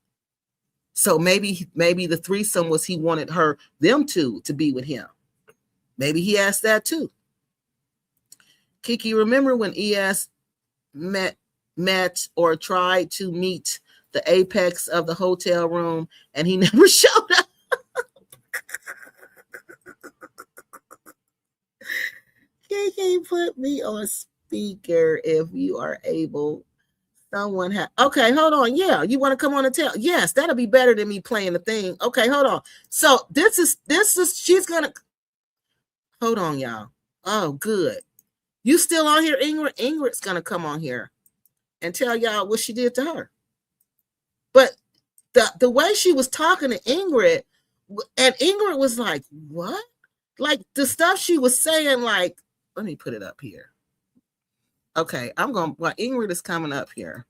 Speaker 1: So maybe the threesome was he wanted them to be with him. Maybe he asked that too. Kiki, remember when ES met or tried to meet the apex of the hotel room and he never showed up? Kiki, put me on speaker if you are able. Someone okay, hold on. Yeah, you want to come on and tell? Yes, that'll be better than me playing the thing. Okay, hold on. So this is she's gonna hold on, y'all. Oh, good. You still on here, Ingrid? Ingrid's gonna come on here and tell y'all what she did to her. But the way she was talking to Ingrid, and Ingrid was like, what? Like the stuff she was saying, like, let me put it up here. Okay, Ingrid is coming up here.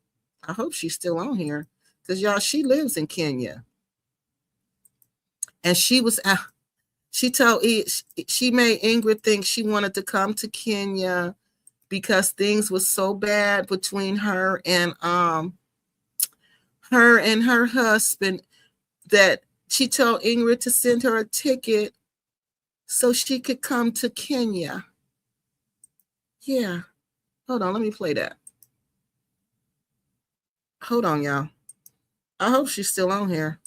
Speaker 1: I hope she's still on here because y'all, she lives in Kenya. And she was, she made Ingrid think she wanted to come to Kenya because things were so bad between her and her husband that she told Ingrid to send her a ticket so she could come to Kenya. Yeah. Hold on, let me play that. Hold on, y'all. I hope she's still on here.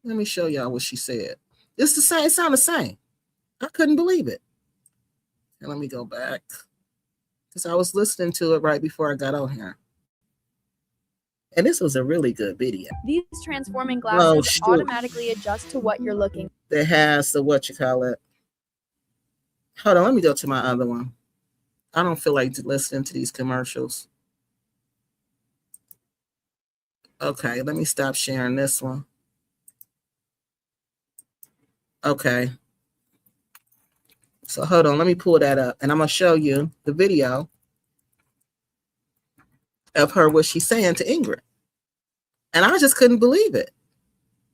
Speaker 1: Let me show y'all what she said. It's the same. It sounded the same. I couldn't believe it. And let me go back because I was listening to it right before I got on here. And this was a really good video.
Speaker 5: These transforming glasses automatically adjust to what you're looking.
Speaker 1: It has the Hold on, let me go to my other one. I don't feel like listening to these commercials. Okay, let me stop sharing this one. Okay. So hold on, let me pull that up and I'm going to show you the video of her, what she's saying to Ingrid. And I just couldn't believe it.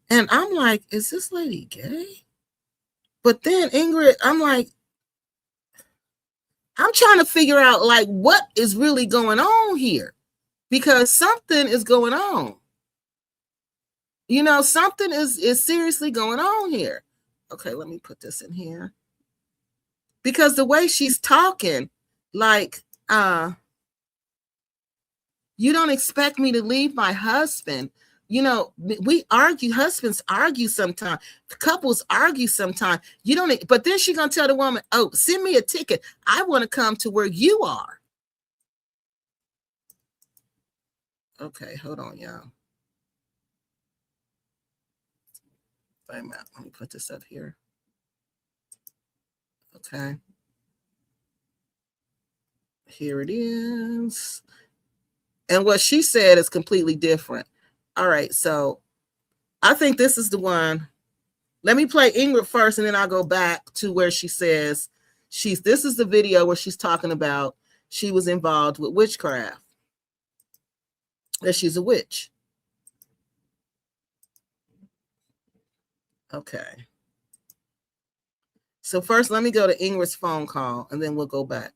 Speaker 1: And I'm like, is this lady gay? But then Ingrid, I'm like, I'm trying to figure out like what is really going on here because something is going on. You know, something is seriously going on here. Okay, let me put this in here. Because the way she's talking, like, you don't expect me to leave my husband. You know, we argue, husbands argue sometimes, couples argue sometimes. You don't, but then she's gonna tell the woman, oh, send me a ticket. I want to come to where you are. Okay, hold on, y'all. Wait a minute. Let me put this up here. Okay. Here it is. And what she said is completely different. All right, so I think this is the one. Let me play Ingrid first, and then I'll go back to where she says this is the video where she's talking about she was involved with witchcraft, that she's a witch. Okay. So first, let me go to Ingrid's phone call, and then we'll go back.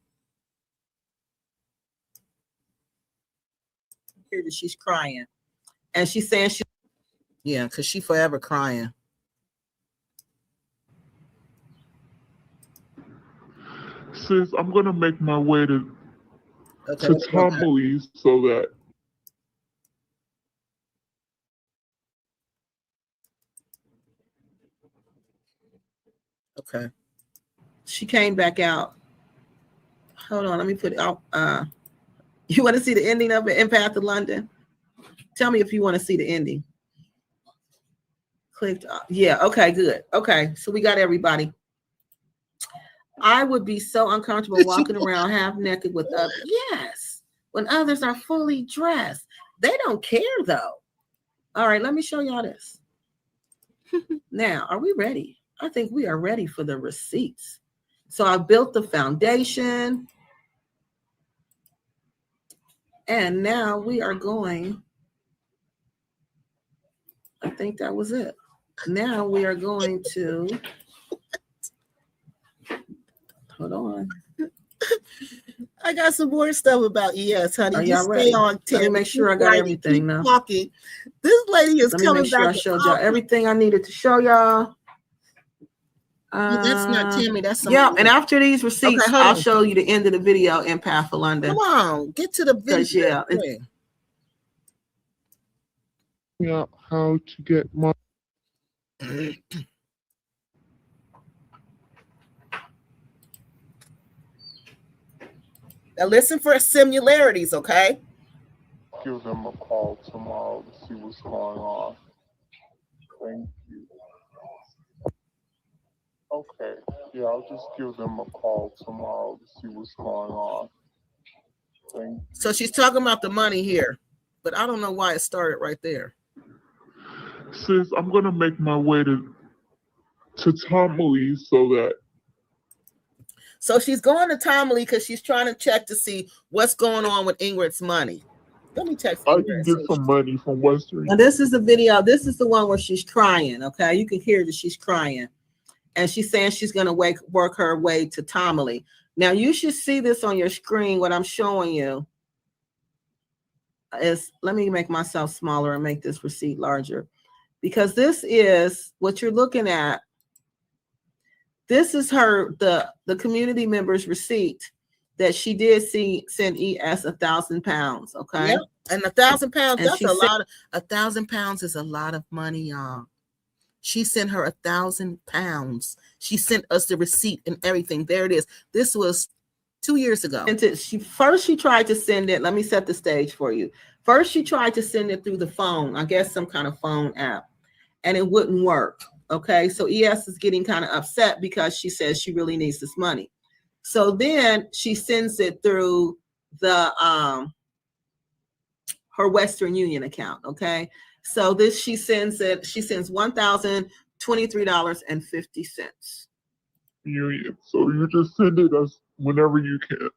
Speaker 1: Here that she's crying, and she's saying because she forever crying.
Speaker 8: Sis, I'm gonna make my way to Tommy's so that.
Speaker 1: Okay. She came back out. Hold on, let me put it out. You want to see the ending of it, Empath of London? Tell me if you want to see the ending. Clicked. Yeah, okay, good. Okay, so we got everybody. I would be so uncomfortable walking around half naked with others. Yes, when others are fully dressed. They don't care though. All right, let me show y'all this. Now, are we ready? I think we are ready for the receipts. So I built the foundation. And now we are going. I think that was it. Now we are going to. Hold on. I got some more stuff about ES, honey. Are y'all ready? Let me make sure I got everything now.
Speaker 9: Talking. This lady is coming back.
Speaker 1: Sure I showed y'all everything I needed to show y'all.
Speaker 9: That's not Tammy. That's
Speaker 1: and after these receipts, okay, I'll show you the end of the video in Path for London.
Speaker 9: Come on, get to the video.
Speaker 8: Yeah, how to get my.
Speaker 9: Now listen for similarities, okay?
Speaker 8: Give them a call tomorrow to see what's going on. Thank you. Okay, yeah, I'll just give them a call tomorrow to see what's going on. Thank you.
Speaker 1: So she's talking about the money here, but I don't know why it started right there.
Speaker 8: Sis, I'm gonna make my way to Tommy's so that.
Speaker 1: So she's going to Tomley because she's trying to check to see what's going on with Ingrid's money. Let me text
Speaker 8: I can get some money from Western.
Speaker 1: Now this is the video. This is the one where she's crying. Okay, you can hear that she's crying, and she's saying she's going to work her way to Tomley. Now you should see this on your screen. What I'm showing you is, let me make myself smaller and make this receipt larger, because this is what you're looking at. This is the community member's receipt that she did send ES 1,000 pounds. Okay.
Speaker 9: Yep. And 1,000 pounds, that's a lot.
Speaker 1: 1,000 pounds is a lot of money, y'all. She sent her 1,000 pounds. She sent us the receipt and everything. There it is. This was 2 years ago. And she tried to send it. Let me set the stage for you. First, she tried to send it through the phone, I guess some kind of phone app, and it wouldn't work. Okay, so ES is getting kind of upset because she says she really needs this money. So then she sends it through the her Western Union account. Okay, so she sends $1,023.50.
Speaker 8: Union. So you just send it us whenever you can.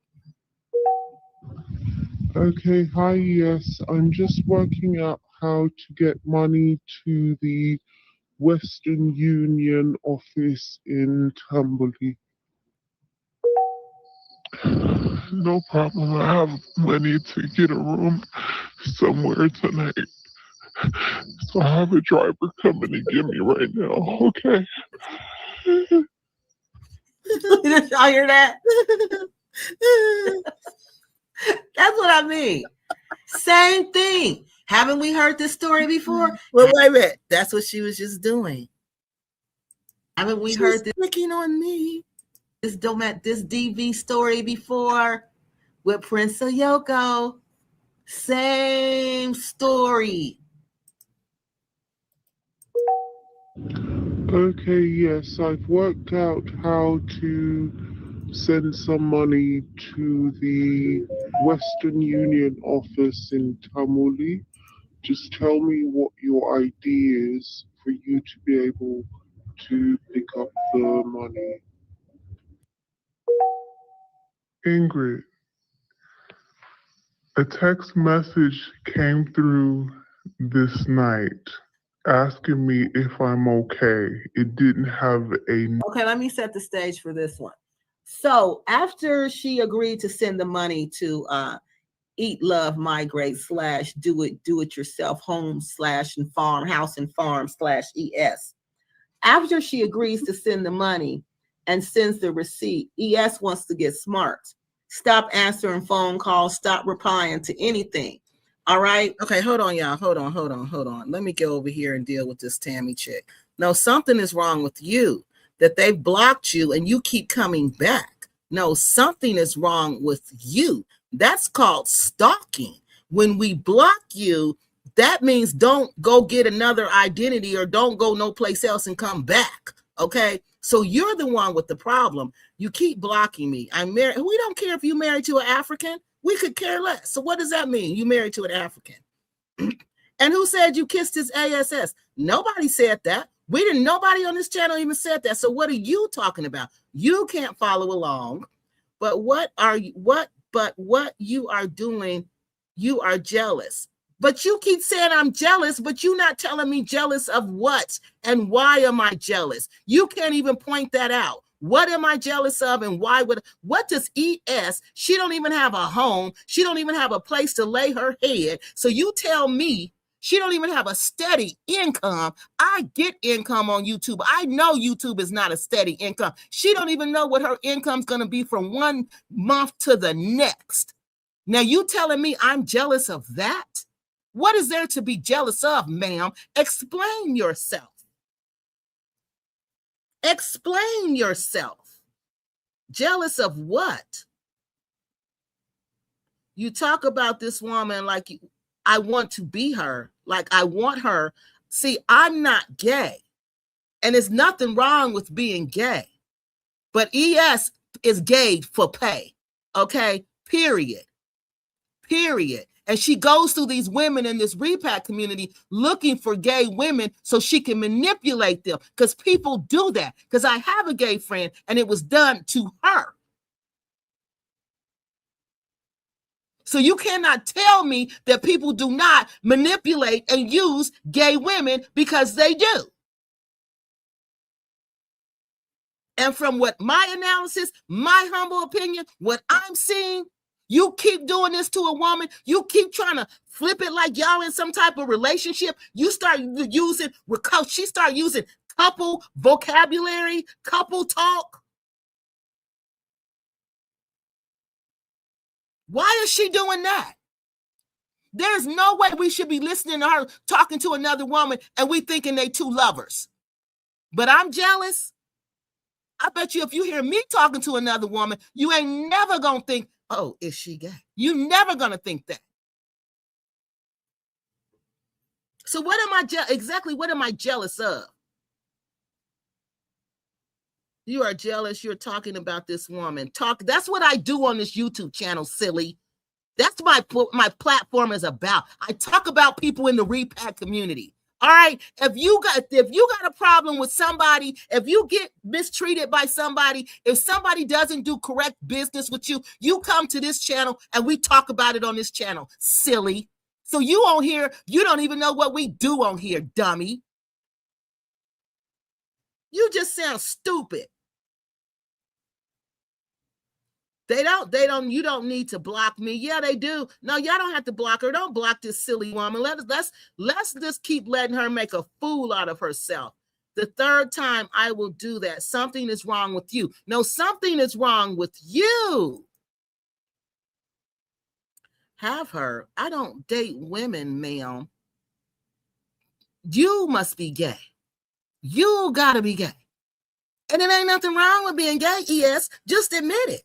Speaker 8: Okay, hi, yes. I'm just working out how to get money to the Western Union office in Camberley. No problem. I have money to get a room somewhere tonight. So I have a driver coming to get me right now. Okay.
Speaker 1: Did y'all hear that? That's what I mean. Same thing. Haven't we heard this story before?
Speaker 9: Well, wait a minute. That's what she was just doing.
Speaker 1: Haven't we heard this?
Speaker 9: Clicking on me.
Speaker 1: This DV story before with Prince Oyoko? Same story.
Speaker 8: Okay, yes, I've worked out how to send some money to the Western Union office in Tamuli. Just tell me what your ID is for you to be able to pick up the money. Ingrid, a text message came through this night asking me if I'm okay. It didn't have a.
Speaker 1: Okay, let me set the stage for this one. So after she agreed to send the money to Eat, Love, Migrate / do it yourself home / and farm house and farm / ES. After she agrees to send the money and sends the receipt, ES wants to get smart. Stop answering phone calls. Stop replying to anything. All right. Okay, hold on, y'all. Hold on. Let me go over here and deal with this Tammy chick. No, something is wrong with you, that they've blocked you and you keep coming back. No, something is wrong with you. That's called stalking. When we block you, that means don't go get another identity or don't go no place else and come back. Okay. So you're the one with the problem. You keep blocking me. I'm married. We don't care if you're married to an African. We could care less. So what does that mean? You married to an African. And who said you kissed his ASS? Nobody said that. We didn't, nobody on this channel even said that. So what are you talking about? You can't follow along. But what you are doing, you are jealous. But you keep saying I'm jealous, but you're not telling me jealous of what and why am I jealous? You can't even point that out. What am I jealous of and why what does ES? She don't even have a home. She don't even have a place to lay her head. So you tell me she don't even have a steady income. I get income on YouTube. I know YouTube is not a steady income. She don't even know what her income's going to be from one month to the next. Now you telling me I'm jealous of that? What is there to be jealous of, ma'am? Explain yourself. Explain yourself. Jealous of what? You talk about this woman like I want to be her, like I want her. See, I'm not gay, and there's nothing wrong with being gay, but ES is gay for pay, okay? Period. And she goes through these women in this repack community looking for gay women so she can manipulate them, because people do that. Because I have a gay friend and it was done to her. So you cannot tell me that people do not manipulate and use gay women, because they do. And from what my analysis, my humble opinion, what I'm seeing, you keep doing this to a woman. You keep trying to flip it like y'all in some type of relationship. You start using, she start using couple vocabulary, couple talk. Why is she doing that? There's no way we should be listening to her talking to another woman and we thinking they two lovers. But I'm jealous. I bet you if you hear me talking to another woman, you ain't never gonna think, oh, is she gay? You never gonna think that. So what am I jealous of? You are jealous. You're talking about this woman. That's what I do on this YouTube channel, silly. That's what my platform is about. I talk about people in the repack community. All right. If you got a problem with somebody, if you get mistreated by somebody, if somebody doesn't do correct business with you, you come to this channel and we talk about it on this channel, silly. So you on here, you don't even know what we do on here, dummy. You just sound stupid. You don't need to block me. Yeah, they do. No, y'all don't have to block her. Don't block this silly woman. Let's just keep letting her make a fool out of herself. The third time I will do that. Something is wrong with you. No, something is wrong with you. Have her. I don't date women, ma'am. You must be gay. You gotta be gay. And it ain't nothing wrong with being gay, ES. Just admit it.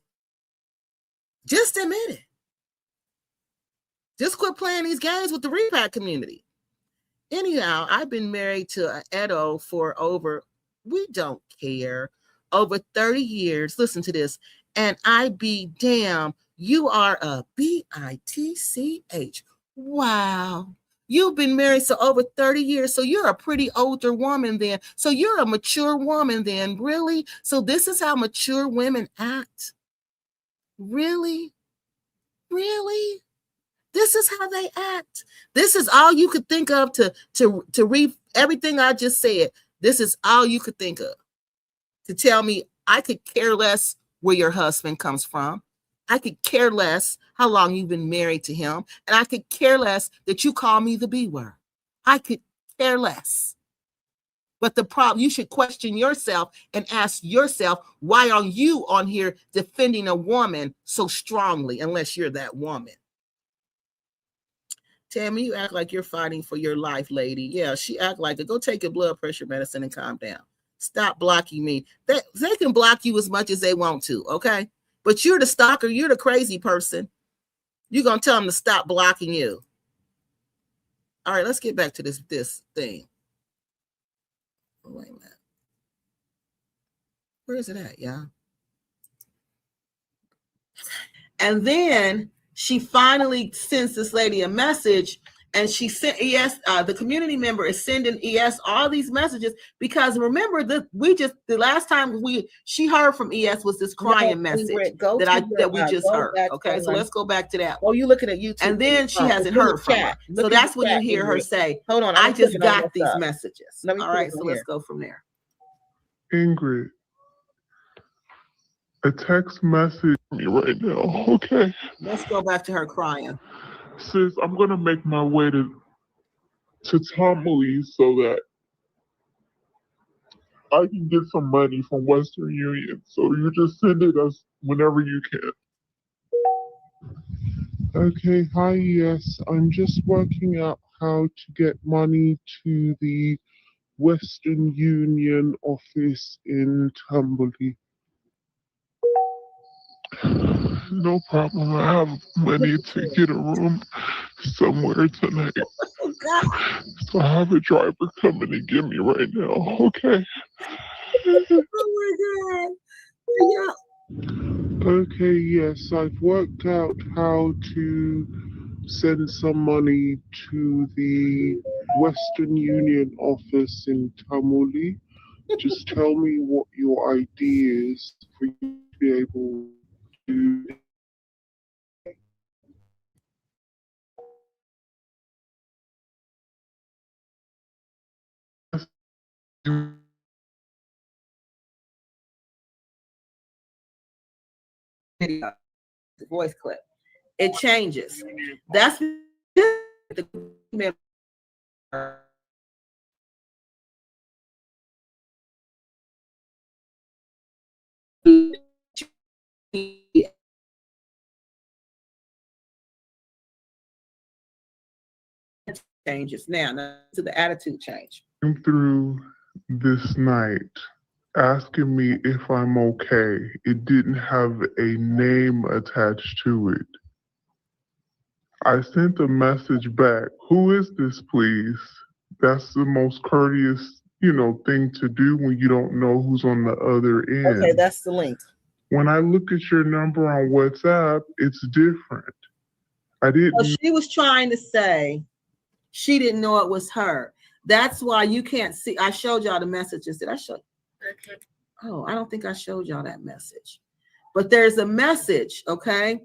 Speaker 1: Just admit it. Just quit playing these games with the repack community. Anyhow, I've been married to Edo for we don't care, over 30 years. Listen to this. And I be damn, you are a bitch. Wow. You've been married for over 30 years. So you're a pretty older woman then. So you're a mature woman then. Really? So this is how mature women act? Really? Really? This is how they act. This is all you could think of to read everything I just said. This is all you could think of to tell me I could care less where your husband comes from. I could care less how long you've been married to him. And I could care less that you call me the B word. I could care less. But the problem, you should question yourself and ask yourself, why are you on here defending a woman so strongly unless you're that woman? Tammy, you act like you're fighting for your life, lady. Yeah, she act like it. Go take your blood pressure medicine and calm down. Stop blocking me. They can block you as much as they want to, okay? But you're the stalker. You're the crazy person. You're going to tell them to stop blocking you. All right, let's get back to this thing. Oh, wait a minute. Where is it at, y'all? And then she finally sends this lady a message, and she sent ES, the community member is sending ES all these messages because remember that the last time she heard from ES was this crying message that we just heard. Okay, so let's go back to that. Oh, you looking at YouTube? And then she hasn't heard from her. So that's when you hear her say, "Hold on, I just got these messages." All right, so let's go from there.
Speaker 8: Ingrid, a text message me right now. Okay.
Speaker 1: Let's go back to her crying.
Speaker 8: Sis, I'm gonna make my way to Tomley so that I can get some money from Western Union. So you just send it us whenever you can. Okay, hi, yes. I'm just working out how to get money to the Western Union office in Tomley. No problem. I have money to get a room somewhere tonight. So I have a driver coming to get me right now. Okay.
Speaker 1: Oh my God. Yeah.
Speaker 8: Okay, yes. I've worked out how to send some money to the Western Union office in Tamuli. Just tell me what your idea is for you to be able to.
Speaker 1: Video, the voice clip. It changes. That's the changes now to the attitude change.
Speaker 8: Through this night asking me if I'm okay. It didn't have a name attached to it. I sent a message back. Who is this, please? That's the most courteous, thing to do when you don't know who's on the other end.
Speaker 1: Okay, that's the link.
Speaker 8: When I look at your number on WhatsApp, it's different. I didn't.
Speaker 1: Well, she was trying to say she didn't know it was her. That's why you can't see. I showed y'all the messages. Did I show you? Okay. Oh, I don't think I showed y'all that message. But there's a message, okay?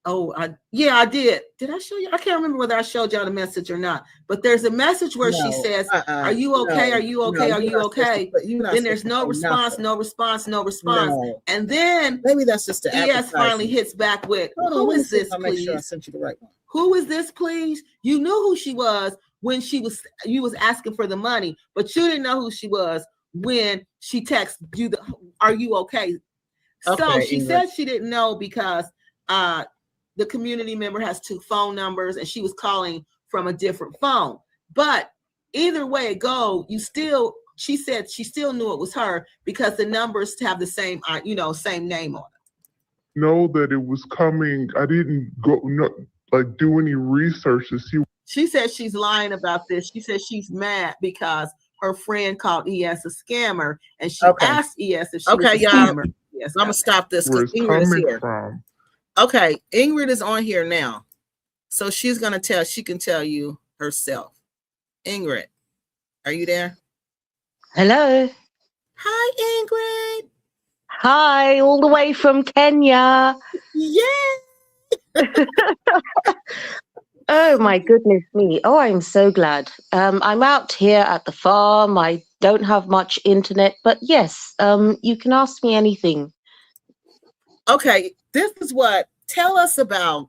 Speaker 1: Oh, yeah, I did. Did I show you? I can't remember whether I showed y'all the message or not. But there's a message where she says, "Are you okay? Are you okay? Are you okay?" Then there's no response, no response, no response. And then maybe that's just the ES finally hits back with, "Who is this, please?
Speaker 8: Sure I sent you the right one.
Speaker 1: Who is this, please?" You knew who she was when you was asking for the money, but you didn't know who she was when she texted you "Are you okay?" So she said she didn't know because the community member has 2 phone numbers and she was calling from a different phone. But either way it go, she said she still knew it was her because the numbers have the same, same name on it.
Speaker 8: Know that it was coming. I didn't go. No, like do any research to see.
Speaker 1: She said she's lying about this. She said she's mad because her friend called ES a scammer, and she asked ES if she was a scammer. Yes, I'm gonna stop this
Speaker 8: where
Speaker 1: because
Speaker 8: it's
Speaker 1: Ingrid is
Speaker 8: coming
Speaker 1: here.
Speaker 8: from.
Speaker 1: Okay, Ingrid is on here now, so she's gonna tell. She can tell you herself. Ingrid, are you there?
Speaker 10: Hello.
Speaker 1: Hi, Ingrid.
Speaker 10: Hi, all the way from Kenya.
Speaker 1: Yeah.
Speaker 10: Oh my goodness me. Oh, I'm so glad. I'm out here at the farm. I don't have much internet, but yes, you can ask me anything.
Speaker 1: Okay, this is what. Tell us about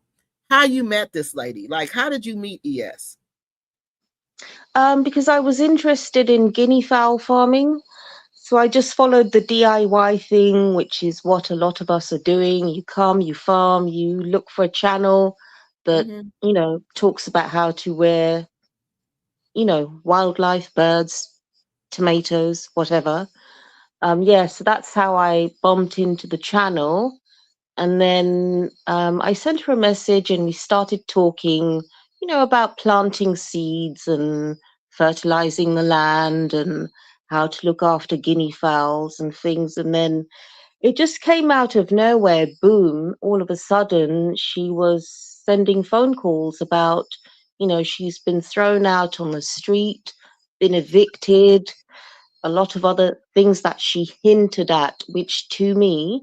Speaker 1: how you met this lady. Like, how did you meet ES?
Speaker 10: Because I was interested in guinea fowl farming. So I just followed the DIY thing, which is what a lot of us are doing. You come, you farm, you look for a channel that, you know, talks about how to rear, you know, wildlife, birds, tomatoes, whatever. Yeah, so that's how I bumped into the channel. And then I sent her a message and we started talking, you know, about planting seeds and fertilizing the land and how to look after guinea fowls and things. And then it just came out of nowhere, boom, all of a sudden she was sending phone calls about, you know, she's been thrown out on the street, been evicted, a lot of other things that she hinted at, which to me,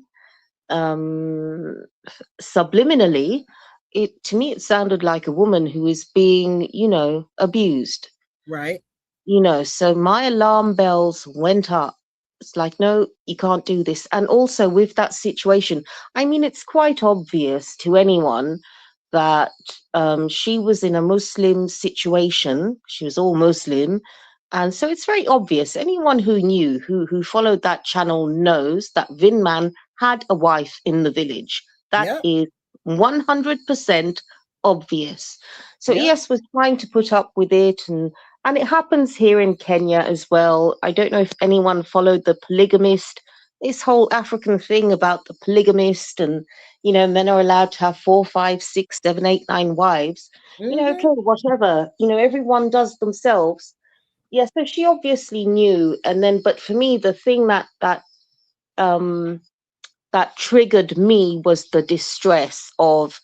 Speaker 10: subliminally, it sounded like a woman who is being, you know, abused.
Speaker 1: Right.
Speaker 10: You know, so my alarm bells went up. It's like, no, you can't do this. And also with that situation, I mean, it's quite obvious to anyone that she was in a Muslim situation. She was all Muslim. And so it's very obvious. Anyone who knew, who followed that channel knows that Vinman had a wife in the village. That is 100% obvious. So ES was trying to put up with it, and it happens here in Kenya as well. I don't know if anyone followed the polygamist, this whole African thing about the polygamist, and you know, men are allowed to have 4, 5, 6, 7, 8, 9 wives. You know, okay, whatever. You know, everyone does themselves. Yeah, so she obviously knew. And then, but for me, the thing that triggered me was the distress of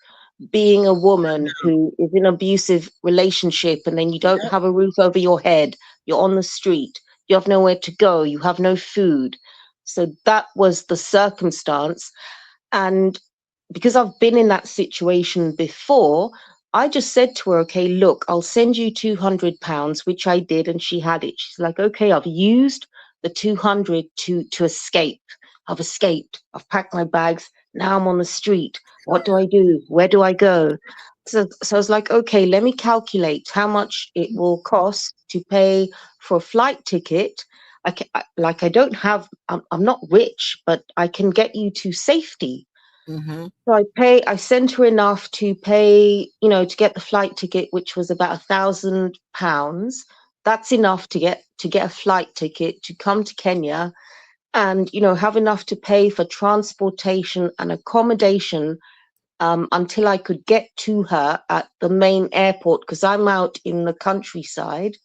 Speaker 10: being a woman who is in an abusive relationship, and then you don't have a roof over your head, you're on the street, you have nowhere to go, you have no food. So that was the circumstance. And because I've been in that situation before, I just said to her, okay, look, I'll send you £200, which I did, and she had it. She's like, okay, I've used the 200 to escape. I've escaped. I've packed my bags. Now I'm on the street. What do I do? Where do I go? So I was like, okay, let me calculate how much it will cost to pay for a flight ticket. I don't have, I'm not rich, but I can get you to safety. So I sent her enough to pay, you know, to get the flight ticket, which was about £1,000. That's enough to get a flight ticket to come to Kenya, and you know, have enough to pay for transportation and accommodation until I could get to her at the main airport, because I'm out in the countryside.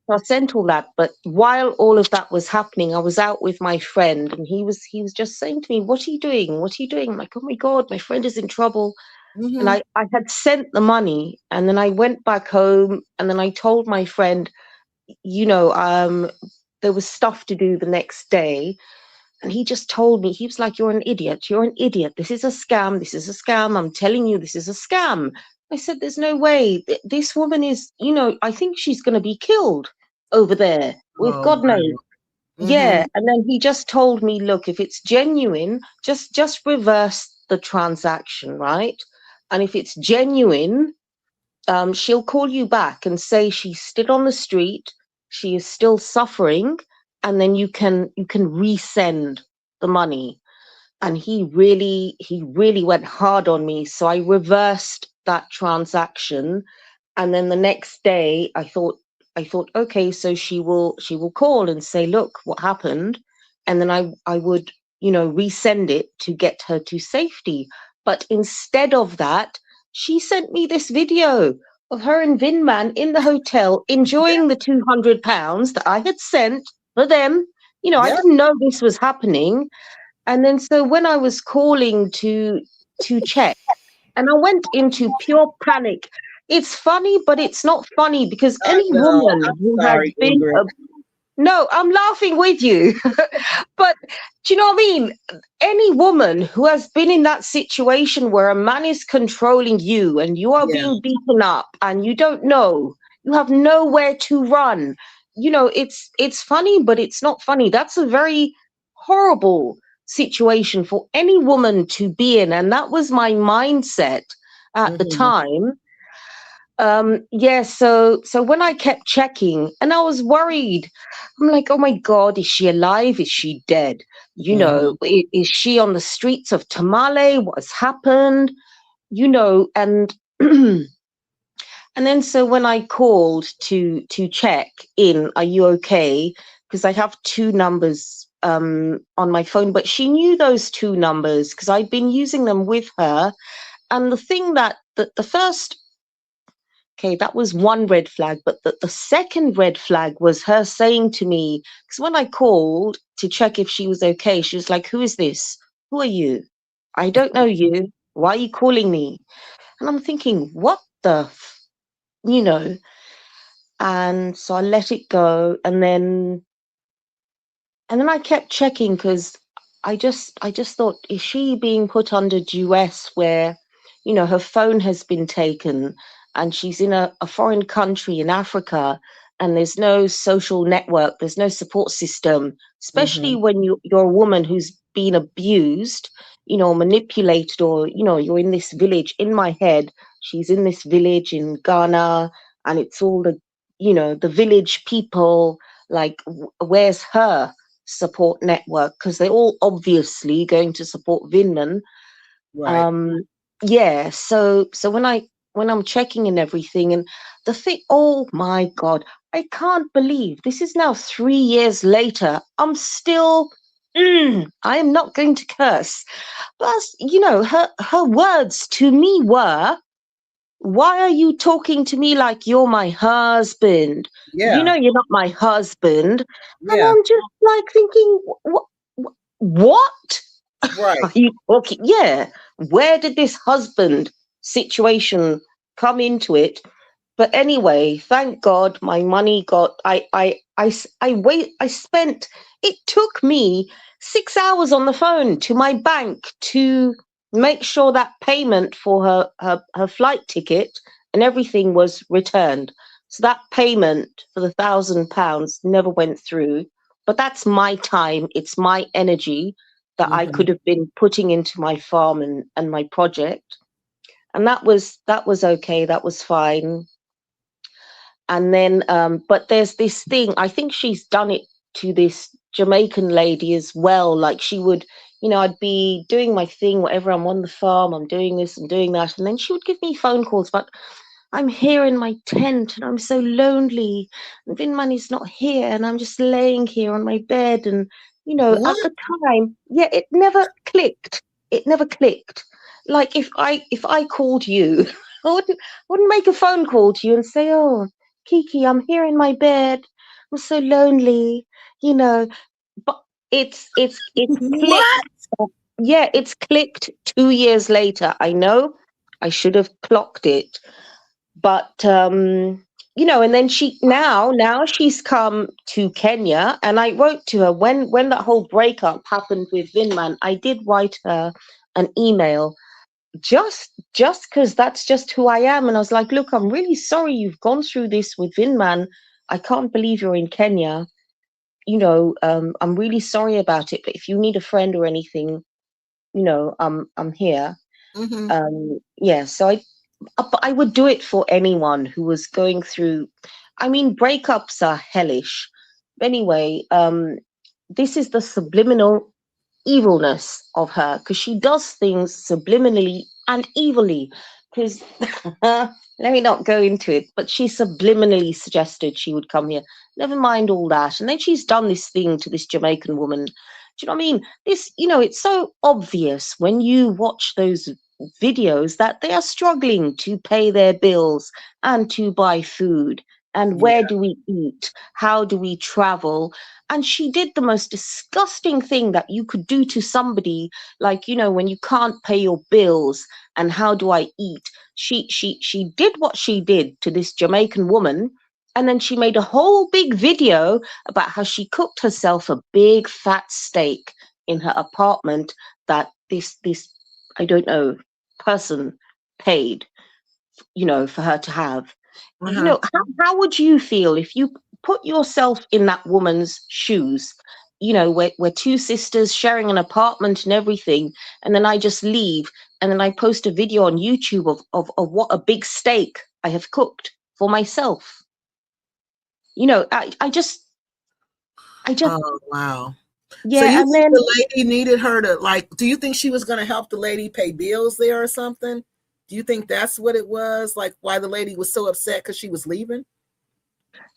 Speaker 10: So I sent all that, but while all of that was happening, I was out with my friend, and he was just saying to me, "What are you doing? What are you doing?" I'm like, "Oh my God, my friend is in trouble." And I had sent the money, and then I went back home, and then I told my friend, you know, there was stuff to do the next day. And he just told me, he was like, "You're an idiot. You're an idiot. This is a scam. This is a scam. I'm telling you, this is a scam." I said, "There's no way. This woman is, you know, I think she's going to be killed over there with God knows." Yeah. And then he just told me, "Look, if it's genuine, just reverse the transaction, right? And if it's genuine, she'll call you back and say she's still on the street, she is still suffering, and then you can resend the money." And he really went hard on me. So I reversed that transaction. And then the next day I thought, okay, so she will call and say, "Look, what happened?" And then I would, you know, resend it to get her to safety. But instead of that, she sent me this video of her and Vinman in the hotel enjoying the £200 that I had sent for them. You know, I didn't know this was happening. And then so when I was calling to check, and I went into pure panic. It's funny, but it's not funny because any woman who has been no, I'm laughing with you. But do you know what I mean? Any woman who has been in that situation where a man is controlling you and you are being beaten up and you don't know, you have nowhere to run. You know, it's funny, but it's not funny. That's a very horrible situation for any woman to be in. And that was my mindset at the time. So when I kept checking and I was worried, I'm like, oh my God, is she alive? Is she dead? You know, is she on the streets of Tamale? What's happened? You know, and and then so when I called to check in, are you okay? Because I have two numbers on my phone, but she knew those two numbers because I'd been using them with her. And the thing that the first, okay, that was one red flag, but the second red flag was her saying to me, because when I called to check if she was okay, she was like, who is this? Who are you? I don't know you. Why are you calling me? And I'm thinking, what the, you know? And so I let it go. And then I kept checking because I just thought, is she being put under duress where, you know, her phone has been taken and she's in a foreign country in Africa and there's no social network, there's no support system, especially when you're a woman who's been abused, you know, manipulated, or, you know, you're in this village. In my head, she's in this village in Ghana and it's all the, you know, the village people, like, where's her support network? Because they're all obviously going to support Vinman. So when I'm checking and everything, and the thing, oh my God, I can't believe this is now 3 years later. I'm still, I am not going to curse. But, you know, her words to me were, why are you talking to me like you're my husband? You know, you're not my husband. And I'm just like thinking, what? Are you talking? Yeah. Where did this husband situation come into it? But anyway, thank God my money got, I spent, it took me 6 hours on the phone to my bank to make sure that payment for her flight ticket and everything was returned. So that payment for the £1,000 never went through. But that's my time. It's my energy that I could have been putting into my farm and my project. And that was okay. That was fine. And then, but there's this thing, I think she's done it to this Jamaican lady as well. Like she would, you know, I'd be doing my thing, whatever, I'm on the farm, I'm doing this and doing that. And then she would give me phone calls, but I'm here in my tent and I'm so lonely. And Vinman is not here and I'm just laying here on my bed. And, you know, at the time, it never clicked. It never clicked. Like if I called you, I wouldn't make a phone call to you and say, oh, Kiki, I'm here in my bed. I'm so lonely, you know. But it's clicked. Yeah, it's clicked 2 years later. I know I should have clocked it. But you know, and then now she's come to Kenya, and I wrote to her when that whole breakup happened with Vinman. I did write her an email just because that's just who I am. And I was like, look, I'm really sorry you've gone through this with Vinman. I can't believe you're in Kenya. You know, I'm really sorry about it. But if you need a friend or anything, you know, I'm here. So I would do it for anyone who was going through. I mean, breakups are hellish. Anyway, this is the subliminal evilness of her, because she does things subliminally and evilly. Because let me not go into it, but she subliminally suggested she would come here. Never mind all that. And then she's done this thing to this Jamaican woman. Do you know what I mean? This, you know, it's so obvious when you watch those videos that they are struggling to pay their bills and to buy food. And where do we eat? How do we travel? And she did the most disgusting thing that you could do to somebody, like, you know, when you can't pay your bills and how do I eat? She did what she did to this Jamaican woman, and then she made a whole big video about how she cooked herself a big fat steak in her apartment that this I don't know person paid, you know, for her to have. You know, how would you feel if you put yourself in that woman's shoes? You know, we're two sisters sharing an apartment and everything, and then I just leave, and then I post a video on YouTube of what a big steak I have cooked for myself. You know, I just
Speaker 1: Oh, wow.
Speaker 10: yeah.
Speaker 1: So you
Speaker 10: And
Speaker 1: think
Speaker 10: then
Speaker 1: the lady needed her to, like, do you think she was going to help the lady pay bills there or something? Do you think that's what it was? Like, why the lady was so upset because she was leaving?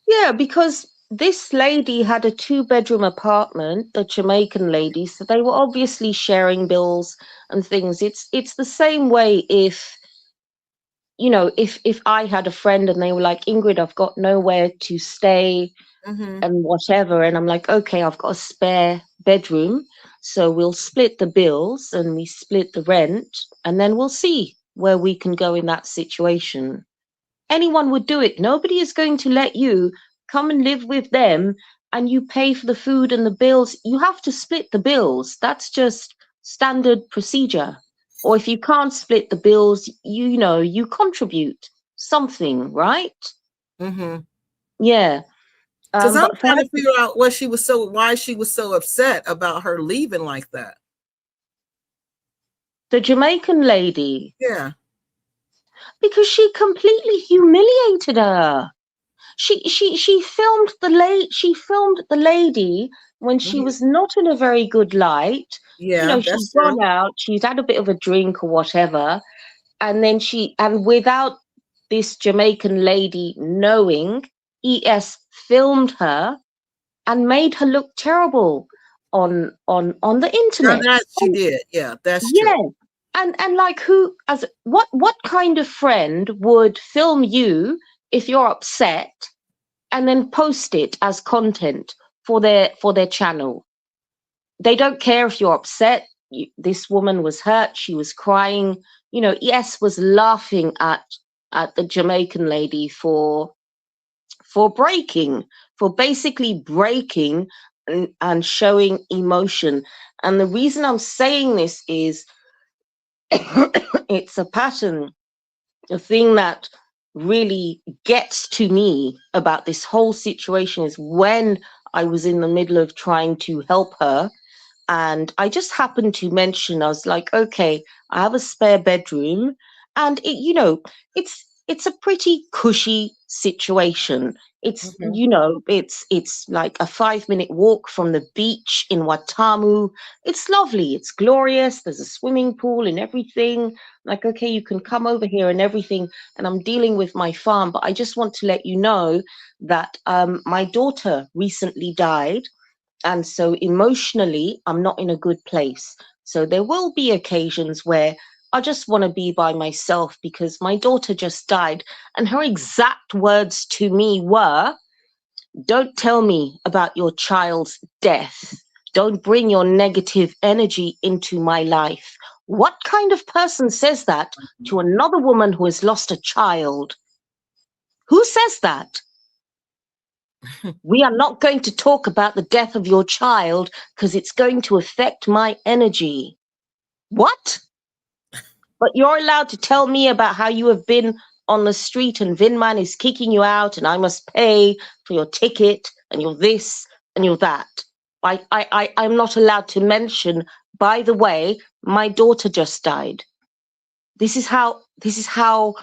Speaker 10: yeah, because this lady had a 2-bedroom apartment, the Jamaican lady, so they were obviously sharing bills and things. It's the same way if, you know, if I had a friend and they were like, Ingrid, I've got nowhere to stay and whatever, and I'm like, okay, I've got a spare bedroom, so we'll split the bills and we split the rent, and then we'll see where we can go in that situation. Anyone would do it. Nobody is going to let you come and live with them and you pay for the food and the bills. You have to split the bills. That's just standard procedure. Or if you can't split the bills, you know, you contribute something, right? Yeah.
Speaker 1: Because I'm
Speaker 10: But for
Speaker 1: trying
Speaker 10: her,
Speaker 1: to figure out why she was so upset about her leaving like that.
Speaker 10: the Jamaican lady,
Speaker 1: Yeah.
Speaker 10: because she completely humiliated her. She filmed the lady when she was not in a very good light. You
Speaker 1: Yeah,
Speaker 10: know,
Speaker 1: that's
Speaker 10: she's
Speaker 1: true.
Speaker 10: gone out, she's had a bit of a drink or whatever, and then and without this Jamaican lady knowing, ES filmed her and made her look terrible on the
Speaker 1: Now
Speaker 10: internet.
Speaker 1: that she did. Yeah, that's true.
Speaker 10: Yeah. And like who as what kind of friend would film you if you're upset and then post it as content for their channel? They don't care if you're upset. This woman was hurt, she was crying, you know. ES was laughing at the Jamaican lady for breaking, for basically breaking and showing emotion. And the reason I'm saying this is it's a pattern. The thing that really gets to me about this whole situation is when I was in the middle of trying to help her, and I just happened to mention, I was like, okay, I have a spare bedroom, and it, you know, it's a pretty cushy situation. It's, you know, it's like a 5-minute walk from the beach in Watamu. It's lovely, it's glorious, there's a swimming pool and everything. Like, okay, you can come over here and everything, and I'm dealing with my farm, but I just want to let you know that my daughter recently died, and so emotionally, I'm not in a good place. So there will be occasions where I just want to be by myself because my daughter just died. And her exact words to me were, don't tell me about your child's death. Don't bring your negative energy into my life. What kind of person says that to another woman who has lost a child? Who says that? We are not going to talk about the death of your child because it's going to affect my energy. What? But you're allowed to tell me about how you have been on the street and Vinman is kicking you out and I must pay for your ticket and your this and your that. I'm not allowed to mention, by the way, my daughter just died. This is how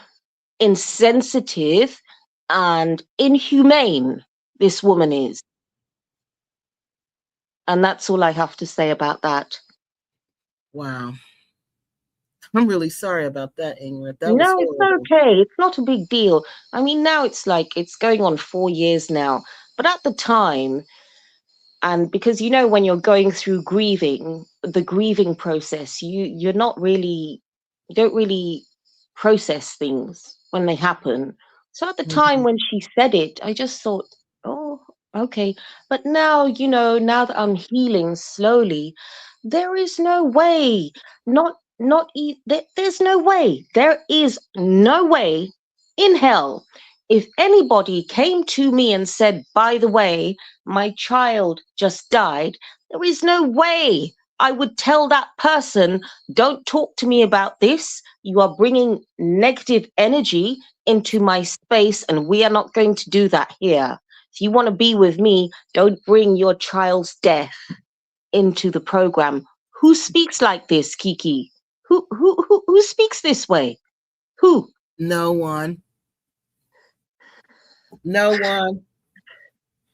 Speaker 10: insensitive and inhumane this woman is. And that's all I have to say about that.
Speaker 1: Wow. I'm really sorry about that, Ingrid. That was
Speaker 10: No, it's
Speaker 1: horrible.
Speaker 10: okay. It's not a big deal. I mean, now it's like it's going on 4 years now. But at the time, and because you know when you're going through grieving, the grieving process, you're not really you don't really process things when they happen. So at the time when she said it, I just thought, oh, okay. But now, now that I'm healing slowly, there is no way, there's no way, there is no way in hell. If anybody came to me and said, by the way, my child just died, there is no way I would tell that person, don't talk to me about this. You are bringing negative energy into my space, and we are not going to do that here. If you want to be with me, don't bring your child's death into the program. Who speaks like this, Kiki? Who speaks this way? Who?
Speaker 1: No one. No one.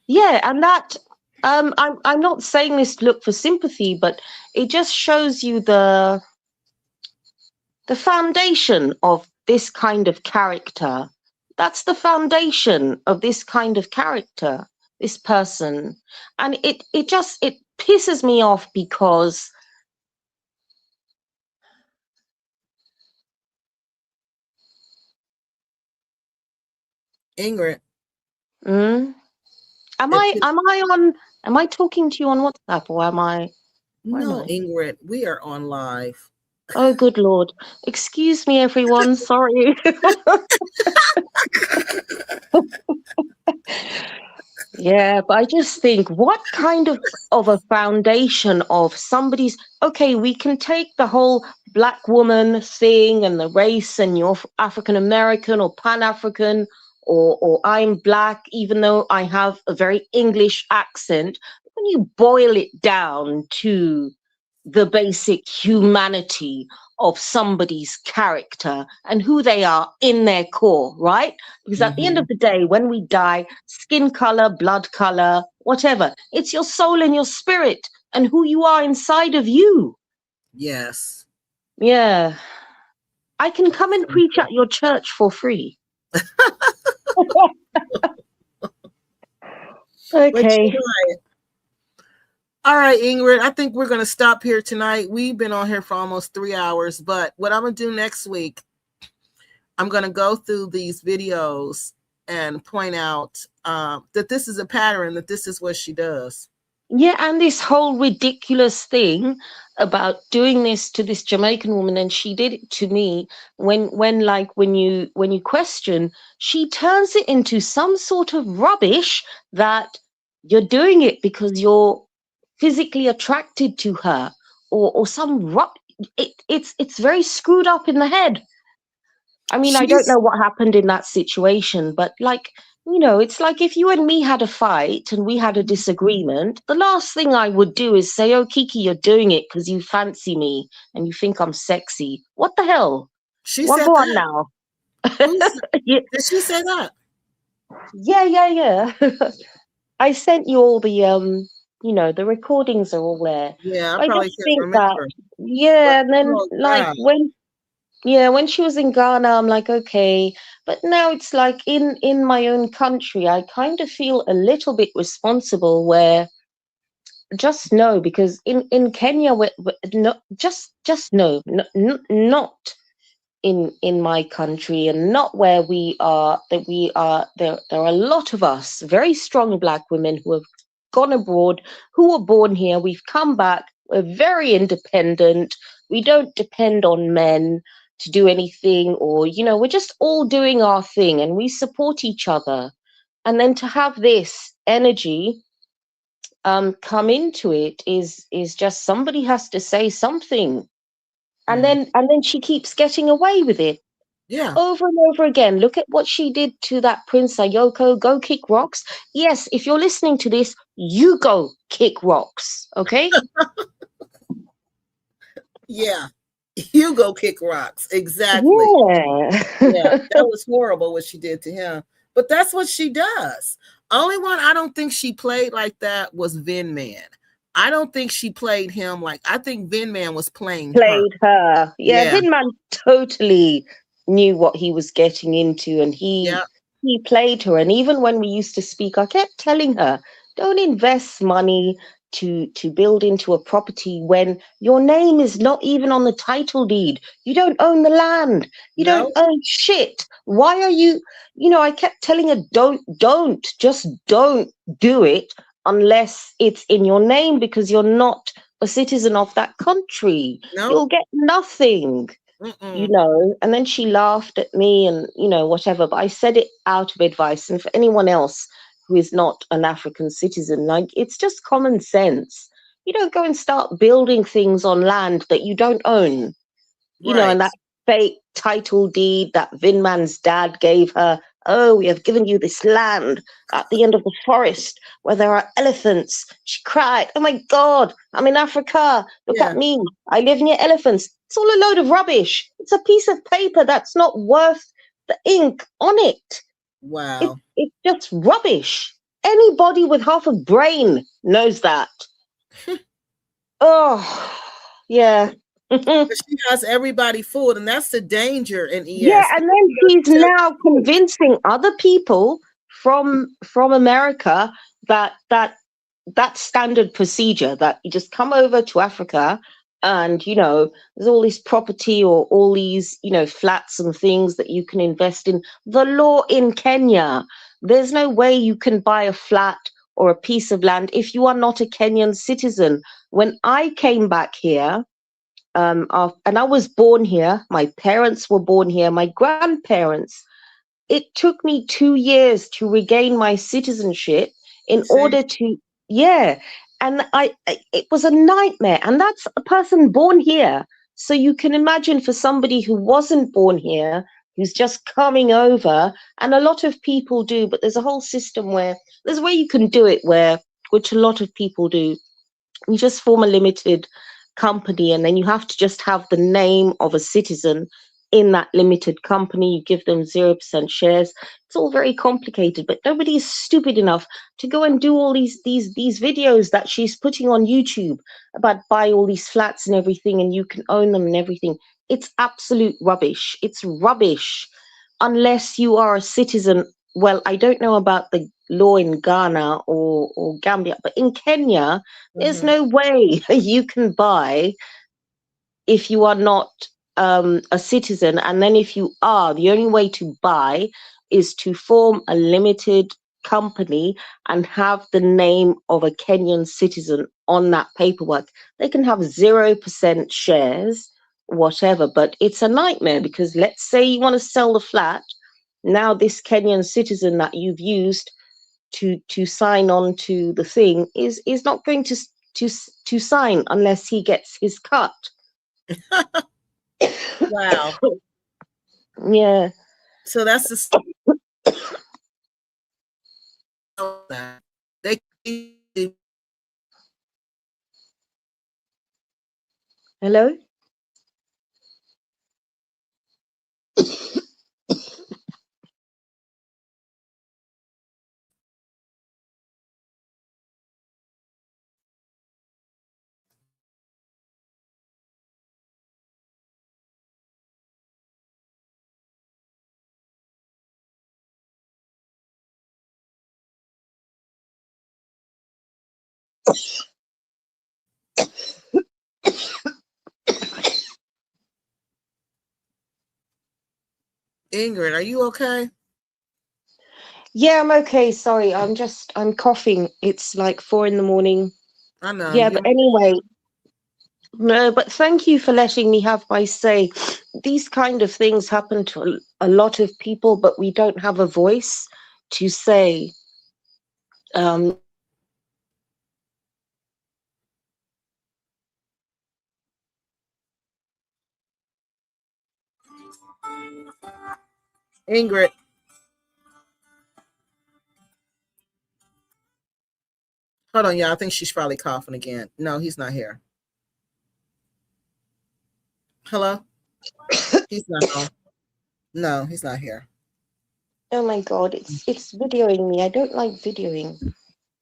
Speaker 10: Yeah, and that I'm not saying this to look for sympathy, but it just shows you the foundation of this kind of character. That's the foundation of this kind of character, this person. And it pisses me off because
Speaker 1: Ingrid.
Speaker 10: Am I talking to you on WhatsApp, or am I?
Speaker 1: No, Ingrid, we are on live.
Speaker 10: Oh, good Lord. Excuse me, everyone. Sorry. Yeah, but I just think, what kind of a foundation of somebody's, okay, we can take the whole black woman thing and the race, and you're African American or Pan-African, or I'm black, even though I have a very English accent. When you boil it down to the basic humanity of somebody's character and who they are in their core, right? Because at the end of the day, when we die, skin color, blood color, whatever, it's your soul and your spirit and who you are inside of you.
Speaker 1: Yes.
Speaker 10: Yeah. I can come and preach at your church for free. Okay.
Speaker 1: All right, Ingrid, I think we're going to stop here tonight. We've been on here for almost 3 hours, but what I'm going to do next week, I'm going to go through these videos and point out that this is a pattern, that this is what she does.
Speaker 10: Yeah, and this whole ridiculous thing about doing this to this Jamaican woman, and she did it to me, when you question, she turns it into some sort of rubbish that you're doing it because you're physically attracted to her, or some it's very screwed up in the head. I mean, I don't know what happened in that situation, but it's like if you and me had a fight and we had a disagreement, the last thing I would do is say, oh, Kiki, you're doing it because you fancy me and you think I'm sexy. What the hell?
Speaker 1: What
Speaker 10: go on now?
Speaker 1: Did she say that?
Speaker 10: Yeah. I sent you all the the recordings are all there.
Speaker 1: Yeah,
Speaker 10: I just think that, and then when she was in Ghana, I'm like, okay, but now it's like in my own country, I kind of feel a little bit responsible, where just know, because in Kenya, not in my country, and not where we are, there are a lot of us very strong black women who have gone abroad, who were born here, we've come back, we're very independent, we don't depend on men to do anything, or we're just all doing our thing and we support each other. And then to have this energy come into it is just, somebody has to say something. And then she keeps getting away with it.
Speaker 1: Yeah.
Speaker 10: Over and over again. Look at what she did to that Prince Ayoko. Go kick rocks. Yes, if you're listening to this, you go kick rocks, okay?
Speaker 1: Yeah. You go kick rocks. Exactly. Yeah. That was horrible what she did to him. But that's what she does. Only one I don't think she played like that was Vin Man. I don't think she played him like, I think Vin Man was playing
Speaker 10: her. Yeah, Vin Man totally knew what he was getting into, and he played her. And even when we used to speak, I kept telling her, don't invest money to build into a property when your name is not even on the title deed. You don't own the land. You don't own shit. Why are you, I kept telling her, just don't do it unless it's in your name, because you're not a citizen of that country. You'll get nothing. And then she laughed at me and, whatever, but I said it out of advice. And for anyone else who is not an African citizen, like, it's just common sense. You don't go and start building things on land that you don't own, and that fake title deed that Vinman's dad gave her. Oh, we have given you this land at the end of the forest where there are elephants. She cried, oh my God, I'm in Africa. Look at me. I live near elephants. It's all a load of rubbish. It's a piece of paper that's not worth the ink on it.
Speaker 1: Wow.
Speaker 10: It's just rubbish. Anybody with half a brain knows that. Oh, yeah.
Speaker 1: She has everybody fooled, and that's the danger in ES.
Speaker 10: Yeah, and then she's now convincing other people from America that standard procedure, that you just come over to Africa and there's all this property or all these flats and things that you can invest in. The law in Kenya, there's no way you can buy a flat or a piece of land if you are not a Kenyan citizen. When I came back here, and I was born here, my parents were born here, my grandparents, it took me 2 years to regain my citizenship in order to, and it was a nightmare. And that's a person born here. So you can imagine for somebody who wasn't born here, who's just coming over, and a lot of people do, but there's a whole system where there's a way you can do it, which a lot of people do. You just form a limited company, and then you have to just have the name of a citizen in that limited company. You give them 0% shares. It's all very complicated, but nobody is stupid enough to go and do all these videos that she's putting on YouTube about buy all these flats and everything, and you can own them and everything. It's absolute rubbish. It's rubbish unless you are a citizen. Well, I don't know about the law in Ghana or Gambia, but in Kenya, there's no way you can buy if you are not a citizen. And then if you are, the only way to buy is to form a limited company and have the name of a Kenyan citizen on that paperwork. They can have 0% shares, whatever, but it's a nightmare, because let's say you want to sell the flat. Now this Kenyan citizen that you've used to sign on to the thing is not going to sign unless he gets his cut.
Speaker 1: Wow.
Speaker 10: Yeah.
Speaker 1: So that's the
Speaker 10: Hello?
Speaker 1: Ingrid, are you okay?
Speaker 10: Yeah, I'm okay. Sorry, I'm coughing. It's like 4 a.m.
Speaker 1: I know.
Speaker 10: Yeah, but anyway, no, but thank you for letting me have my say. These kind of things happen to a lot of people, but we don't have a voice to say.
Speaker 1: Ingrid. Hold on, y'all. I think she's probably coughing again. No, he's not here. Hello? He's not home. No, he's not here.
Speaker 10: Oh my God, it's videoing me. I don't like videoing.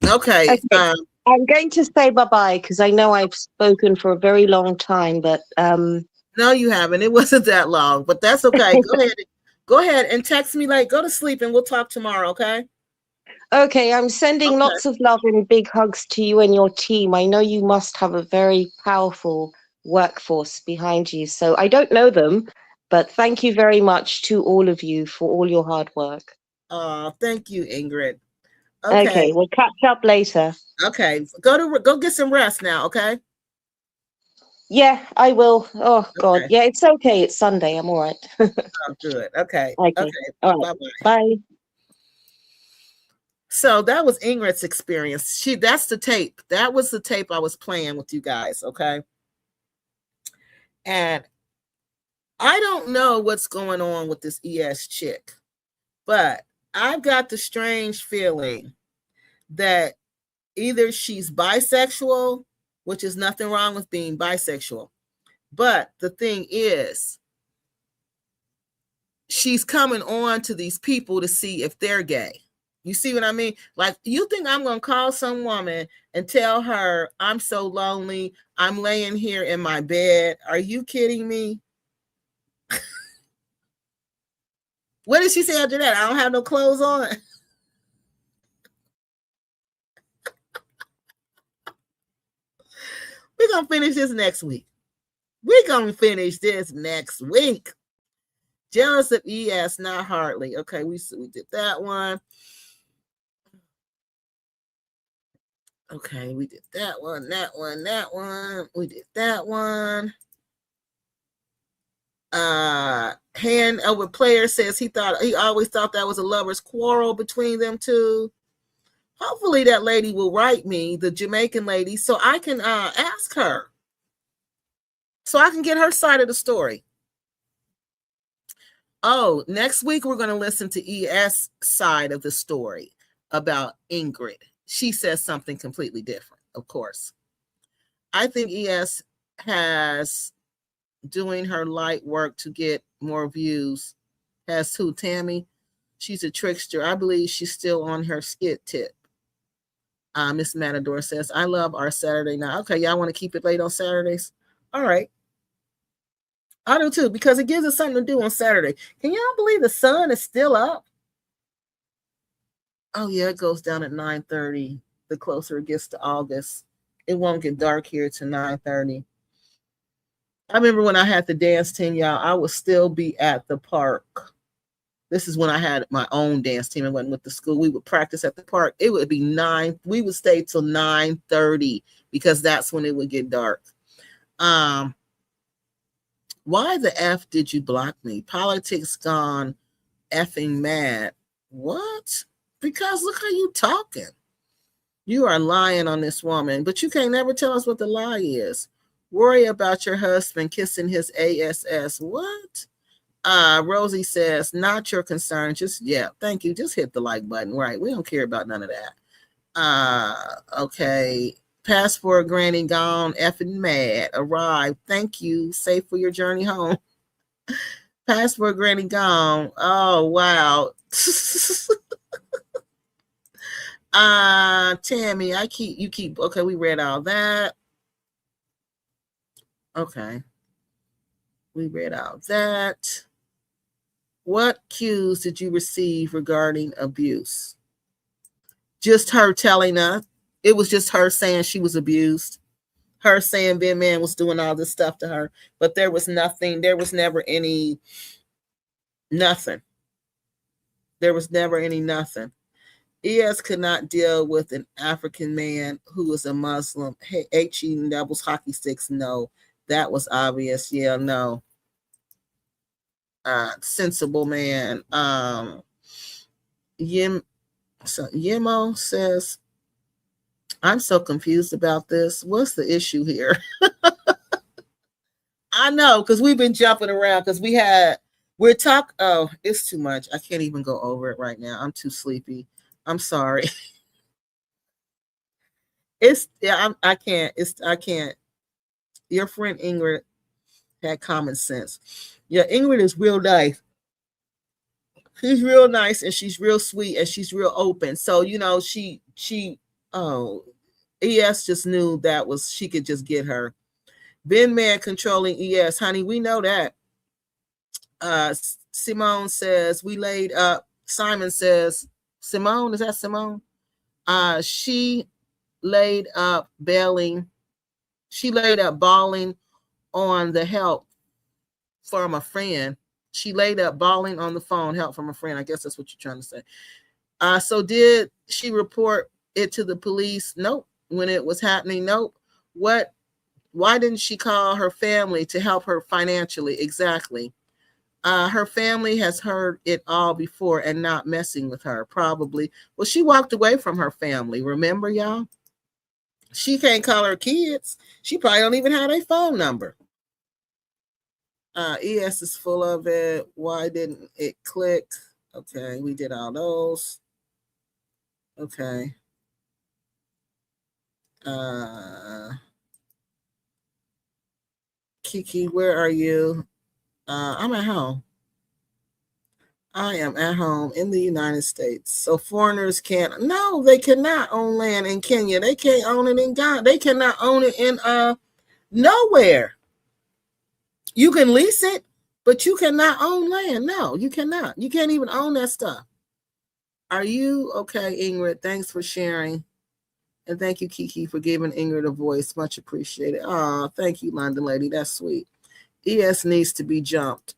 Speaker 1: Okay.
Speaker 10: I'm going to say bye-bye because I know I've spoken for a very long time, but
Speaker 1: no, you haven't. It wasn't that long, but that's okay. Go ahead and text me, like, go to sleep and we'll talk tomorrow, okay?
Speaker 10: Okay, I'm sending
Speaker 1: Okay.
Speaker 10: lots of love and big hugs to you and your team. I know you must have a very powerful workforce behind you. So I don't know them, but thank you very much to all of you for all your hard work.
Speaker 1: Thank you, Ingrid.
Speaker 10: Okay, we'll catch up later.
Speaker 1: Okay, go get some rest now, okay?
Speaker 10: Yeah, I will. Oh God.
Speaker 1: Okay.
Speaker 10: Yeah, it's okay. It's Sunday. I'm all right.
Speaker 1: Oh, good. Okay.
Speaker 10: Okay. All right.
Speaker 1: Bye-bye.
Speaker 10: Bye.
Speaker 1: So that was Ingrid's experience. That's the tape. That was the tape I was playing with you guys, okay? And I don't know what's going on with this ES chick, but I've got the strange feeling that either she's bisexual, which is nothing wrong with being bisexual, but the thing is, she's coming on to these people to see if they're gay. You see what I mean? Like, you think I'm going to call some woman and tell her I'm so lonely, I'm laying here in my bed? Are you kidding me? What did she say after that? I don't have no clothes on. We're going to finish this next week. We're going to finish this next week. Jealous of ES, not hardly. Okay, we did that one. Okay, we did that one, that one, that one. We did that one. Hand over player says he always thought that was a lover's quarrel between them two. Hopefully that lady will write me, the Jamaican lady, so I can ask her. So I can get her side of the story. Oh, next week we're going to listen to ES side of the story about Ingrid. She says something completely different, of course. I think ES has doing her light work to get more views. Has who, Tammy? She's a trickster. I believe she's still on her skit tip. Miss Matador says, I love our Saturday night. Okay, y'all want to keep it late on Saturdays? All right. I do too, because it gives us something to do on Saturday. Can y'all believe the sun is still up? Oh yeah, it goes down at 9:30. The closer it gets to August, it won't get dark here to 9:30. I remember when I had the dance team, y'all, I would still be at the park. This is when I had my own dance team and went with the school. We would practice at the park. It would be 9. We would stay till 9:30 because that's when it would get dark. Why the F did you block me? Politics gone effing mad. What? Because look how you talking. You are lying on this woman, but you can't never tell us what the lie is. Worry about your husband kissing his ass. What? Rosie says, not your concern. Just, yeah, thank you. Just hit the like button. Right. We don't care about none of that. Okay. Passport granny gone effing mad. Arrived. Thank you. Safe for your journey home. Passport granny gone. Oh, wow. Tammy, okay, we read all that. Okay. We read out that. What cues did you receive regarding abuse? Just her telling us. It was just her saying she was abused. Her saying Ben Man was doing all this stuff to her. But there was nothing. There was never any nothing. There was never any nothing. ES could not deal with an African man who was a Muslim. Hey, eating doubles hockey sticks. No, that was obvious. Yeah, no. Sensible man. Yemo says, I'm so confused about this. What's the issue here? I know, because we've been jumping around because oh, it's too much. I can't even go over it right now. I'm too sleepy. I'm sorry. I can't. Your friend Ingrid had common sense. Yeah, Ingrid is real nice. She's real nice and she's real sweet and she's real open. So, ES just knew she could just get her. Ben Man controlling ES, honey, we know that. Simone says, we laid up. Simon says, Simone, is that Simone? She laid up bailing. She laid up bawling on the help from a friend. She laid up bawling on the phone, help from a friend. I guess that's what you're trying to say. So did she report it to the police? Nope. When it was happening, nope. Why didn't she call her family to help her financially? Exactly. Her family has heard it all before and not messing with her, probably. Well, she walked away from her family. Remember, y'all? She can't call her kids. She probably don't even have a phone number. ES is full of it. Why didn't it click? Okay, we did all those. Okay. Kiki, where are you? I'm at home. I am at home in the United States. So foreigners can't, no, they cannot own land in Kenya. They can't own it in Ghana. They cannot own it in nowhere. You can lease it, but you cannot own land. No, you cannot. You can't even own that stuff. Are you okay, Ingrid? Thanks for sharing. And thank you, Kiki, for giving Ingrid a voice. Much appreciated. Oh, thank you, London lady. That's sweet. ES needs to be jumped.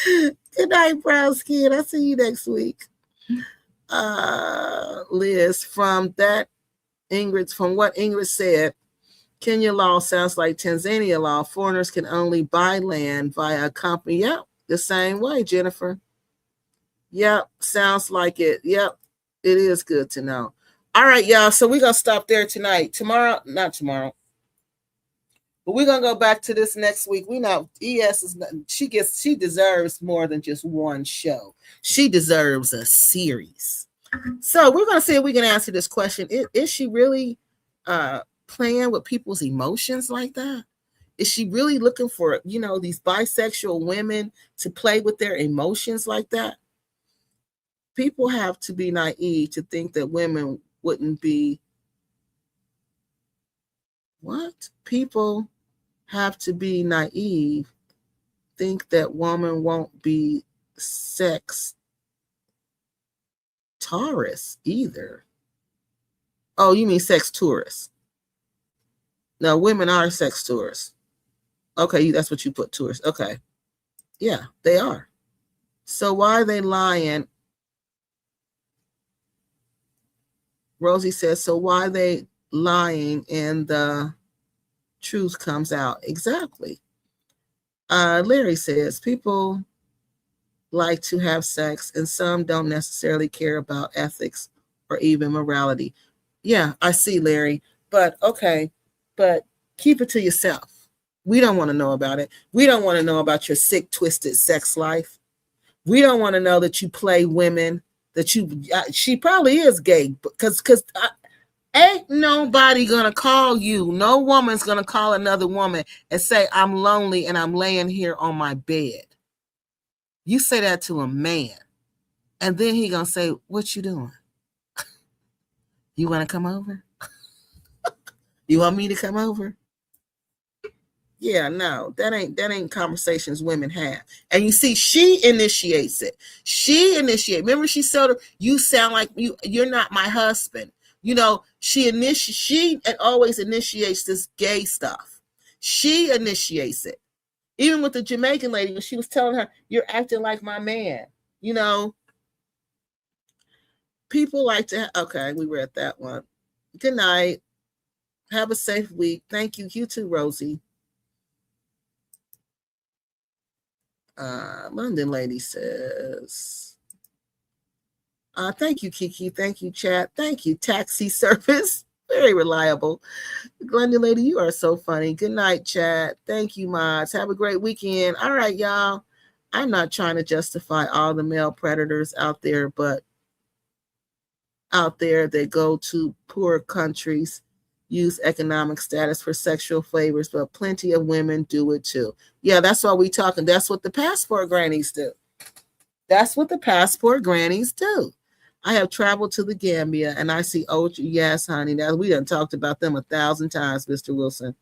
Speaker 1: Good night, brown skin. I'll see you next week. Liz, from what Ingrid said, Kenya law sounds like Tanzania law. Foreigners can only buy land via a company. Yep, the same way, Jennifer. Yep, sounds like it. Yep, it is good to know. All right, y'all. So we're going to stop there tonight. Not tomorrow. But we're going to go back to this next week. We know ES is she deserves more than just one show. She deserves a series. So we're going to see if we can answer this question. Is she really playing with people's emotions like that? Is she really looking for, these bisexual women to play with their emotions like that? People have to be naive to think that women wouldn't be. What? People have to be naive, think that woman won't be sex tourists either. Oh, you mean sex tourists? No, women are sex tourists. Okay, that's what you put, tourists. Okay. Yeah, they are. So why are they lying? Rosie says, so why are they lying and the truth comes out? Exactly. Larry says, people like to have sex and some don't necessarily care about ethics or even morality. Yeah, I see, Larry. But okay, but keep it to yourself. We don't want to know about it. We don't want to know about your sick, twisted sex life. We don't want to know that you play women, that she probably is gay, because ain't nobody gonna call you. No woman's gonna call another woman and say, I'm lonely and I'm laying here on my bed. You say that to a man, and then he gonna say, what you doing? You want to come over? You want me to come over? Yeah, no, that ain't conversations women have. And you see, she initiates it. Remember, she told her, you sound like you're not my husband. She always initiates this gay stuff. She initiates it. Even with the Jamaican lady, when she was telling her, you're acting like my man. People like to, okay, we read that one. Good night. Have a safe week. Thank you. You too, Rosie. London lady says, thank you, Kiki. Thank you, chat. Thank you, taxi service. Very reliable. London lady, you are so funny. Good night, chat. Thank you, mods. Have a great weekend. All right, y'all. I'm not trying to justify all the male predators out there, but out there that go to poor countries, use economic status for sexual favors, but plenty of women do it too. Yeah, that's why we talking. That's what the passport grannies do. That's what the passport grannies do. I have traveled to the Gambia and I see yes, honey. Now we done talked about them 1,000 times, Mr. Wilson.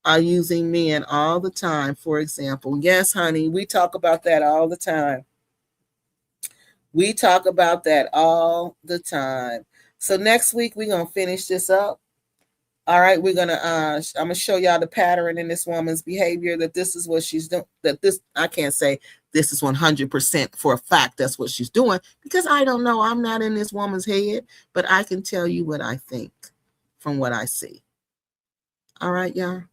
Speaker 1: Are using men all the time, for example. Yes, honey, we talk about that all the time. We talk about that all the time. So next week we're gonna finish this up. All right, we're gonna I'm gonna show y'all the pattern in this woman's behavior, that this is what she's doing. That this, I can't say this is 100% for a fact that's what she's doing, because I don't know. I'm not in this woman's head, but I can tell you what I think from what I see. All right, y'all.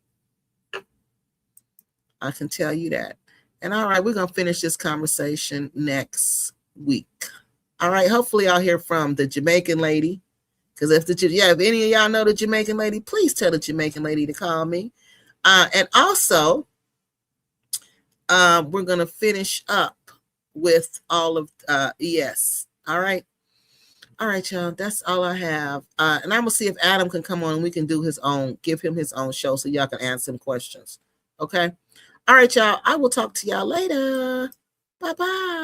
Speaker 1: I can tell you that. And all right, we're gonna finish this conversation next week. All right, hopefully I'll hear from the Jamaican lady. Because if any of y'all know the Jamaican lady, please tell the Jamaican lady to call me. And also, we're going to finish up with all of ES. All right. All right, y'all. That's all I have. And I'm going to see if Adam can come on and we can do give him his own show so y'all can answer some questions. Okay. All right, y'all. I will talk to y'all later. Bye-bye.